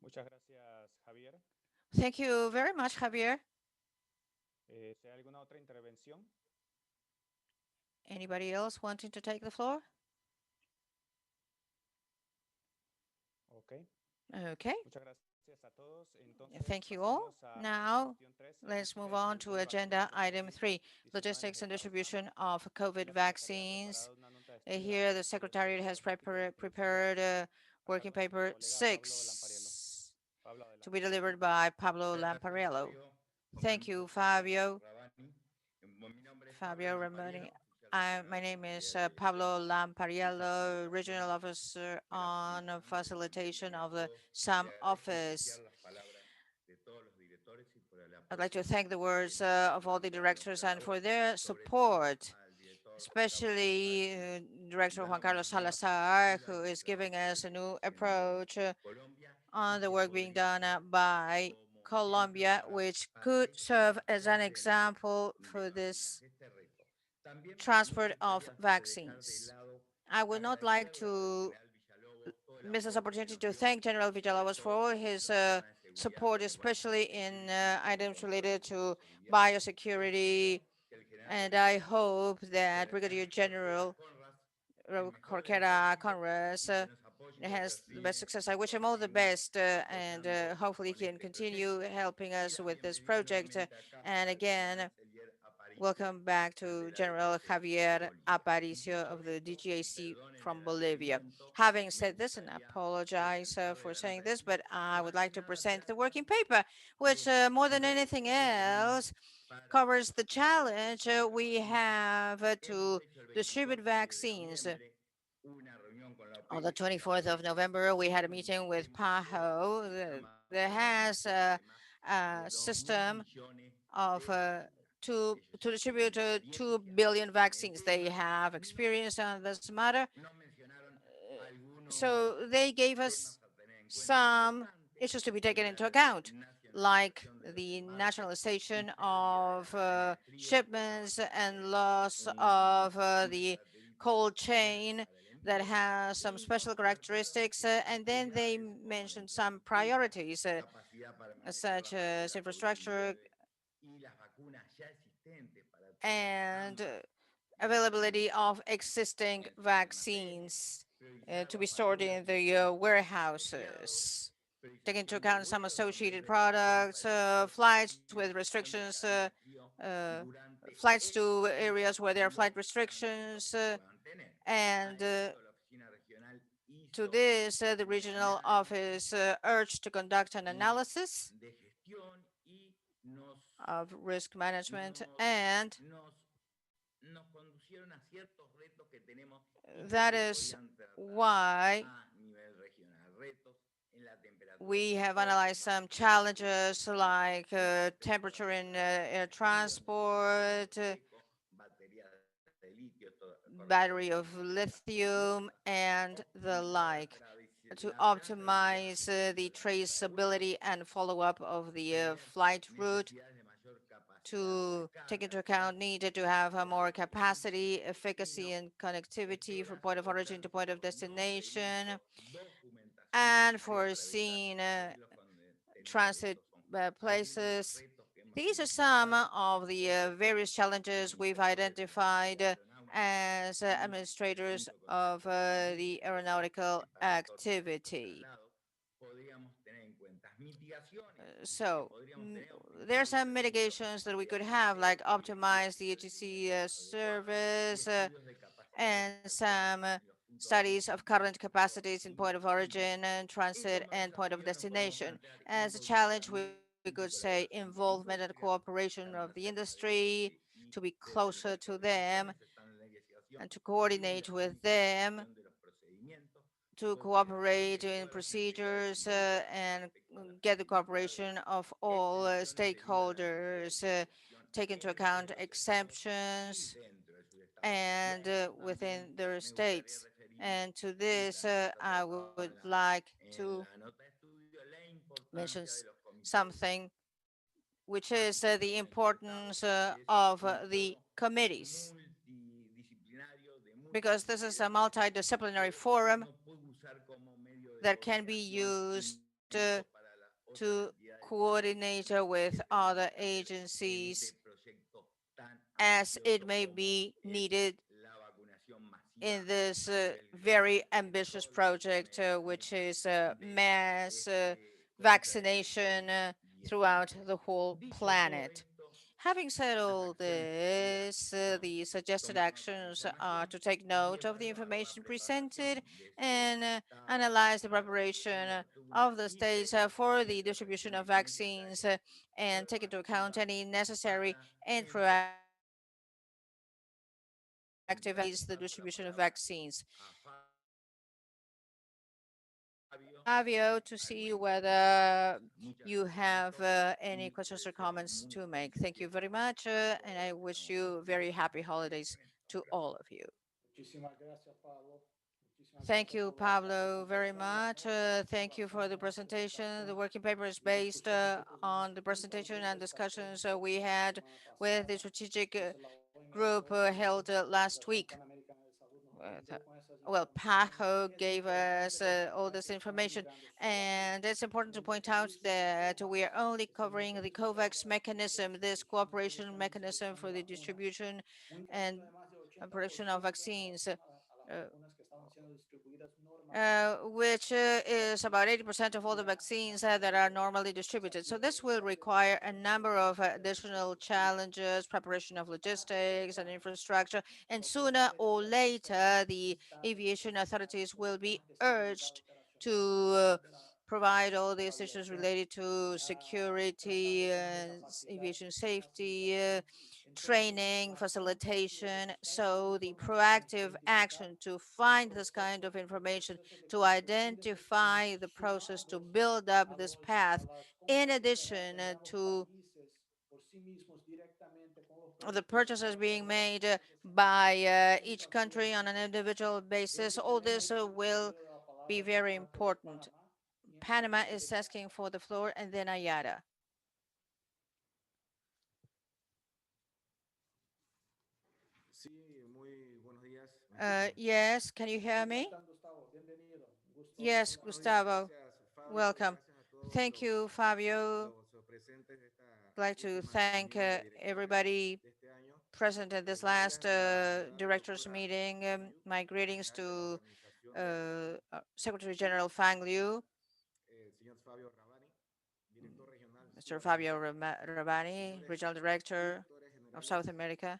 Muchas gracias, Javier. Thank you very much, Javier. ¿Alguna otra intervención? Anybody else wanting to take the floor? Okay. Okay. Muchas gracias a todos. Entonces, thank you all. Now, let's move on to agenda item 3, logistics and distribution of COVID vaccines. Here, the Secretariat has prepared working paper 6 to be delivered by Pablo Lamparello. Thank you, Fabio. Fabio Ramoni. My name is Pablo Lampariello, Regional Officer on Facilitation of the SAM Office. I'd like to thank the words of all the directors and for their support, especially Director Juan Carlos Salazar, who is giving us a new approach on the work being done by Colombia, which could serve as an example for this transport of vaccines. I would not like to miss this opportunity to thank General Villalobos for all his support, especially in items related to biosecurity. And I hope that Brigadier General Jorquera Conras has the best success. I wish him all the best, and hopefully he can continue helping us with this project. And again, welcome back to General Javier Aparicio of the DGAC from Bolivia. Having said this, and I apologize for saying this, but I would like to present the working paper, which more than anything else covers the challenge we have to distribute vaccines. On the 24th of November, we had a meeting with PAHO that has a system of to distribute 2 billion vaccines. They have experience on this matter. So they gave us some issues to be taken into account, like the nationalization of shipments and loss of the cold chain that has some special characteristics. And then they mentioned some priorities, such as infrastructure and availability of existing vaccines to be stored in the warehouses. Take into account some associated products, flights with restrictions, flights to areas where there are flight restrictions, and to this, the regional office urged to conduct an analysis of risk management, and that is why we have analyzed some challenges like temperature in air transport, battery of lithium, and the like, to optimize the traceability and follow-up of the flight route, to take into account needed to have a more capacity, efficacy, and connectivity from point of origin to point of destination, and foreseen transit places. These are some of the various challenges we've identified as administrators of the aeronautical activity. So there are some mitigations that we could have, like optimize the ATC service and some studies of current capacities in point of origin and transit and point of destination. As a challenge, we could say involvement and cooperation of the industry to be closer to them and to coordinate with them, to cooperate in procedures and get the cooperation of all stakeholders, take into account exemptions and within their states. And to this, I would like to mention something, which is the importance of the committees, because this is a multidisciplinary forum that can be used to coordinate with other agencies as it may be needed in this very ambitious project, which is mass vaccination throughout the whole planet. Having said all this, the suggested actions are to take note of the information presented and analyze the preparation of the states for the distribution of vaccines and take into account any necessary and proactive the distribution of vaccines. Fabio, to see whether you have any questions or comments to make. Thank you very much, and I wish you very happy holidays to all of you. Thank you, Pablo, very much. Thank you for the presentation. The working paper is based on the presentation and discussions we had with the strategic group held last week. Well, Pajo gave us all this information, and it's important to point out that we are only covering the COVAX mechanism, this cooperation mechanism for the distribution and production of vaccines. Which is about 80% of all the vaccines that are normally distributed. So this will require a number of additional challenges, preparation of logistics and infrastructure, and sooner or later, the aviation authorities will be urged to provide all these issues related to security, aviation safety, training, facilitation. So the proactive action to find this kind of information, to identify the process, to build up this path, in addition to the purchases being made by each country on an individual basis, all this will be very important. Panama is asking for the floor, and then Ayara. Yes, can you hear me? Yes, Gustavo, welcome. Thank you, Fabio. I'd like to thank everybody present at this last directors meeting. My greetings to Secretary General Fang Liu, Mr. Fabio Rabani, Regional Director of South America,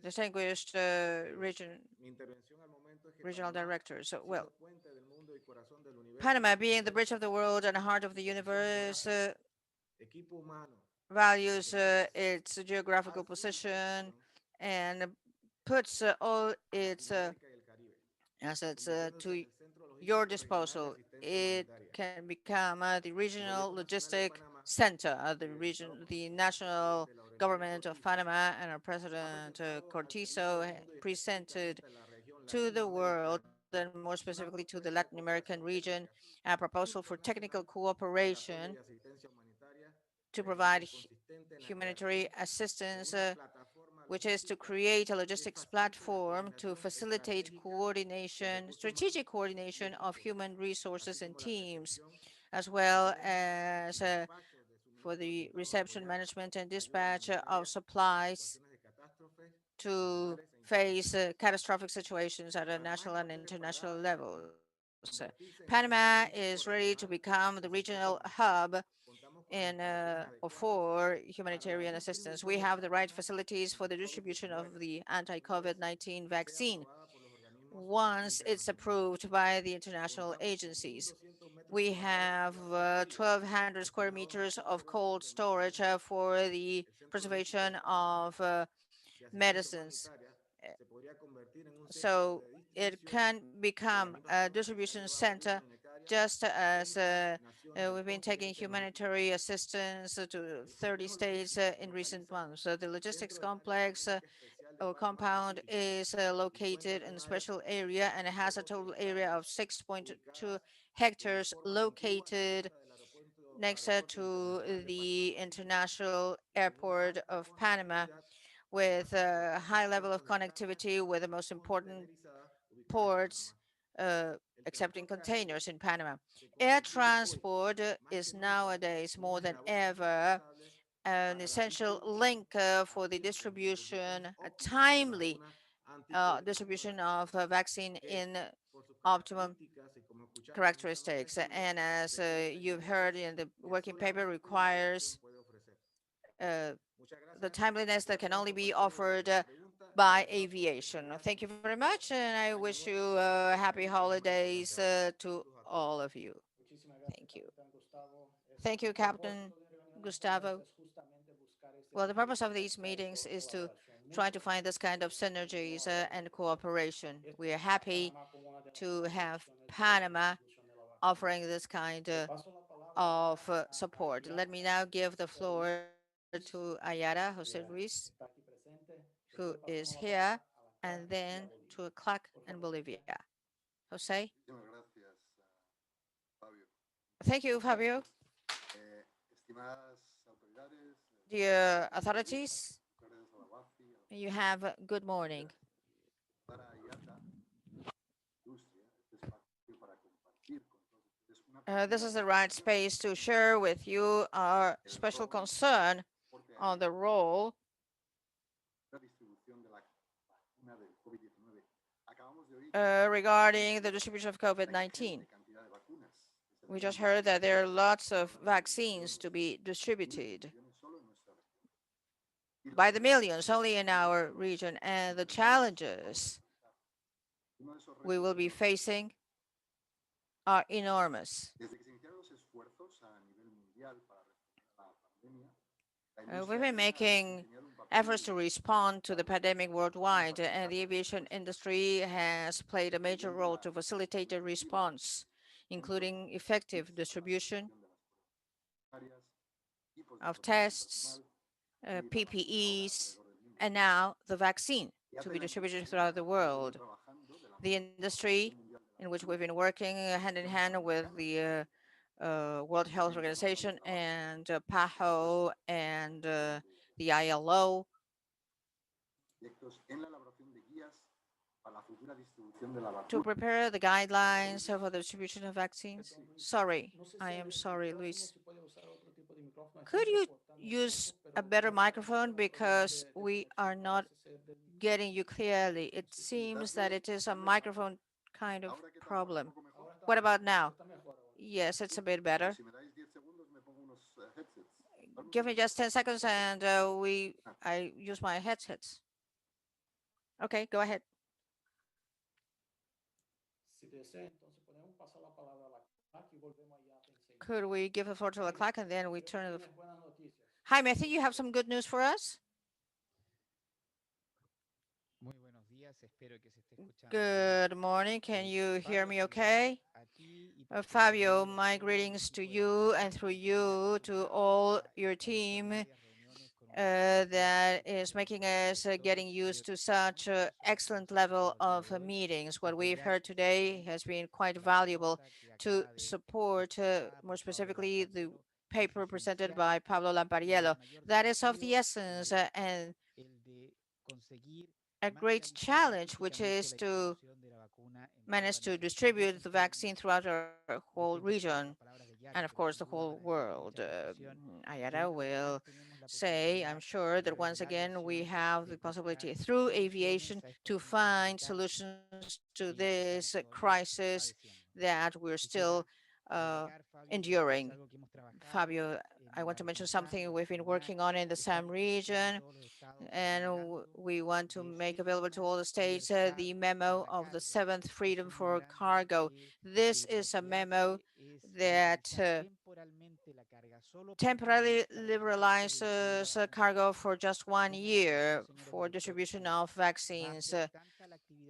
distinguished regional directors. So, well, Panama, being the bridge of the world and the heart of the universe, values its geographical position and puts all its assets to your disposal. It can become the regional logistic center of the national government of Panama, and our President Cortizo presented to the world, and more specifically to the Latin American region, a proposal for technical cooperation to provide humanitarian assistance, which is to create a logistics platform to facilitate coordination, strategic coordination of human resources and teams, as well as for the reception, management, and dispatch of supplies to face catastrophic situations at a national and international levels. Panama is ready to become the regional hub in or for humanitarian assistance. We have the right facilities for the distribution of the anti-COVID-19 vaccine once it's approved by the international agencies. We have 1,200 square meters of cold storage for the preservation of medicines. So it can become a distribution center, just as we've been taking humanitarian assistance to 30 states in recent months. So the logistics complex or compound is located in a special area, and it has a total area of 6.2 hectares located next to the International Airport of Panama, with a high level of connectivity with the most important ports uh, accepting containers in Panama. Air transport is nowadays more than ever an essential link for the distribution, a timely distribution of vaccine in optimum characteristics. And as you've heard in the working paper, requires uh, the timeliness that can only be offered by aviation. Thank you very much, and I wish you happy holidays to all of you. Thank you. Thank you, Captain Gustavo. Well, the purpose of these meetings is to try to find this kind of synergies and cooperation. We are happy to have Panama offering this kind of support. Let me now give the floor to Ayara Jose Ruiz, who is here, and then to Clark and Bolivia. Jose? Thank you, Fabio. Dear authorities, you have a good morning. This is the right space to share with you our special concern on the role regarding the distribution of COVID-19. We just heard that there are lots of vaccines to be distributed by the millions only in our region, and the challenges we will be facing are enormous. We've been making efforts to respond to the pandemic worldwide, and the aviation industry has played a major role to facilitate a response, including effective distribution of tests, PPEs, and now the vaccine to be distributed throughout the world. The industry in which we've been working hand in hand with the World Health Organization and PAHO and the ILO to prepare the guidelines for the distribution of vaccines. Sorry, I am sorry, Luis. Could you use a better microphone, because we are not getting you clearly? It seems that it is a microphone kind of problem. What about now? Yes, it's a bit better. Give me just 10 seconds and I use my headsets. Okay, go ahead. Could we give the floor to the clock and then we turn the... Jaime, I think you have some good news for us. Good morning. Can you hear me okay? Fabio, my greetings to you and through you to all your team that is making us getting used to such excellent level of meetings. What we've heard today has been quite valuable to support, more specifically, the paper presented by Pablo Lampariello. That is of the essence and a great challenge, which is to manage to distribute the vaccine throughout our whole region and, of course, the whole world. Ayara will say, I'm sure, that once again we have the possibility through aviation to find solutions to this crisis that we're still enduring. Fabio, I want to mention something we've been working on in the SAM region, and we want to make available to all the states the memo of the 7th Freedom for Cargo. This is a memo that temporarily liberalizes cargo for just 1 year for distribution of vaccines.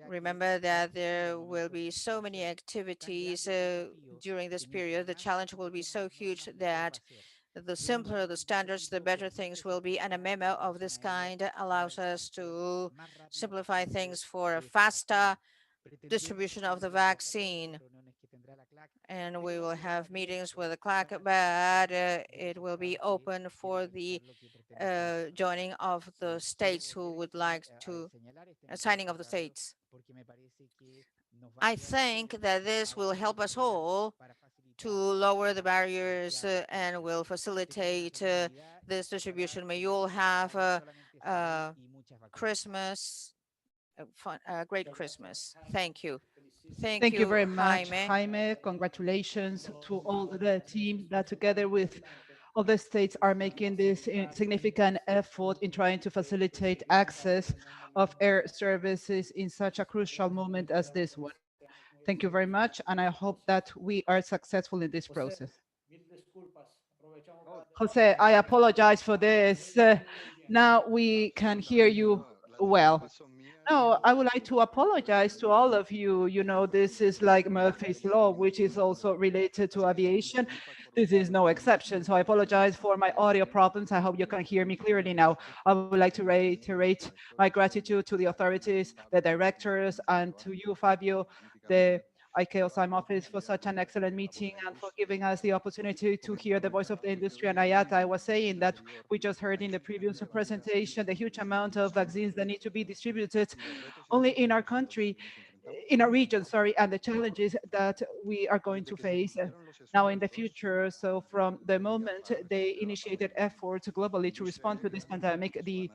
Remember that there will be so many activities during this period. The challenge will be so huge that the simpler the standards, the better things will be. And a memo of this kind allows us to simplify things for a faster distribution of the vaccine. And we will have meetings with the CLAC, but it will be open for the joining of the states who would like to, signing of the states. I think that this will help us all to lower the barriers and will facilitate this distribution. May you all have Christmas, great Christmas. Thank you. Thank you very much, Jaime. Congratulations to all the team that together with all the states are making this significant effort in trying to facilitate access of air services in such a crucial moment as this one. Thank you very much, and I hope that we are successful in this process. Jose, I apologize for this. Now we can hear you well. No, I would like to apologize to all of you. You know, this is like Murphy's Law, which is also related to aviation. This is no exception. So I apologize for my audio problems. I hope you can hear me clearly now. I would like to reiterate my gratitude to the authorities, the directors, and to you, Fabio, the ICAO SIME office for such an excellent meeting and for giving us the opportunity to hear the voice of the industry. And IATA, I was saying that we just heard in the previous presentation the huge amount of vaccines that need to be distributed only in our country, in our region, sorry, and the challenges that we are going to face now in the future. So from the moment they initiated efforts globally to respond to this pandemic, the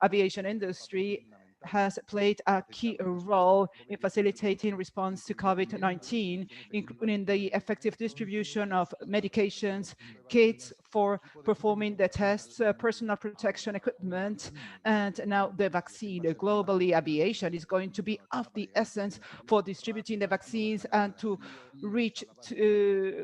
aviation industry has played a key role in facilitating response to COVID-19, including the effective distribution of medications, kits for performing the tests, personal protection equipment, and now the vaccine. Globally, aviation is going to be of the essence for distributing the vaccines and to reach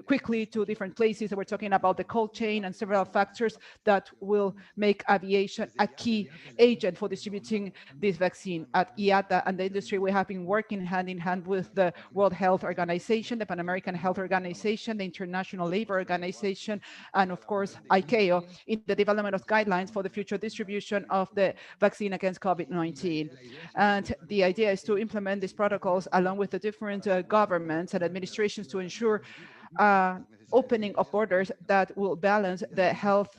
quickly to different places. We're talking about the cold chain and several factors that will make aviation a key agent for distributing this vaccine. At IATA and the industry, we have been working hand in hand with the World Health Organization, the Pan American Health Organization, the International Labor Organization, and of course, ICAO, in the development of guidelines for the future distribution of the vaccine against COVID-19. And the idea is to implement these protocols along with the different governments and administrations to ensure opening of borders that will balance the health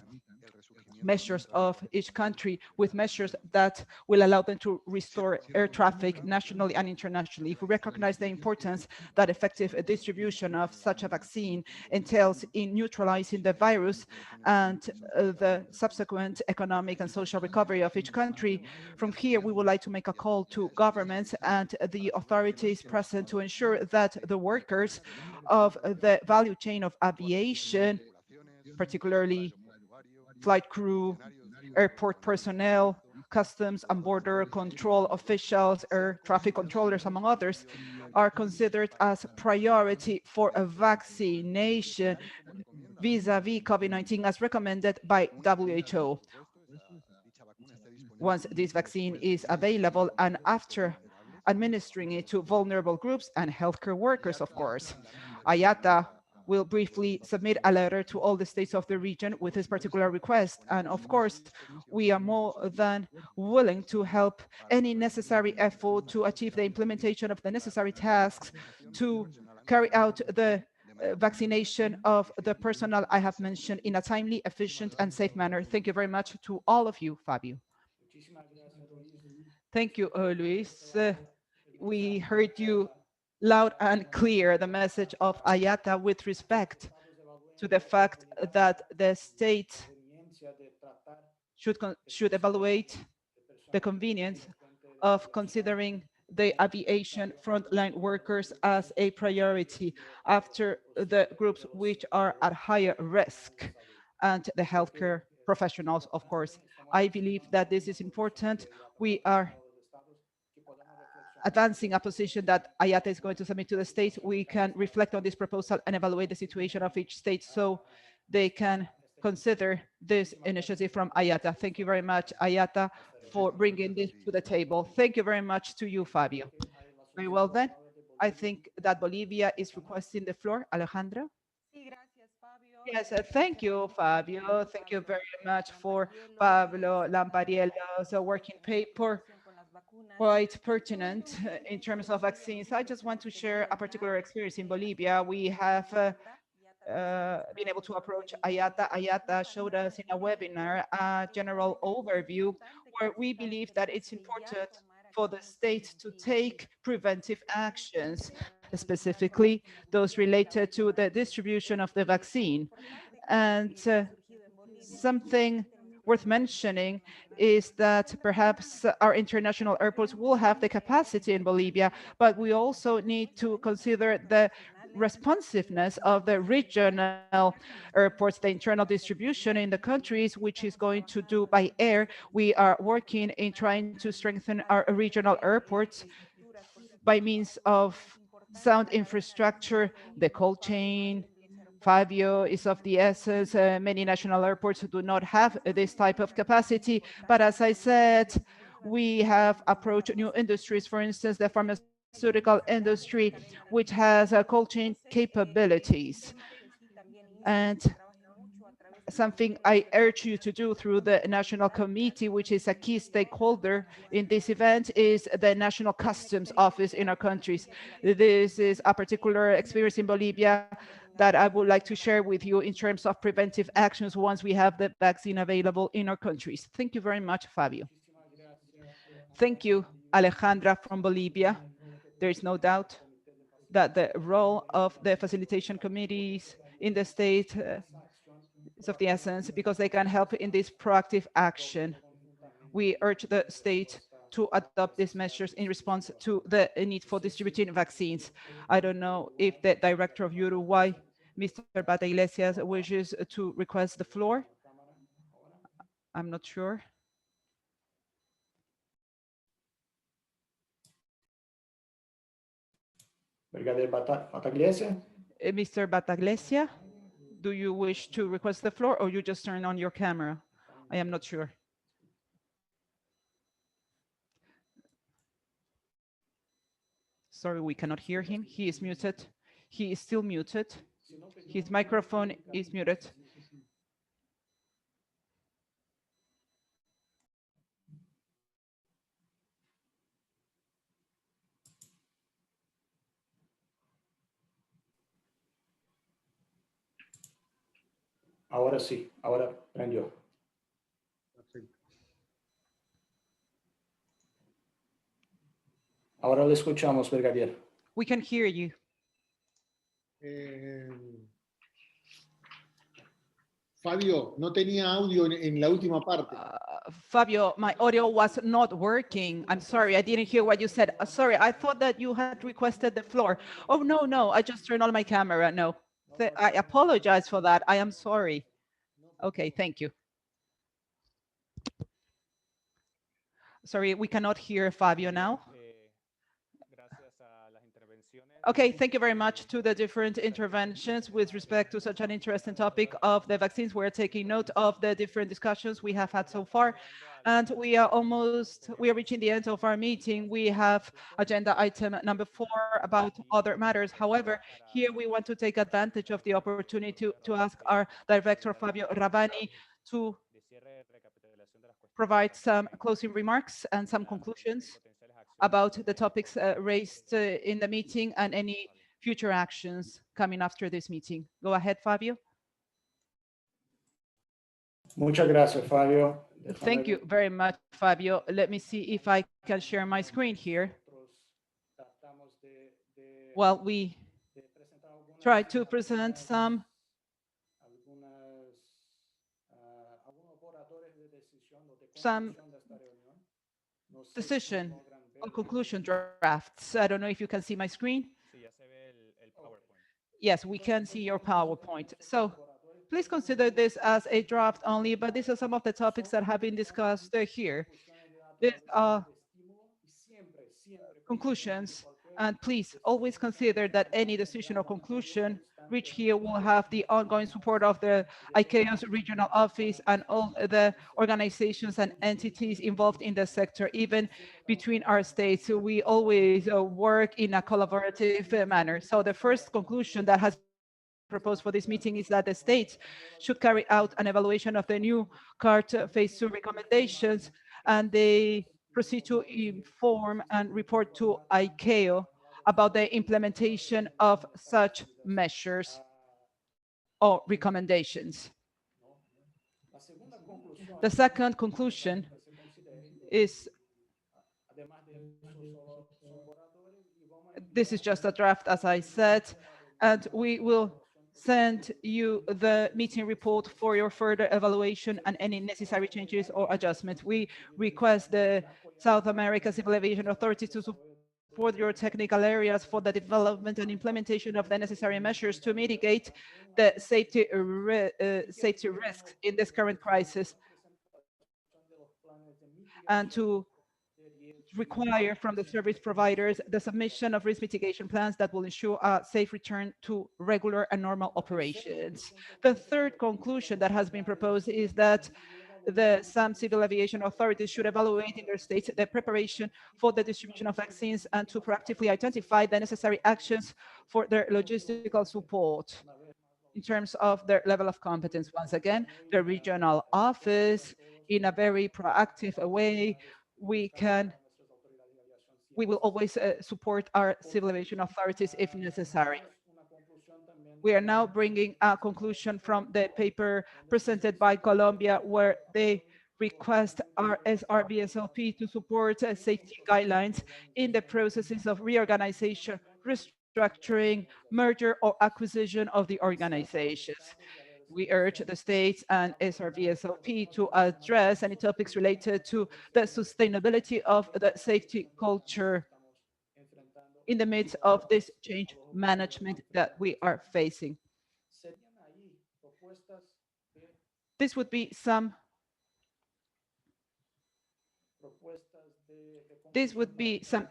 measures of each country with measures that will allow them to restore air traffic nationally and internationally. If we recognize the importance that effective distribution of such a vaccine entails in neutralizing the virus and the subsequent economic and social recovery of each country, from here we would like to make a call to governments and the authorities present to ensure that the workers of the value chain of aviation, particularly flight crew, airport personnel, customs and border control officials, air traffic controllers, among others, are considered as priority for a vaccination vis-a-vis COVID-19 as recommended by WHO. Once this vaccine is available and after administering it to vulnerable groups and healthcare workers, of course. IATA will briefly submit a letter to all the states of the region with this particular request. And of course, we are more than willing to help any necessary effort to achieve the implementation of the necessary tasks to carry out the vaccination of the personnel I have mentioned in a timely, efficient, and safe manner. Thank you very much to all of you, Fabio. Thank you, Luis. We heard you loud and clear, the message of IATA with respect to the fact that the state should evaluate the convenience of considering the aviation frontline workers as a priority after the groups which are at higher risk and the healthcare professionals, of course. I believe that this is important. We are advancing a position that IATA is going to submit to the states. We can reflect on this proposal and evaluate the situation of each state so they can consider this initiative from IATA. Thank you very much, IATA, for bringing this to the table. Thank you very much to you, Fabio. Very well then. I think that Bolivia is requesting the floor. Alejandra? Yes, thank you, Fabio. Thank you very much for Pablo Lampariello's working paper, quite pertinent in terms of vaccines. I just want to share a particular experience in Bolivia. We have been able to approach IATA. IATA showed us in a webinar a general overview where we believe that it's important for the state to take preventive actions, specifically those related to the distribution of the vaccine. And something worth mentioning is that perhaps our international airports will have the capacity in Bolivia, but we also need to consider the responsiveness of the regional airports, the internal distribution in the countries, which is going to do by air. We are working in trying to strengthen our regional airports by means of sound infrastructure, the cold chain. Fabio is of the essence. Many national airports do not have this type of capacity. But as I said, we have approached new industries, for instance, the pharmaceutical industry, which has cold chain capabilities. And something I urge you to do through the National Committee, which is a key stakeholder in this event, is the National Customs Office in our countries. This is a particular experience in Bolivia that I would like to share with you in terms of preventive actions once we have the vaccine available in our countries. Thank you very much, Fabio. Thank you, Alejandra from Bolivia. There is no doubt that the role of the facilitation committees in the state is of the essence because they can help in this proactive action. We urge the state to adopt these measures in response to the need for distributing vaccines. I don't know if the director of Uruguay, Mr. Bata Iglesias, wishes to request the floor. I'm not sure. Brigadier Bataglesia. Mr. Bataglesia, do you wish to request the floor or you just turn on your camera? I am not sure. Sorry, we cannot hear him. He is muted. He is still muted. His microphone is muted. Ahora sí, ahora prendió. Ahora le escuchamos, brigadier. We can hear you. Fabio, no tenía audio en la última parte. Fabio, my audio was not working. I'm sorry, I didn't hear what you said. Sorry, I thought that you had requested the floor. Oh, no, I just turned on my camera. No, I apologize for that. I am sorry. Okay, thank you. Sorry, we cannot hear Fabio now. Okay, thank you very much to the different interventions with respect to such an interesting topic of the vaccines. We're taking note of the different discussions we have had so far. And we are reaching the end of our meeting. We have agenda item number 4 about other matters. However, here we want to take advantage of the opportunity to ask our director, Fabio Rabani, to provide some closing remarks and some conclusions about the topics raised in the meeting and any future actions coming after this meeting. Go ahead, Fabio. Muchas gracias, Fabio. Thank you very much, Fabio. Let me see if I can share my screen here. Well, we try to present some decision conclusion drafts. I don't know if you can see my screen. Sí, ya se ve el PowerPoint. Yes, we can see your PowerPoint. So please consider this as a draft only, but these are some of the topics that have been discussed here. These are conclusions, and please always consider that any decision or conclusion reached here will have the ongoing support of the ICAO's regional office and all the organizations and entities involved in the sector, even between our states. So we always work in a collaborative manner. So the first conclusion that has been proposed for this meeting is that the states should carry out an evaluation of the new CART phase 2 recommendations, and they proceed to inform and report to ICAO about the implementation of such measures or recommendations. The second conclusion is, this is just a draft, as I said, and we will send you the meeting report for your further evaluation and any necessary changes or adjustments. We request the South America Civil Aviation Authority to support your technical areas for the development and implementation of the necessary measures to mitigate the safety risks in this current crisis, and to require from the service providers the submission of risk mitigation plans that will ensure a safe return to regular and normal operations. The third conclusion that has been proposed is that some civil aviation authorities should evaluate in their states the preparation for the distribution of vaccines and to proactively identify the necessary actions for their logistical support in terms of their level of competence. Once again, the regional office, in a very proactive way, we will always support our civil aviation authorities if necessary. We are now bringing a conclusion from the paper presented by Colombia, where they request our SRBSLP to support safety guidelines in the processes of reorganization, restructuring, merger, or acquisition of the organizations. We urge the states and SRBSLP to address any topics related to the sustainability of the safety culture in the midst of this change management that we are facing. This would be some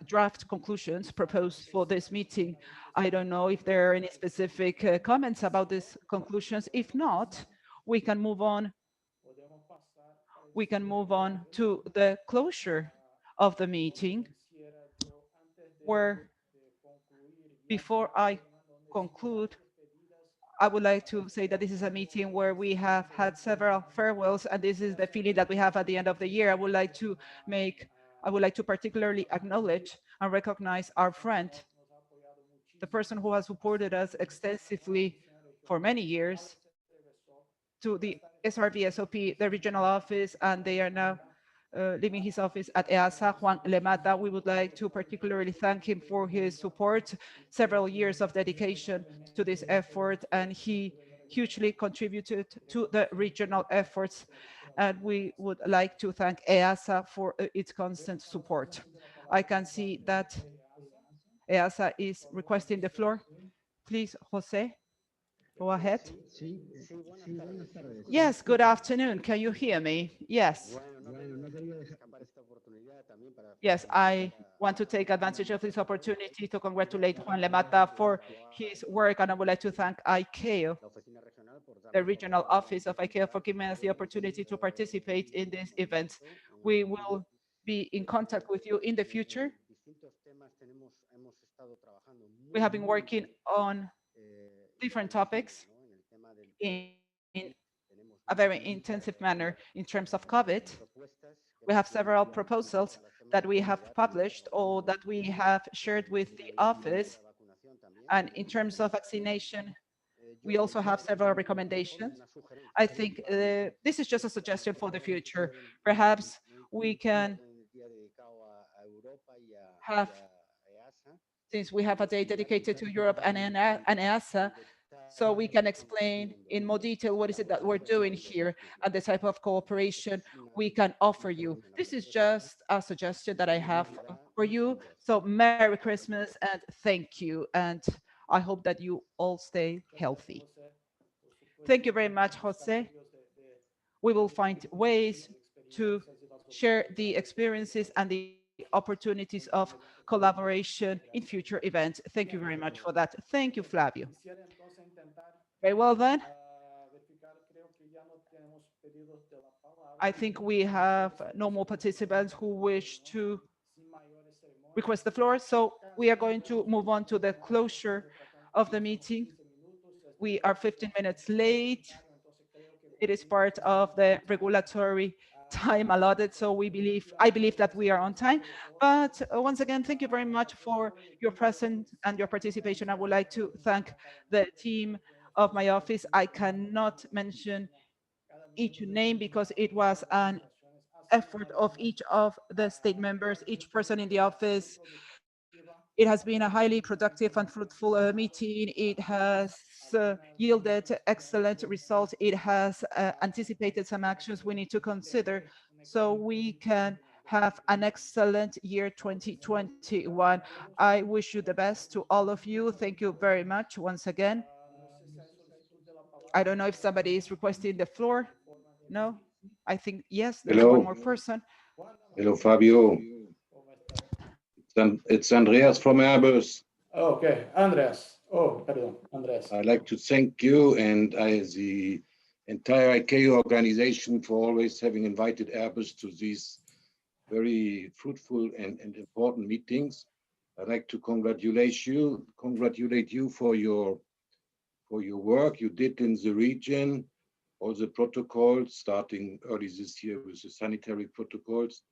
draft conclusions proposed for this meeting. I don't know if there are any specific comments about these conclusions. If not, we can move on. We can move on to the closure of the meeting, where, before I conclude, I would like to say that this is a meeting where we have had several farewells, and this is the feeling that we have at the end of the year. I would like to particularly acknowledge and recognize our friend, the person who has supported us extensively for many years, to the SRVSOP, the regional office, and they are now leaving his office at EASA, Juan Lemata. We would like to particularly thank him for his support, several years of dedication to this effort, and he hugely contributed to the regional efforts. And we would like to thank EASA for its constant support. I can see that EASA is requesting the floor. Please, Jose, go ahead. Yes, good afternoon. Can you hear me? Yes. Yes, I want to take advantage of this opportunity to congratulate Juan Lemata for his work, and I would like to thank ICAO, the regional office of ICAO, for giving us the opportunity to participate in this event. We will be in contact with you in the future. We have been working on different topics in a very intensive manner in terms of COVID. We have several proposals that we have published or that we have shared with the office. And in terms of vaccination, we also have several recommendations. I think this is just a suggestion for the future. Perhaps we can have, since we have a day dedicated to Europe and EASA, so we can explain in more detail what is it that we're doing here and the type of cooperation we can offer you. This is just a suggestion that I have for you. So Merry Christmas and thank you. And I hope that you all stay healthy. Thank you very much, Jose. We will find ways to share the experiences and the opportunities of collaboration in future events. Thank you very much for that. Thank you, Flavio. Very well then. I think we have no more participants who wish to request the floor. So we are going to move on to the closure of the meeting. We are 15 minutes late. It is part of the regulatory time allotted, so I believe that we are on time. But once again, thank you very much for your presence and your participation. I would like to thank the team of my office. I cannot mention each name because it was an effort of each of the state members, each person in the office. It has been a highly productive and fruitful meeting. It has yielded excellent results. It has anticipated some actions we need to consider so we can have an excellent year 2021. I wish you the best to all of you. Thank you very much once again. I don't know if somebody is requesting the floor. No, I think, yes, there's Hello. one more person. Hello, Fabio. It's Andreas from Airbus. Okay, Andreas. Oh, pardon, Andreas. I'd like to thank you and the entire ICAO organization for always having invited Airbus to these very fruitful and important meetings. I'd like to congratulate you for your work you did in the region, all the protocols starting early this year with the sanitary protocols.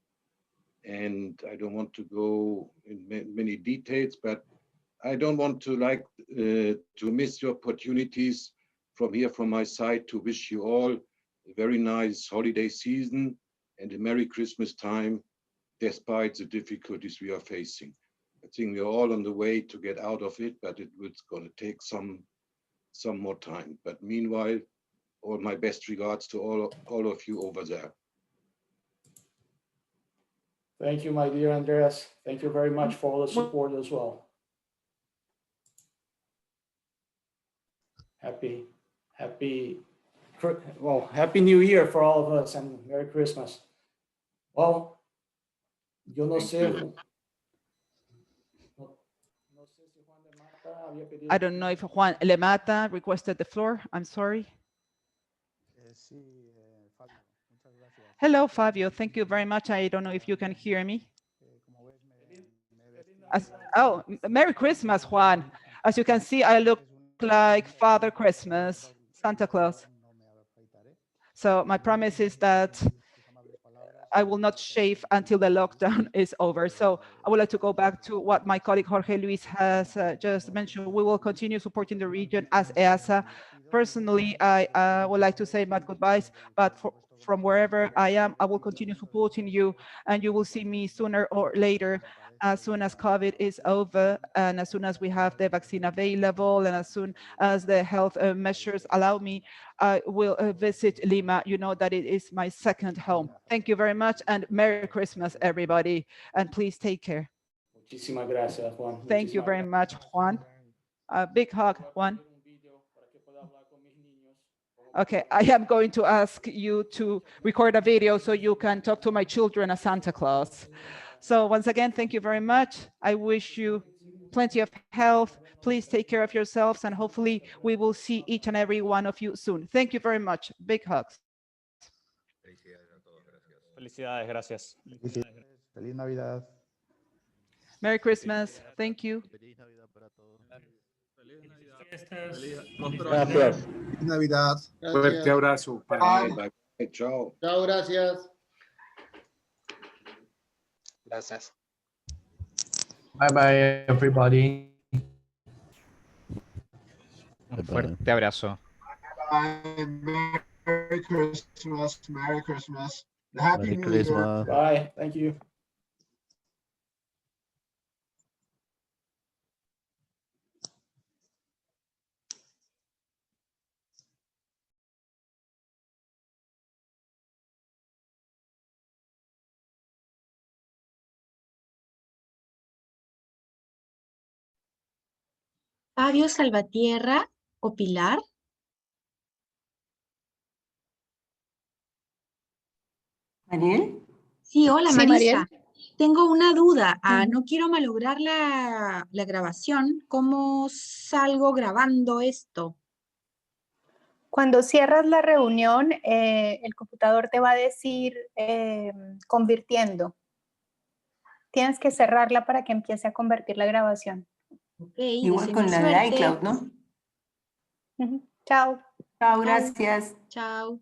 And I don't want to go in many details, but I don't want to miss the opportunities from my side to wish you all a very nice holiday season and a Merry Christmas time, despite the difficulties we are facing. I think we're all on the way to get out of it, but it's going to take some more time. But meanwhile, all my best regards to all of you over there. Thank you, my dear Andreas. Thank you very much for all the support as well. Happy New Year for all of us and Merry Christmas. Well, yo no sé. I don't know if Juan Lemata requested the floor. I'm sorry. Hello, Fabio. Thank you very much. I don't know if you can hear me. Merry Christmas, Juan. As you can see, I look like Father Christmas, Santa Claus. So my promise is that I will not shave until the lockdown is over. So I would like to go back to what my colleague Jorge Luis has just mentioned. We will continue supporting the region as EASA. Personally, I would like to say my goodbyes, but from wherever I am, I will continue supporting you, and you will see me sooner or later, as soon as COVID is over, and as soon as we have the vaccine available, and as soon as the health measures allow me, I will visit Lima. You know that it is my second home. Thank you very much, and Merry Christmas, everybody, and please take care. Muchísimas gracias, Juan. Thank you very much, Juan. A big hug, Juan. Okay, I am going to ask you to record a video so you can talk to my children as Santa Claus. So once again, thank you very much. I wish you plenty of health. Please take care of yourselves, and hopefully we will see each and every one of you soon. Thank you very much. Big hugs. Felicidades, gracias. Feliz Navidad. Merry Christmas. Thank you. Gracias. Feliz Navidad. Fuerte abrazo. Bye. Bye. Chao. Chao, gracias. Gracias. Bye bye, everybody. Un fuerte abrazo. Bye. Merry Christmas. Merry Christmas. Happy New Year. Bye. Thank you. Fabio, Salvatierra o Pilar. ¿Mariel? Sí, hola Sí, Marisa. Mariel. Tengo una duda. No quiero malograr la grabación. ¿Cómo salgo grabando esto? Cuando cierras la reunión, el computador te va a decir convirtiendo. Tienes que cerrarla para que empiece a convertir la grabación. Ok, Igual con la de iCloud, ¿no? Chao. Chao, gracias. Chao.